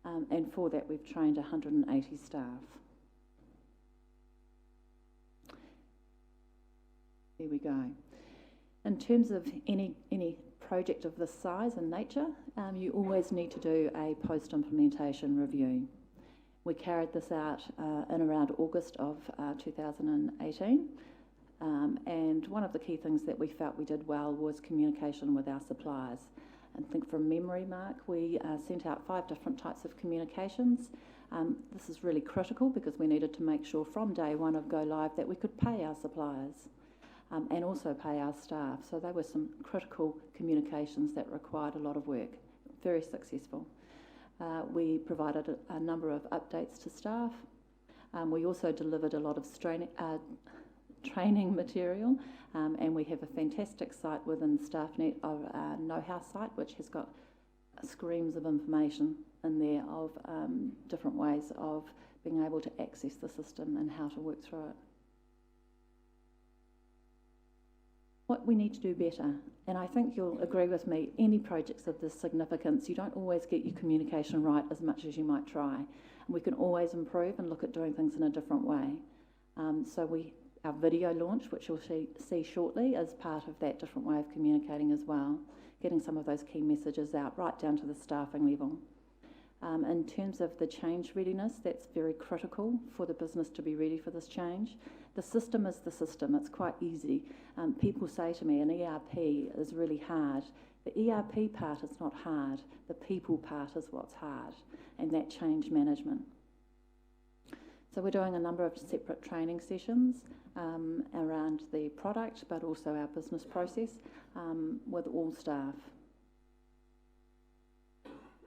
And for that we've trained 180 staff. There we go. In terms of any project of this size and nature, you always need to do a post-implementation review. We carried this out in around August of 2018, and one of the key things that we felt we did well was communication with our suppliers. I think from memory, Mark, we sent out 5 different types of communications. This is really critical because we needed to make sure from day one of go live that we could pay our suppliers. And also pay our staff. So there were some critical communications that required a lot of work. Very successful. We provided a number of updates to staff. We also delivered a lot of training material, and we have a fantastic site within StaffNet of our Know-How site, which has got screams of information in there of different ways of being able to access the system and how to work through it. What we need to do better, and I think you'll agree with me, any projects of this significance, you don't always get your communication right as much as you might try. And we can always improve and look at doing things in a different way. Our video launch, which you'll see shortly, is part of that different way of communicating as well, getting some of those key messages out right down to the staffing level. In terms of the change readiness, that's very critical for the business to be ready for this change. The system is the system. It's quite easy. People say to me, an ERP is really hard. The ERP part is not hard. The people part is what's hard, and that change management. So we're doing a number of separate training sessions around the product, but also our business process with all staff.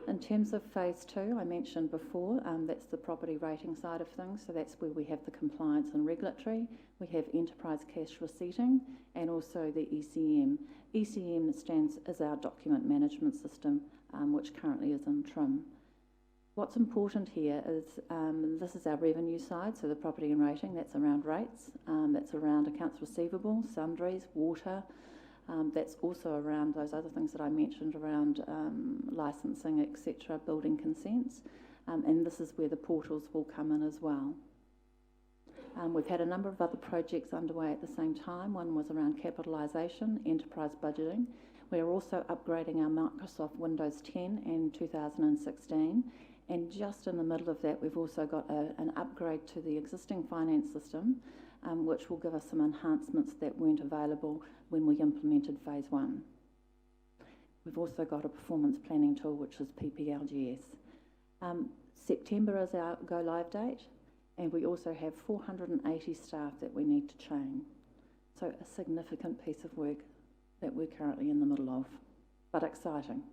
In terms of phase 2, I mentioned before, that's the property rating side of things. So that's where we have the compliance and regulatory. We have enterprise cash receipting and also the ECM. ECM stands as our document management system, which currently is in trim. What's important here is this is our revenue side, so the property and rating, that's around rates, that's around accounts receivable, sundries, water, that's also around those other things that I mentioned around licensing, etc., building consents, and this is where the portals will come in as well. We've had a number of other projects underway at the same time. One was around capitalisation, enterprise budgeting. We're also upgrading our Microsoft Windows 10 in 2016. And just in the middle of that, we've also got an upgrade to the existing finance system, which will give us some enhancements that weren't available when we implemented phase 1. We've also got a performance planning tool, which is PPLGS. September is our go-live date, and we also have 480 staff that we need to train. So a significant piece of work that we're currently in the middle of, but exciting.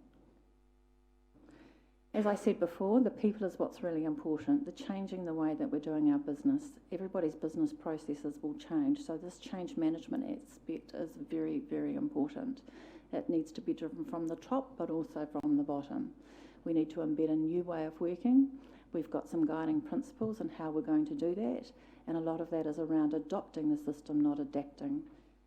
As I said before, the people is what's really important. The changing the way that we're doing our business. Everybody's business processes will change, so this change management aspect is very, very important. It needs to be driven from the top, but also from the bottom. We need to embed a new way of working. We've got some guiding principles on how we're going to do that, and a lot of that is around adopting the system, not adapting.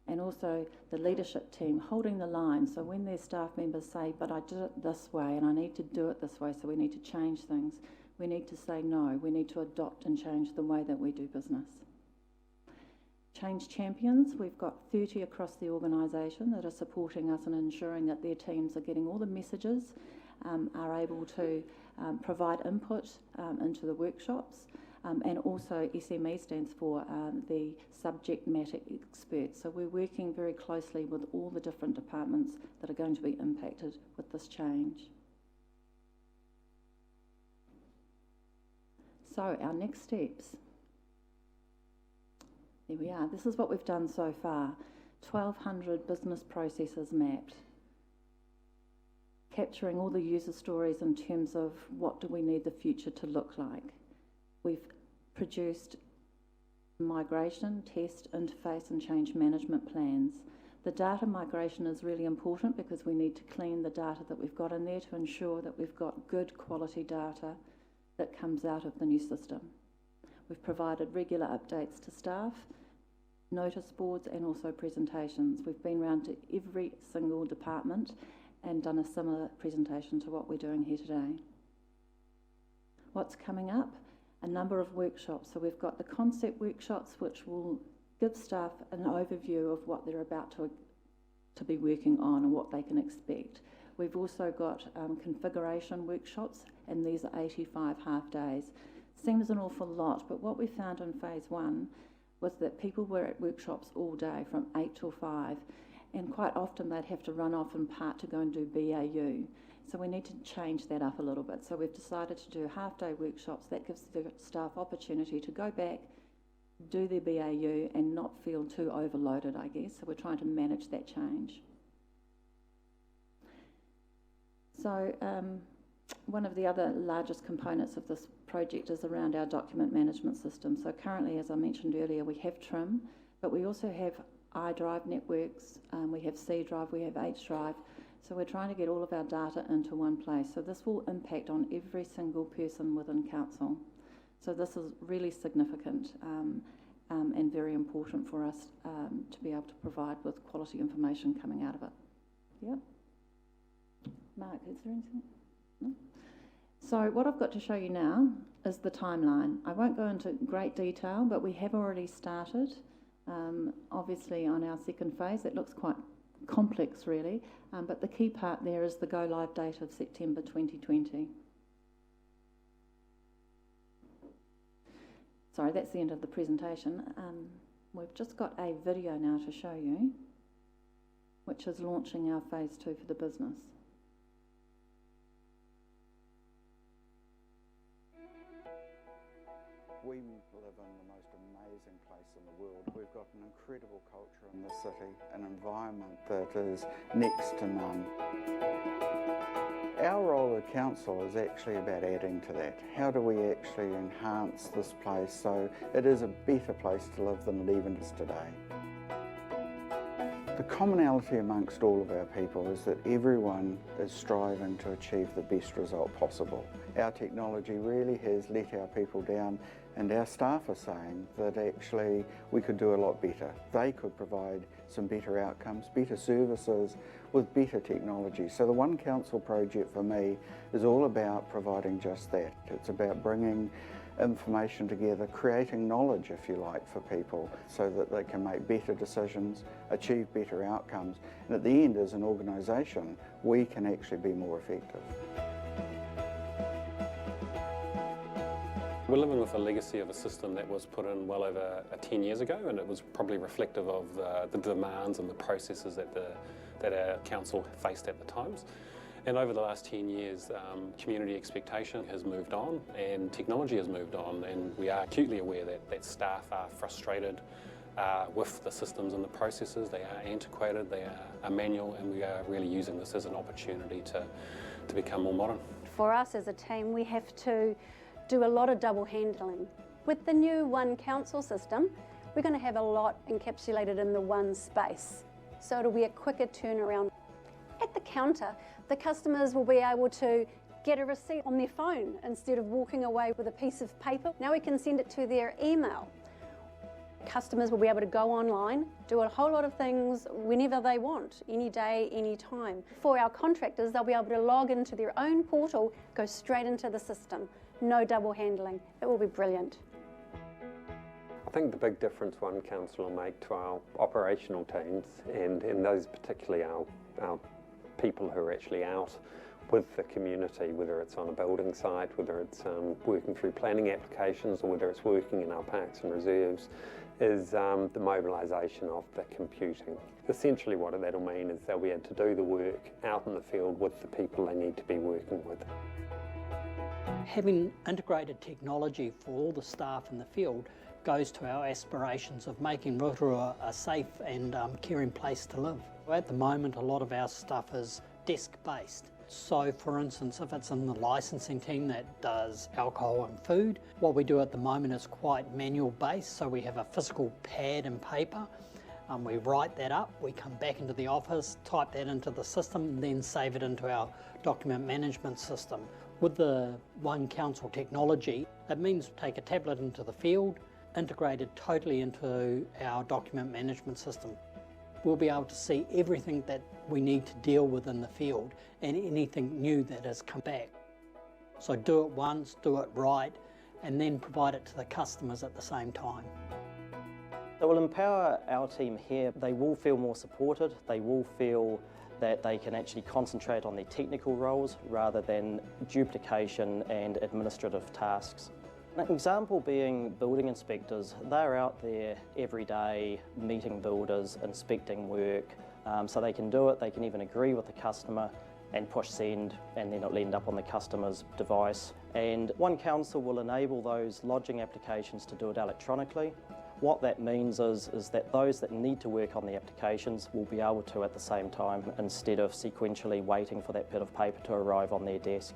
And also the leadership team holding the line. So when their staff members say, but I did it this way and I need to do it this way, so we need to change things, we need to say no. We need to adopt and change the way that we do business. Change champions, we've got 30 across the organisation that are supporting us and ensuring that their teams are getting all the messages, are able to provide input into the workshops. And also SME stands for the subject matter experts. So we're working very closely with all the different departments that are going to be impacted with this change. So our next steps. There we are. This is what we've done so far. 1,200 business processes mapped. Capturing all the user stories in terms of what do we need the future to look like. We've produced migration, test, interface and change management plans. The data migration is really important because we need to clean the data that we've got in there to ensure that we've got good quality data that comes out of the new system. We've provided regular updates to staff, notice boards and also presentations. We've been round to every single department and done a similar presentation to what we're doing here today. What's coming up? A number of workshops. So we've got the concept workshops, which will give staff an overview of what they're about to be working on and what they can expect. We've also got configuration workshops, and these are 85 half days. Seems an awful lot, but what we found in phase 1 was that people were at workshops all day from 8 till 5, and quite often they'd have to run off in part to go and do BAU. So we need to change that up a little bit. So we've decided to do half-day workshops. That gives the staff opportunity to go back, do their BAU and not feel too overloaded, I guess. So we're trying to manage that change. So one of the other largest components of this project is around our document management system. So currently, as I mentioned earlier, we have TRIM, but we also have iDrive networks, we have C Drive, we have H Drive. So we're trying to get all of our data into one place. So this will impact on every single person within council. So this is really significant and very important for us to be able to provide with quality information coming out of it. Yep. Mark, is there anything? No? So what I've got to show you now is the timeline. I won't go into great detail, but we have already started. Obviously on our second phase, it looks quite complex really, but the key part there is the go-live date of September 2020. Sorry, that's the end of the presentation. We've just got a video now to show you, which is launching our phase 2 for the business. We live in the most amazing place in the world. We've got an incredible culture in the city, an environment that is next to none. Our role at council is actually about adding to that. How do we actually enhance this place so it is a better place to live than it even is today? The commonality amongst all of our people is that everyone is striving to achieve the best result possible. Our technology really has let our people down, and our staff are saying that actually we could do a lot better. They could provide some better outcomes, better services with better technology. So the One Council project for me is all about providing just that. It's about bringing information together, creating knowledge, if you like, for people so that they can make better decisions, achieve better outcomes, and at the end, as an organisation, we can actually be more effective. We're living with a legacy of a system that was put in well over 10 years ago, and it was probably reflective of the demands and the processes that our council faced at the times. And over the last 10 years, community expectation has moved on and technology has moved on, and we are acutely aware that staff are frustrated with the systems and the processes. They are antiquated, they are manual, and we are really using this as an opportunity to become more modern. For us as a team, we have to do a lot of double handling. With the new One Council system, we're going to have a lot encapsulated in the one space, so it'll be a quicker turnaround. At the counter, the customers will be able to get a receipt on their phone instead of walking away with a piece of paper. Now we can send it to their email. Customers will be able to go online, do a whole lot of things whenever they want, any day, any time. For our contractors, they'll be able to log into their own portal, go straight into the system. No double handling. It will be brilliant. I think the big difference One Council will make to our operational teams, and those particularly our people who are actually out with the community, whether it's on a building site, whether it's working through planning applications, or whether it's working in our parks and reserves, is the mobilisation of the computing. Essentially what that'll mean is they'll be able to do the work out in the field with the people they need to be working with. Having integrated technology for all the staff in the field goes to our aspirations of making Rotorua a safe and caring place to live. At the moment, a lot of our stuff is desk-based. So, for instance, if it's in the licensing team that does alcohol and food, what we do at the moment is quite manual-based, so we have a physical pad and paper. We write that up, we come back into the office, type that into the system, and then save it into our document management system. With the One Council technology, it means take a tablet into the field, integrated totally into our document management system. We'll be able to see everything that we need to deal with in the field and anything new that has come back. So do it once, do it right, and then provide it to the customers at the same time. It will empower our team here. They will feel more supported, they will feel that they can actually concentrate on their technical roles rather than duplication and administrative tasks. An example being building inspectors. They're out there every day meeting builders, inspecting work, so they can do it, they can even agree with the customer and push send, and then it'll end up on the customer's device. And One Council will enable those lodging applications to do it electronically. What that means is that those that need to work on the applications will be able to at the same time, instead of sequentially waiting for that bit of paper to arrive on their desk.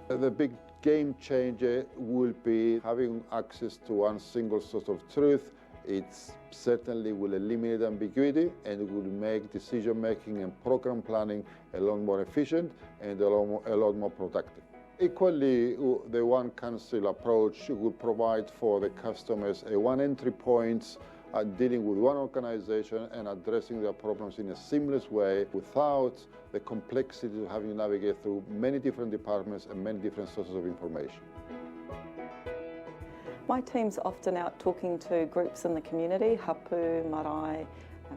The big game changer will be having access to one single source of truth. It certainly will eliminate ambiguity, and it will make decision making and program planning a lot more efficient and a lot more productive. Equally, the One Council approach will provide for the customers a one entry point, dealing with one organization and addressing their problems in a seamless way without the complexity of having to navigate through many different departments and many different sources of information. My team's often out talking to groups in the community, hapu, marae,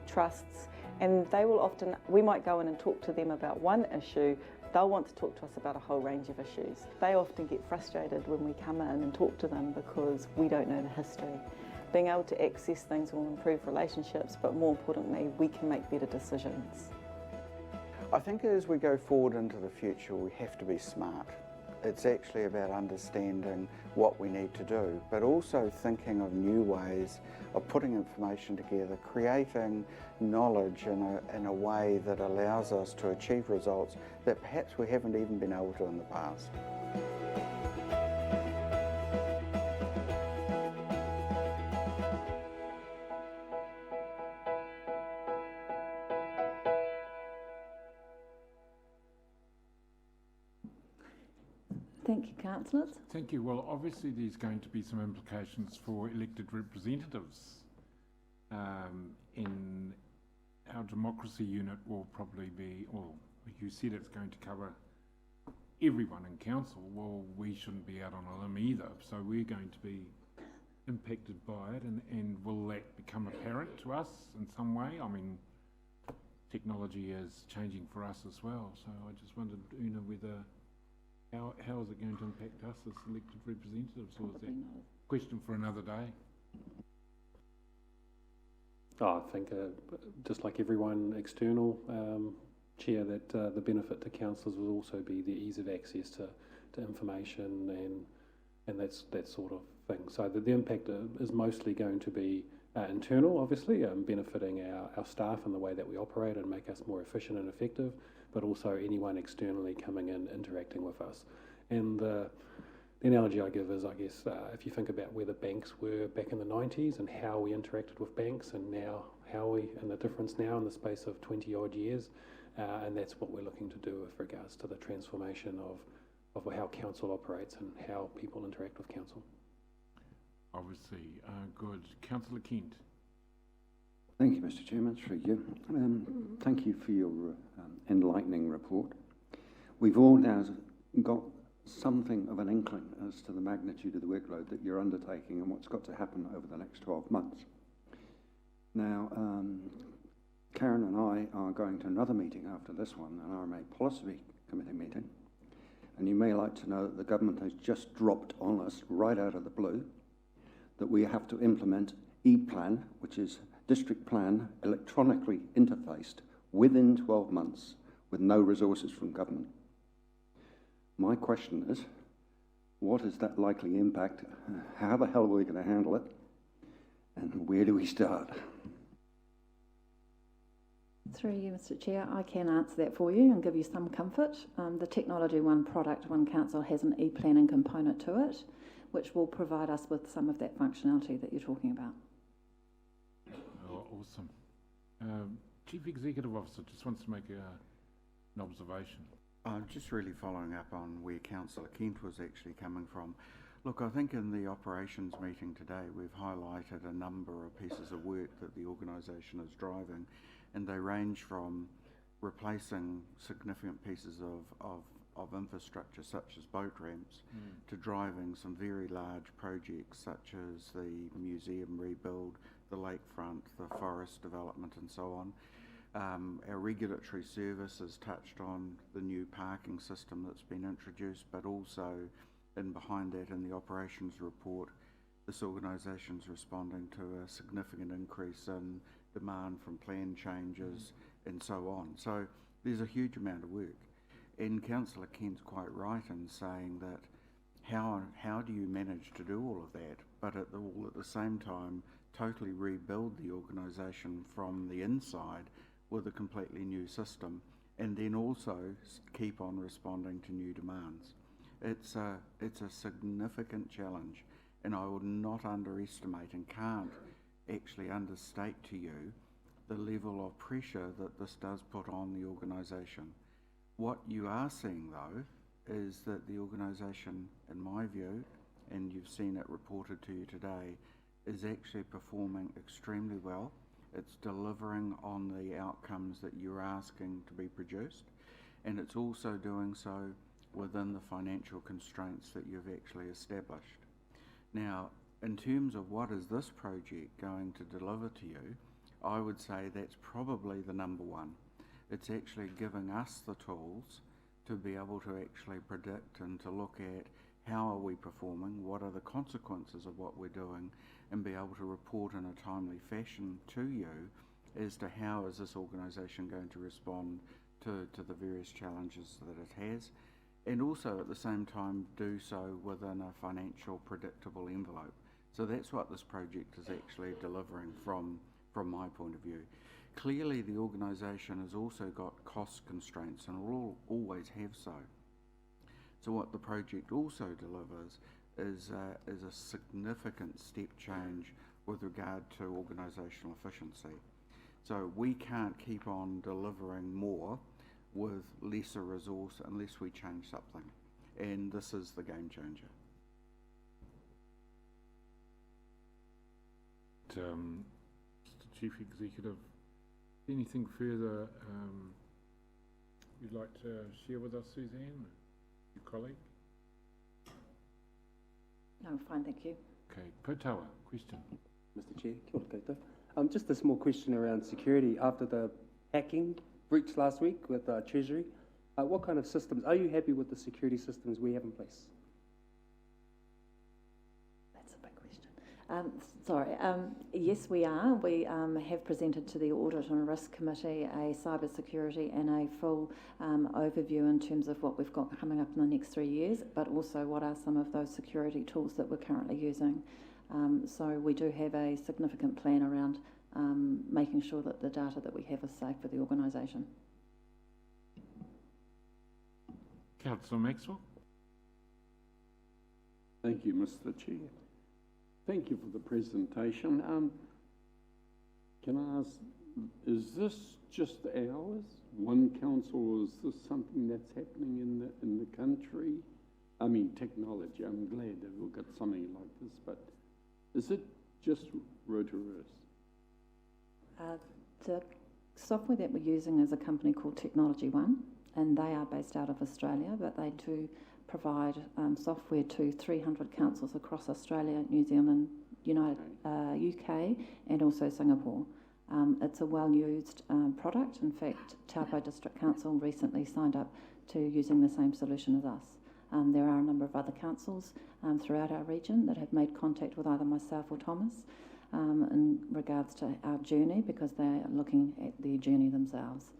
trusts, and they will often, we might go in and talk to them about one issue, they'll want to talk to us about a whole range of issues. They often get frustrated when we come in and talk to them because we don't know the history. Being able to access things will improve relationships, but more importantly, we can make better decisions. I think as we go forward into the future, we have to be smart. It's actually about understanding what we need to do, but also thinking of new ways of putting information together, creating knowledge in a way that allows us to achieve results that perhaps we haven't even been able to in the past. Thank you, councillors. Thank you. Well, obviously there's going to be some implications for elected representatives. In our democracy unit will probably be, well, you said it's going to cover everyone in council. Well, we shouldn't be out on a limb either, so we're going to be impacted by it, and will that become apparent to us in some way? I mean, technology is changing for us as well, so I just wondered, Una, whether how is it going to impact us as elected representatives, or is that a question for another day? I think just like everyone external, Chair, that the benefit to councillors will also be the ease of access to information and that sort of thing. So the impact is mostly going to be internal, obviously, benefiting our staff and the way that we operate and make us more efficient and effective, but also anyone externally coming in, interacting with us. And the analogy I give is, I guess, if you think about where the banks were back in the 90s and how we interacted with banks, and now and the difference now in the space of 20 odd years, and that's what we're looking to do with regards to the transformation of how council operates and how people interact with council. Obviously, good. Councillor Kent. Thank you, Mr. Chairman, through you. Thank you for your enlightening report. We've all now got something of an inkling as to the magnitude of the workload that you're undertaking and what's got to happen over the next 12 months. Now, Karen and I are going to another meeting after this one, an RMA Policy Committee meeting, and you may like to know that the government has just dropped on us right out of the blue that we have to implement e-plan, which is district plan electronically interfaced within 12 months with no resources from government. My question is, what is that likely impact? How the hell are we going to handle it? And where do we start? Through you, Mr. Chair, I can answer that for you and give you some comfort. The Technology One product, One Council, has an e-planning component to it, which will provide us with some of that functionality that you're talking about. Oh, awesome. Chief Executive Officer just wants to make an observation. Just really following up on where Councillor Kent was actually coming from. Look, I think in the operations meeting today, we've highlighted a number of pieces of work that the organisation is driving, and they range from replacing significant pieces of infrastructure such as boat ramps to driving some very large projects such as the museum rebuild, the lakefront, the forest development and so on. Our regulatory service has touched on the new parking system that's been introduced, but also in behind that in the operations report, this organisation's responding to a significant increase in demand from plan changes and so on. So there's a huge amount of work. And Councillor Kent's quite right in saying that how do you manage to do all of that, but at the same time totally rebuild the organisation from the inside with a completely new system, and then also keep on responding to new demands. It's a significant challenge, and I would not underestimate and can't actually understate to you the level of pressure that this does put on the organisation. What you are seeing though is that the organisation, in my view, and you've seen it reported to you today, is actually performing extremely well. It's delivering on the outcomes that you're asking to be produced, and it's also doing so within the financial constraints that you've actually established. Now, in terms of what is this project going to deliver to you, I would say that's probably the number one. It's actually giving us the tools to be able to actually predict and to look at how are we performing, what are the consequences of what we're doing, and be able to report in a timely fashion to you as to how is this organisation going to respond to the various challenges that it has, and also at the same time do so within a financial predictable envelope. So that's what this project is actually delivering from my point of view. Clearly the organisation has also got cost constraints and will always have so. So what the project also delivers is a significant step change with regard to organisational efficiency. So we can't keep on delivering more with lesser resource unless we change something. and this is the game changer. Mr. Chief Executive, anything further you'd like to share with us, Suzanne, your colleague? No, fine, thank you. Okay, Potawa, question. Mr. Chair, kia ora koutou. Just a small question around security. After the hacking breach last week with Treasury, what kind of systems, are you happy with the security systems we have in place? That's a big question. Yes, we are. We have presented to the Audit and Risk Committee a cybersecurity and a full overview in terms of what we've got coming up in the next 3 years, but also what are some of those security tools that we're currently using. So we do have a significant plan around making sure that the data that we have is safe for the organisation. Councillor Maxwell. Thank you, Mr. Chair. Thank you for the presentation. Can I ask, is this just ours, one council, or is this something that's happening in the country? I mean, technology, I'm glad that we've got something like this, but is it just Rotorua's? The software that we're using is a company called Technology One, and they are based out of Australia, but they do provide software to 300 councils across Australia, New Zealand, UK, and also Singapore. It's a well-used product. In fact, Taupo District Council recently signed up to using the same solution as us. There are a number of other councils throughout our region that have made contact with either myself or Thomas in regards to our journey, because they are looking at their journey themselves.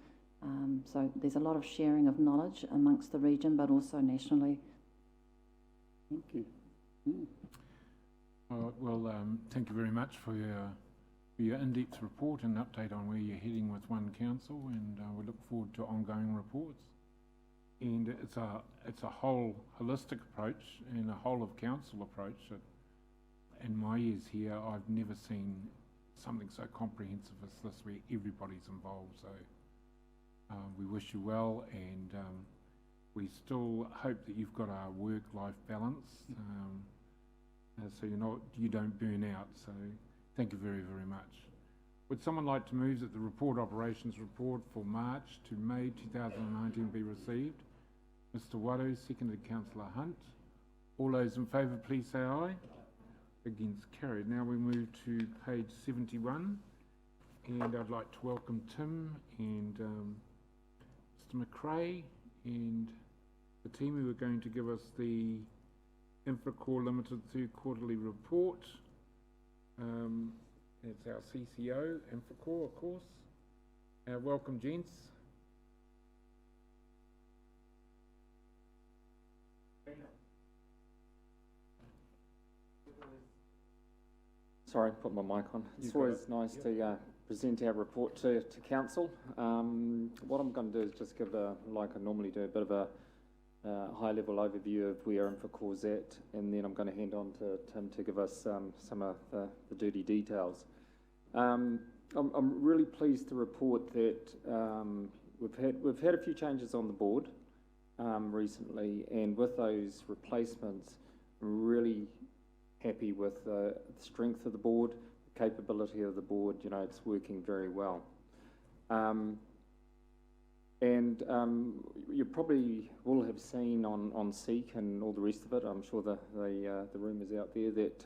So there's a lot of sharing of knowledge amongst the region, but also nationally. Thank you. Well, thank you very much for your in-depth report and update on where you're heading with One Council, and we look forward to ongoing reports. And it's a whole holistic approach and a whole of council approach that, in my years here, I've never seen something so comprehensive as this, where everybody's involved. So we wish you well, and we still hope that you've got a work-life balance, so you don't burn out. So thank you very, very much. Would someone like to move that the report operations report for March to May 2019 be received? Mr. Waru, seconded Councillor Hunt. All those in favour, please say aye. Against, carried. Now we move to page 71, and I'd like to welcome Tim and Mr. McRae and the team who are going to give us the Infracore Limited third quarterly report. It's our CCO, Infracore, of course. Welcome, gents. Sorry, put my mic on. It's always nice to present our report to Council. What I'm going to do is just give, like I normally do, a bit of a high-level overview of where Infocore's at, and then I'm going to hand on to Tim to give us some of the dirty details. I'm really pleased to report that we've had a few changes on the board recently, and with those replacements, I'm really happy with the strength of the board, the capability of the board. It's working very well. And you probably will have seen on Seek and all the rest of it, I'm sure the rumours out there, that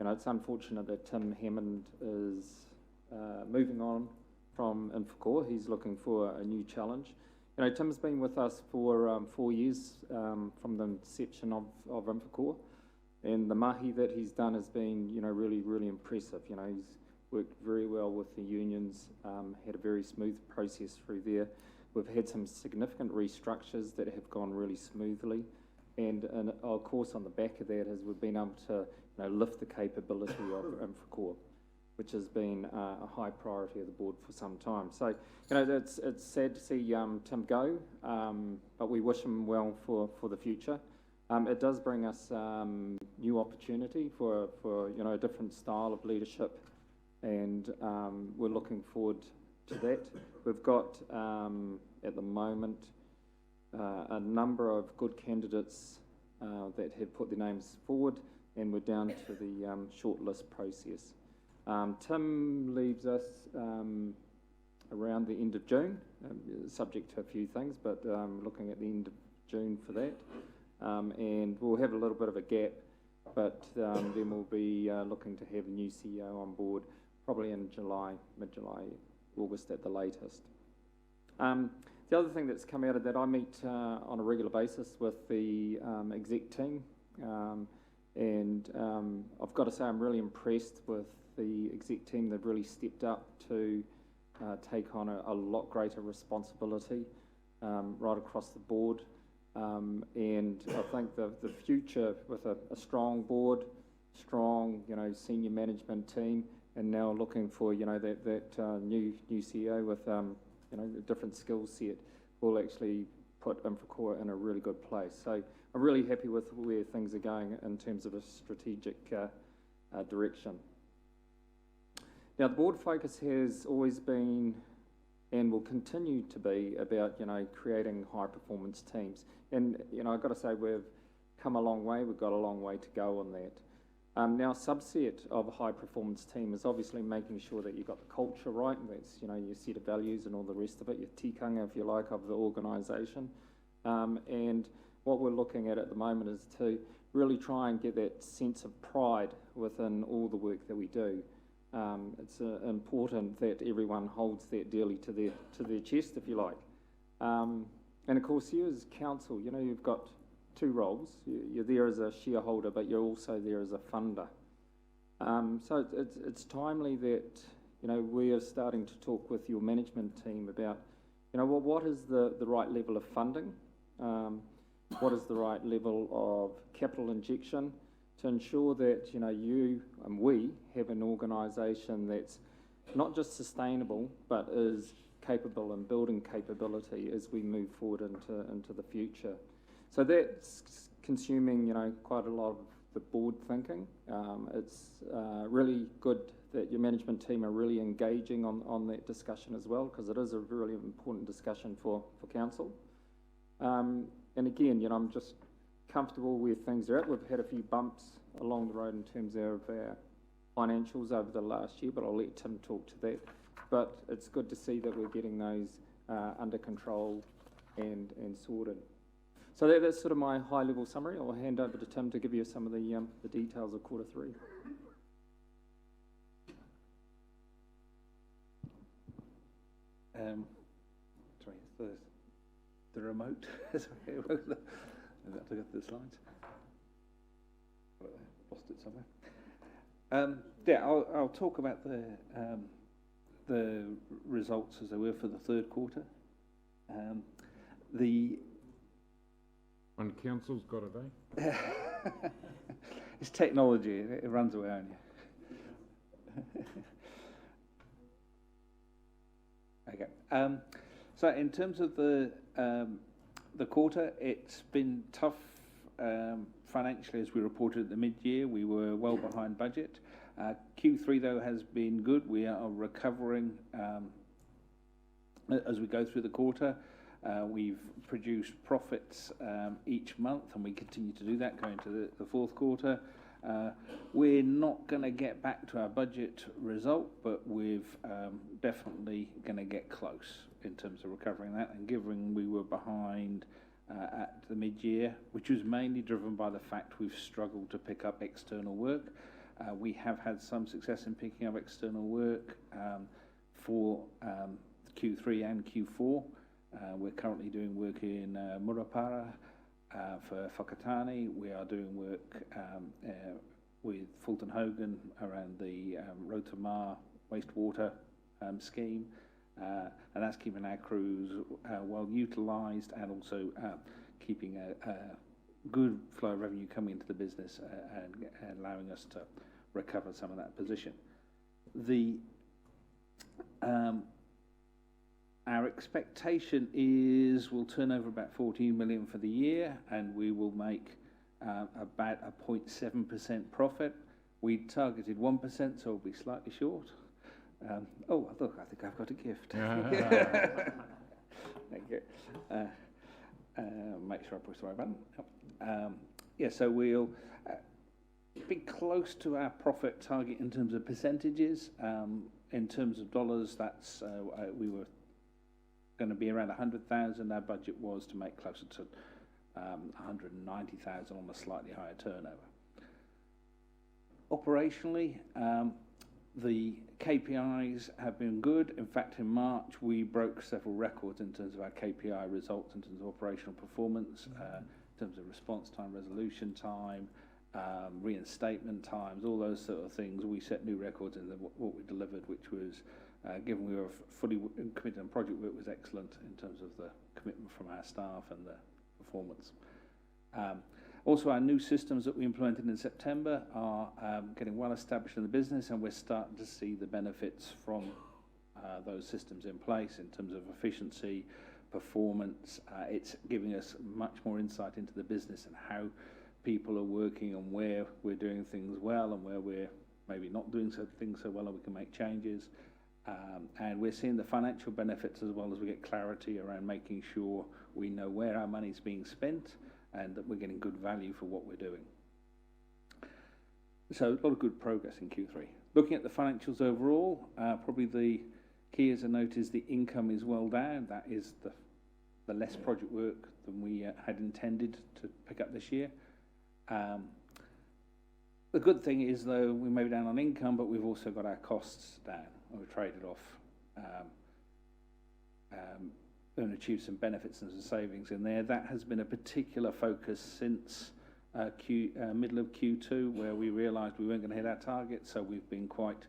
it's unfortunate that Tim Hammond is moving on from Infocore. He's looking for a new challenge. Tim's been with us for 4 years from the inception of Infocore, and the mahi that he's done has been really, really impressive. He's worked very well with the unions, had a very smooth process through there. We've had some significant restructures that have gone really smoothly, and of course on the back of that is we've been able to lift the capability of Infocore, which has been a high priority of the board for some time. So it's sad to see Tim go, but we wish him well for the future. It does bring us new opportunity for a different style of leadership, and we're looking forward to that. We've got at the moment a number of good candidates that have put their names forward, and we're down to the shortlist process. Tim leaves us around the end of June, subject to a few things, but looking at the end of June for that. And we'll have a little bit of a gap, but then we'll be looking to have a new CEO on board probably in July, mid-July, August at the latest. The other thing that's come out of that, I meet on a regular basis with the exec team, and I've got to say I'm really impressed with the exec team. They've really stepped up to take on a lot greater responsibility right across the board. And I think the future with a strong board, strong, senior management team, and now looking for, that new CEO with, a different skill set will actually put Infracore in a really good place. So I'm really happy with where things are going in terms of a strategic direction. Now, the board focus has always been and will continue to be about, creating high-performance teams. And, I've got to say we've come a long way. We've got a long way to go on that. Now, a subset of a high-performance team is obviously making sure that you've got the culture right, and that's, your set of values and all the rest of it, your tikanga, if you like, of the organisation. And what we're looking at the moment is to really try and get that sense of pride within all the work that we do. It's important that everyone holds that dearly to their chest, if you like. And of course, you as council, you've got two roles. You're there as a shareholder, but you're also there as a funder. So it's timely that we are starting to talk with your management team about what is the right level of funding, what is the right level of capital injection, to ensure that you and we have an organisation that's not just sustainable but is capable and building capability as we move forward into the future. So that's consuming quite a lot of the board thinking. It's really good that your management team are really engaging on that discussion as well, because it is a really important discussion for council. And again, I'm just comfortable where things are at. We've had a few bumps along the road in terms of our financials over the last year, but I'll let Tim talk to that. But it's good to see that we're getting those under control and sorted. So that's sort of my high-level summary. I'll hand over to Tim to give you some of the details of quarter three. Sorry, the remote. Sorry, I've got to get the slides. Lost it somewhere. Yeah, I'll talk about the results as they were for the third quarter. And council's got it, eh? It's technology. It runs away on you. Okay. So in terms of the quarter, it's been tough financially, as we reported at the mid-year. We were well behind budget. Q3, though, has been good. We are recovering as we go through the quarter. We've produced profits each month, and we continue to do that going to the fourth quarter. We're not going to get back to our budget result, but we're definitely going to get close in terms of recovering that. And given we were behind at the mid-year, which was mainly driven by the fact we've struggled to pick up external work, we have had some success in picking up external work for Q3 and Q4. We're currently doing work in Murapara for Whakatane. We are doing work with Fulton Hogan around the Rotorua wastewater scheme, and that's keeping our crews well utilised and also keeping a good flow of revenue coming into the business and allowing us to recover some of that position. Our expectation is we'll turn over about 14 million for the year, and we will make about a 0.7% profit. We targeted 1%, so we'll be slightly short. Oh, look, I think I've got a gift. Thank you. make sure I push the right button. Yep. Yeah, so we'll be close to our profit target in terms of percentages. In terms of dollars, that's we were going to be around 100,000. Our budget was to make closer to 190,000 on a slightly higher turnover. Operationally, the KPIs have been good. In fact, in March, we broke several records in terms of our KPI results, in terms of operational performance, in terms of response time, resolution time, reinstatement times, all those sort of things. We set new records in what we delivered, which was, given we were fully committed on project work, was excellent in terms of the commitment from our staff and the performance. Also, our new systems that we implemented in September are getting well established in the business, and we're starting to see the benefits from those systems in place in terms of efficiency, performance. It's giving us much more insight into the business and how people are working and where we're doing things well and where we're maybe not doing things so well, and we can make changes. And we're seeing the financial benefits as well, as we get clarity around making sure we know where our money's being spent and that we're getting good value for what we're doing. So a lot of good progress in Q3. Looking at the financials overall, probably the key as a note is the income is well down. That is the less project work than we had intended to pick up this year. The good thing is, though, we may be down on income, but we've also got our costs down. We've traded off and achieved some benefits and some savings in there. That has been a particular focus since middle of Q2, where we realised we weren't going to hit our target. So we've been quite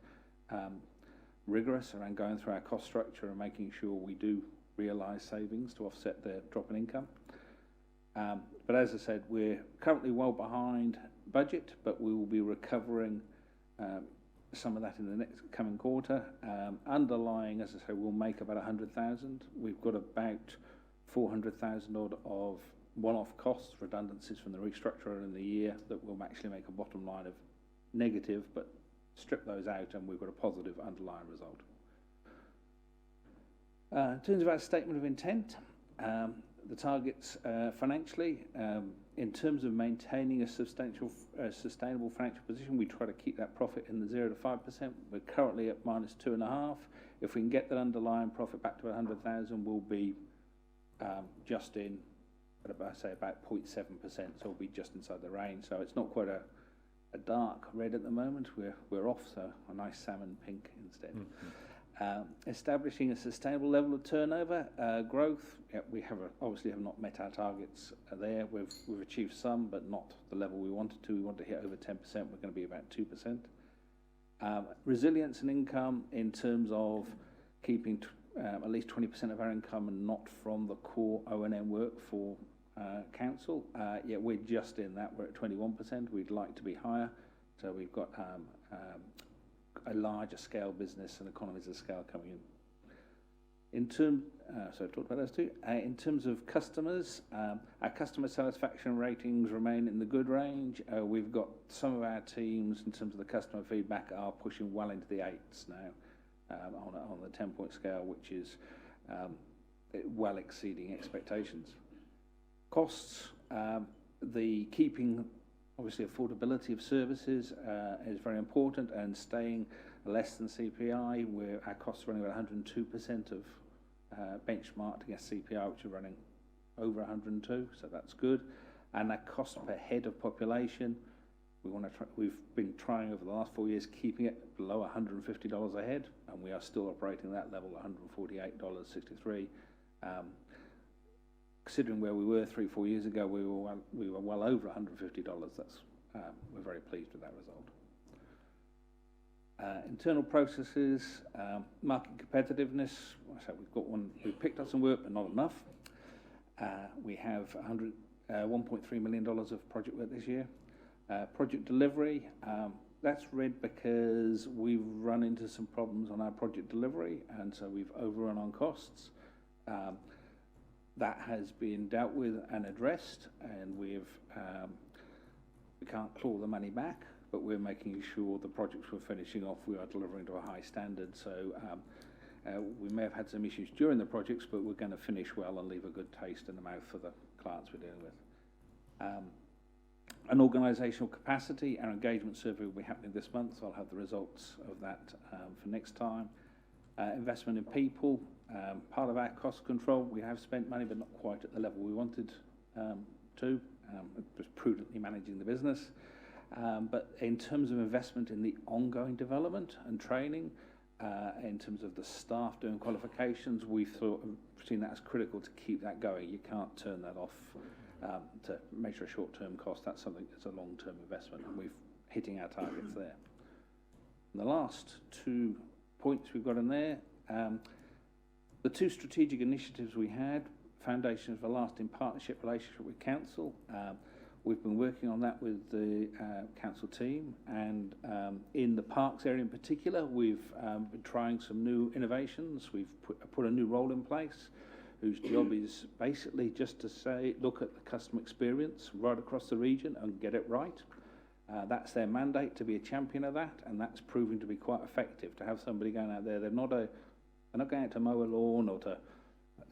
rigorous around going through our cost structure and making sure we do realise savings to offset the drop in income. But as I said, we're currently well behind budget, but we will be recovering some of that in the next coming quarter. Underlying, as I say, we'll make about 100,000. We've got about 400,000 odd of one-off costs, redundancies from the restructure in the year that will actually make a bottom line of negative, but strip those out and we've got a positive underlying result. In terms of our statement of intent, the targets financially, in terms of maintaining a sustainable financial position, we try to keep that profit in the 0 to 5%. We're currently at -2.5. If we can get that underlying profit back to 100,000, we'll be just in at about 0.7%. So we'll be just inside the range. So it's not quite a dark red at the moment. We're off, so a nice salmon pink instead. Establishing a sustainable level of turnover growth. Yeah, we obviously have not met our targets there. We've achieved some, but not the level we wanted to. We want to hit over 10%. We're going to be about 2%. Resilience and income in terms of keeping at least 20% of our income and not from the core O&M work for council. Yeah, we're just in that. We're at 21%. We'd like to be higher. So we've got a larger scale business and economies of scale coming in. So I've talked about those two. In terms of customers, our customer satisfaction ratings remain in the good range. We've got some of our teams, in terms of the customer feedback, are pushing well into the 8s now on the 10-point scale, which is well exceeding expectations. Costs, the keeping obviously affordability of services is very important, and staying less than CPI, where our costs are running about 102% of benchmarked against CPI, which are running over 102, so that's good. And our cost per head of population, we've been trying over the last 4 years keeping it below $150 a head, and we are still operating at that level, $148.63. Considering where we were 3-4 years ago, we were well over $150. We're very pleased with that result. Internal processes, market competitiveness. So we've picked up some work, but not enough. We have $1.3 million of project work this year. Project delivery, that's red because we've run into some problems on our project delivery, and so we've overrun on costs. That has been dealt with and addressed, and we can't claw the money back, but we're making sure the projects we're finishing off, we are delivering to a high standard. So We may have had some issues during the projects, but we're going to finish well and leave a good taste in the mouth for the clients we're dealing with. An organisational capacity, our engagement survey will be happening this month, so I'll have the results of that for next time. Investment in people, part of our cost control, we have spent money, but not quite at the level we wanted to, just prudently managing the business. But in terms of investment in the ongoing development and training, in terms of the staff doing qualifications, we've seen that as critical to keep that going. You can't turn that off to measure a short-term cost. That's something that's a long-term investment, and we're hitting our targets there. And the last 2 points we've got in there, the 2 strategic initiatives we had, Foundations for Lasting Partnership Relationship with Council. We've been working on that with the council team, and in the parks area in particular, we've been trying some new innovations. We've put a new role in place, whose job is basically just to say, look at the customer experience right across the region and get it right. That's their mandate, to be a champion of that, and that's proving to be quite effective. To have somebody going out there, they're not going out to mow a lawn or to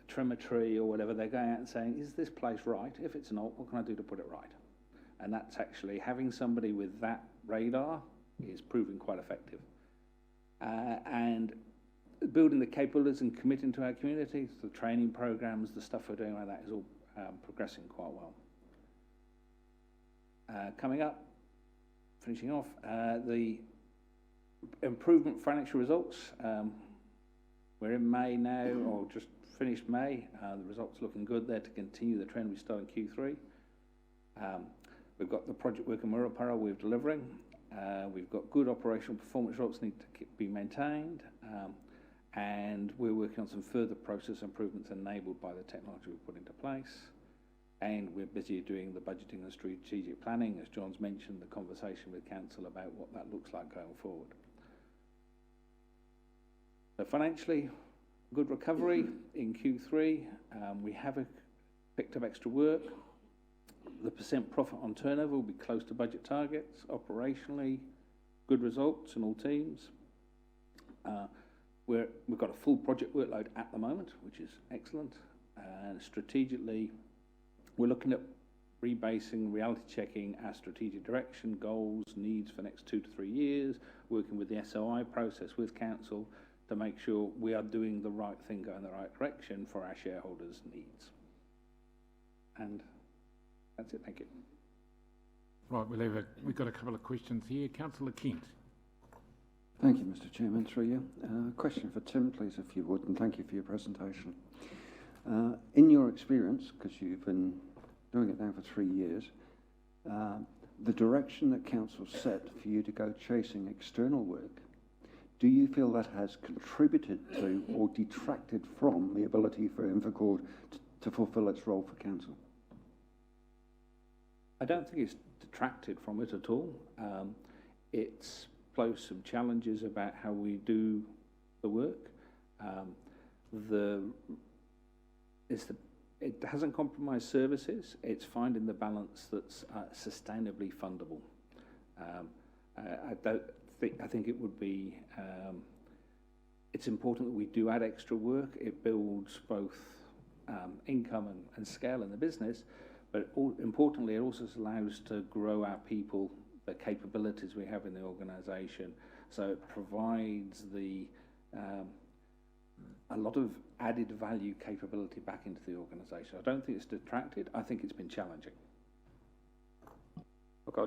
trim a tree or whatever. They're going out and saying, is this place right? If it's not, what can I do to put it right? And that's actually, having somebody with that radar is proving quite effective. And building the capabilities and committing to our communities, the training programs, the stuff we're doing like that is all progressing quite well. Coming up, finishing off, the improvement financial results. We're in May now, or just finished May. The results looking good there to continue the trend we started in Q3. We've got the project work in Rotorua we're delivering. We've got good operational performance results need to be maintained. And we're working on some further process improvements enabled by the technology we've put into place. And we're busy doing the budgeting and strategic planning, as John's mentioned, the conversation with council about what that looks like going forward. So financially, good recovery in Q3. We have picked up extra work. The % profit on turnover will be close to budget targets. Operationally, good results in all teams. We've got a full project workload at the moment, which is excellent. And strategically, we're looking at rebasing, reality checking our strategic direction, goals, needs for the next 2 to 3 years, working with the SOI process with council to make sure we are doing the right thing, going in the right direction for our shareholders' needs. And that's it, thank you. Right, we've got a couple of questions here. Councillor Kent. Thank you, Mr. Chairman, through you. Question for Tim, please, if you would, and thank you for your presentation. In your experience, because you've been doing it now for 3 years, the direction that council set for you to go chasing external work, do you feel that has contributed to or detracted from the ability for Infocord to fulfil its role for council? I don't think it's detracted from it at all. It's posed some challenges about how we do the work. It hasn't compromised services. It's finding the balance that's sustainably fundable. I think it would be. It's important that we do add extra work. It builds both income and scale in the business, but importantly, it also allows to grow our people, the capabilities we have in the organisation. So it provides a lot of added value capability back into the organisation. I don't think it's detracted. I think it's been challenging. Look, I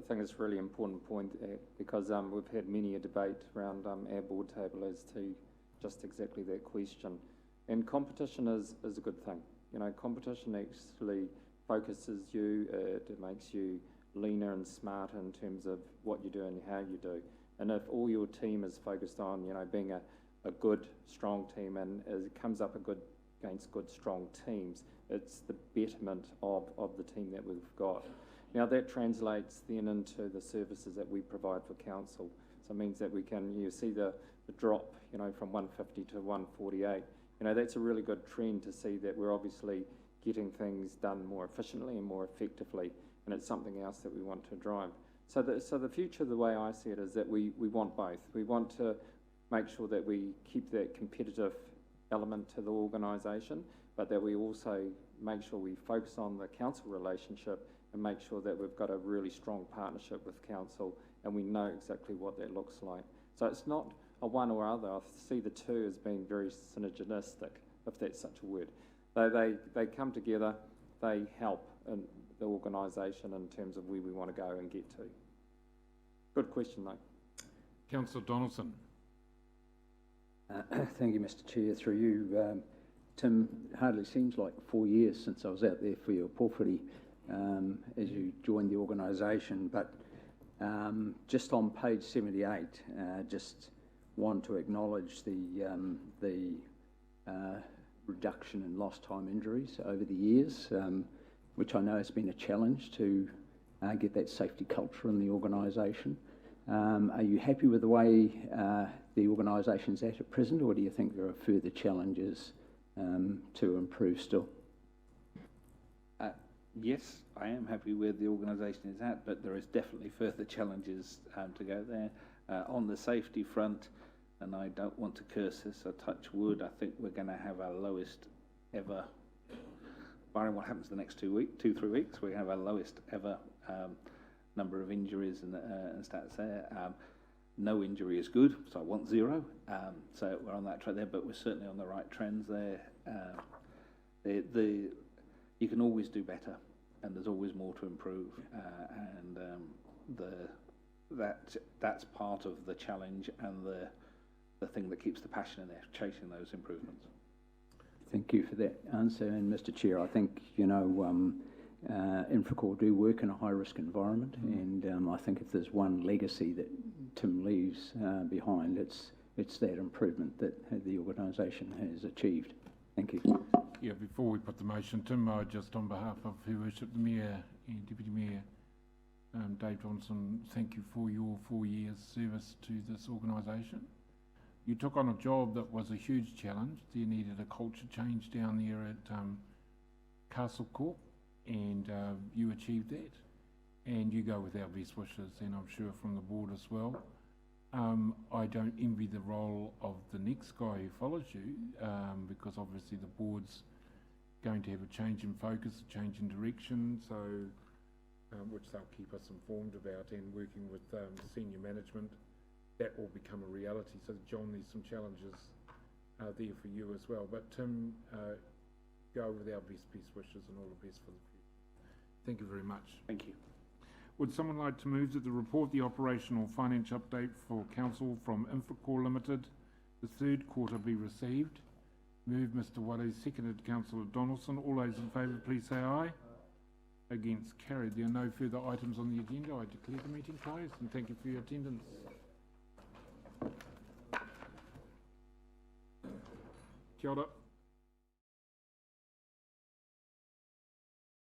think it's a really important point because we've had many a debate around our board table as to just exactly that question. And competition is a good thing. You know, competition actually focuses you, it makes you leaner and smarter in terms of what you do and how you do. And if all your team is focused on, you know, being a good, strong team and it comes up against good, strong teams, it's the betterment of the team that we've got. Now that translates then into the services that we provide for council. So it means that we can, you see the drop, you know, from 150 to 148. You know, that's a really good trend to see that we're obviously getting things done more efficiently and more effectively, and it's something else that we want to drive. So the future, the way I see it, is that we want both. We want to make sure that we keep that competitive element to the organisation, but that we also make sure we focus on the council relationship and make sure that we've got a really strong partnership with council and we know exactly what that looks like. So it's not a one or other. I see the two as being very synergistic, if that's such a word. They come together, they help in the organisation in terms of where we want to go and get to. Good question though. Councillor Donaldson. Thank you, Mr. Chair. Through you, Tim, hardly seems like 4 years since I was out there for your pōwhiri as you joined the organisation, but just on page 78, just want to acknowledge the reduction in lost time injuries over the years, which I know has been a challenge to get that safety culture in the organisation. Are you happy with the way the organisation's at present, or do you think there are further challenges to improve still? Yes, I am happy where the organisation is at, but there is definitely further challenges to go there. On the safety front, and I don't want to curse this, I touch wood, I think we're going to have our lowest ever, barring what happens the next 3 weeks, we have our lowest ever number of injuries and stats there. No injury is good, so I want 0. So we're on that track there, but we're certainly on the right trends there. You can always do better, and there's always more to improve, and that's part of the challenge and the thing that keeps the passion in there, chasing those improvements. Thank you for that answer. And Mr. Chair, I think, you know, Infracore do work in a high-risk environment, and I think if there's one legacy that Tim leaves behind, it's that improvement that the organisation has achieved. Thank you. Yeah, before we put the motion, Tim, just on behalf of Her Worship the Mayor and Deputy Mayor Dave Johnson, thank you for your 4 years service to this organisation. You took on a job that was a huge challenge. You needed a culture change down there at Castle Court, and you achieved that. And you go with our best wishes, and I'm sure from the board as well. I don't envy the role of the next guy who follows you, because obviously the board's going to have a change in focus, a change in direction, so which they'll keep us informed about, and working with senior management, that will become a reality. So John, there's some challenges there for you as well. But Tim, go with our best wishes and all the best for the future. Thank you very much. Thank you. Would someone like to move that the report, the operational financial update for Council from Infracore Limited, the third quarter be received? Moved Mr. Waddy, seconded Councillor Donaldson. All those in favour, please say aye. Against, carried. There are no further items on the agenda. I declare the meeting closed, and thank you for your attendance. Kia ora.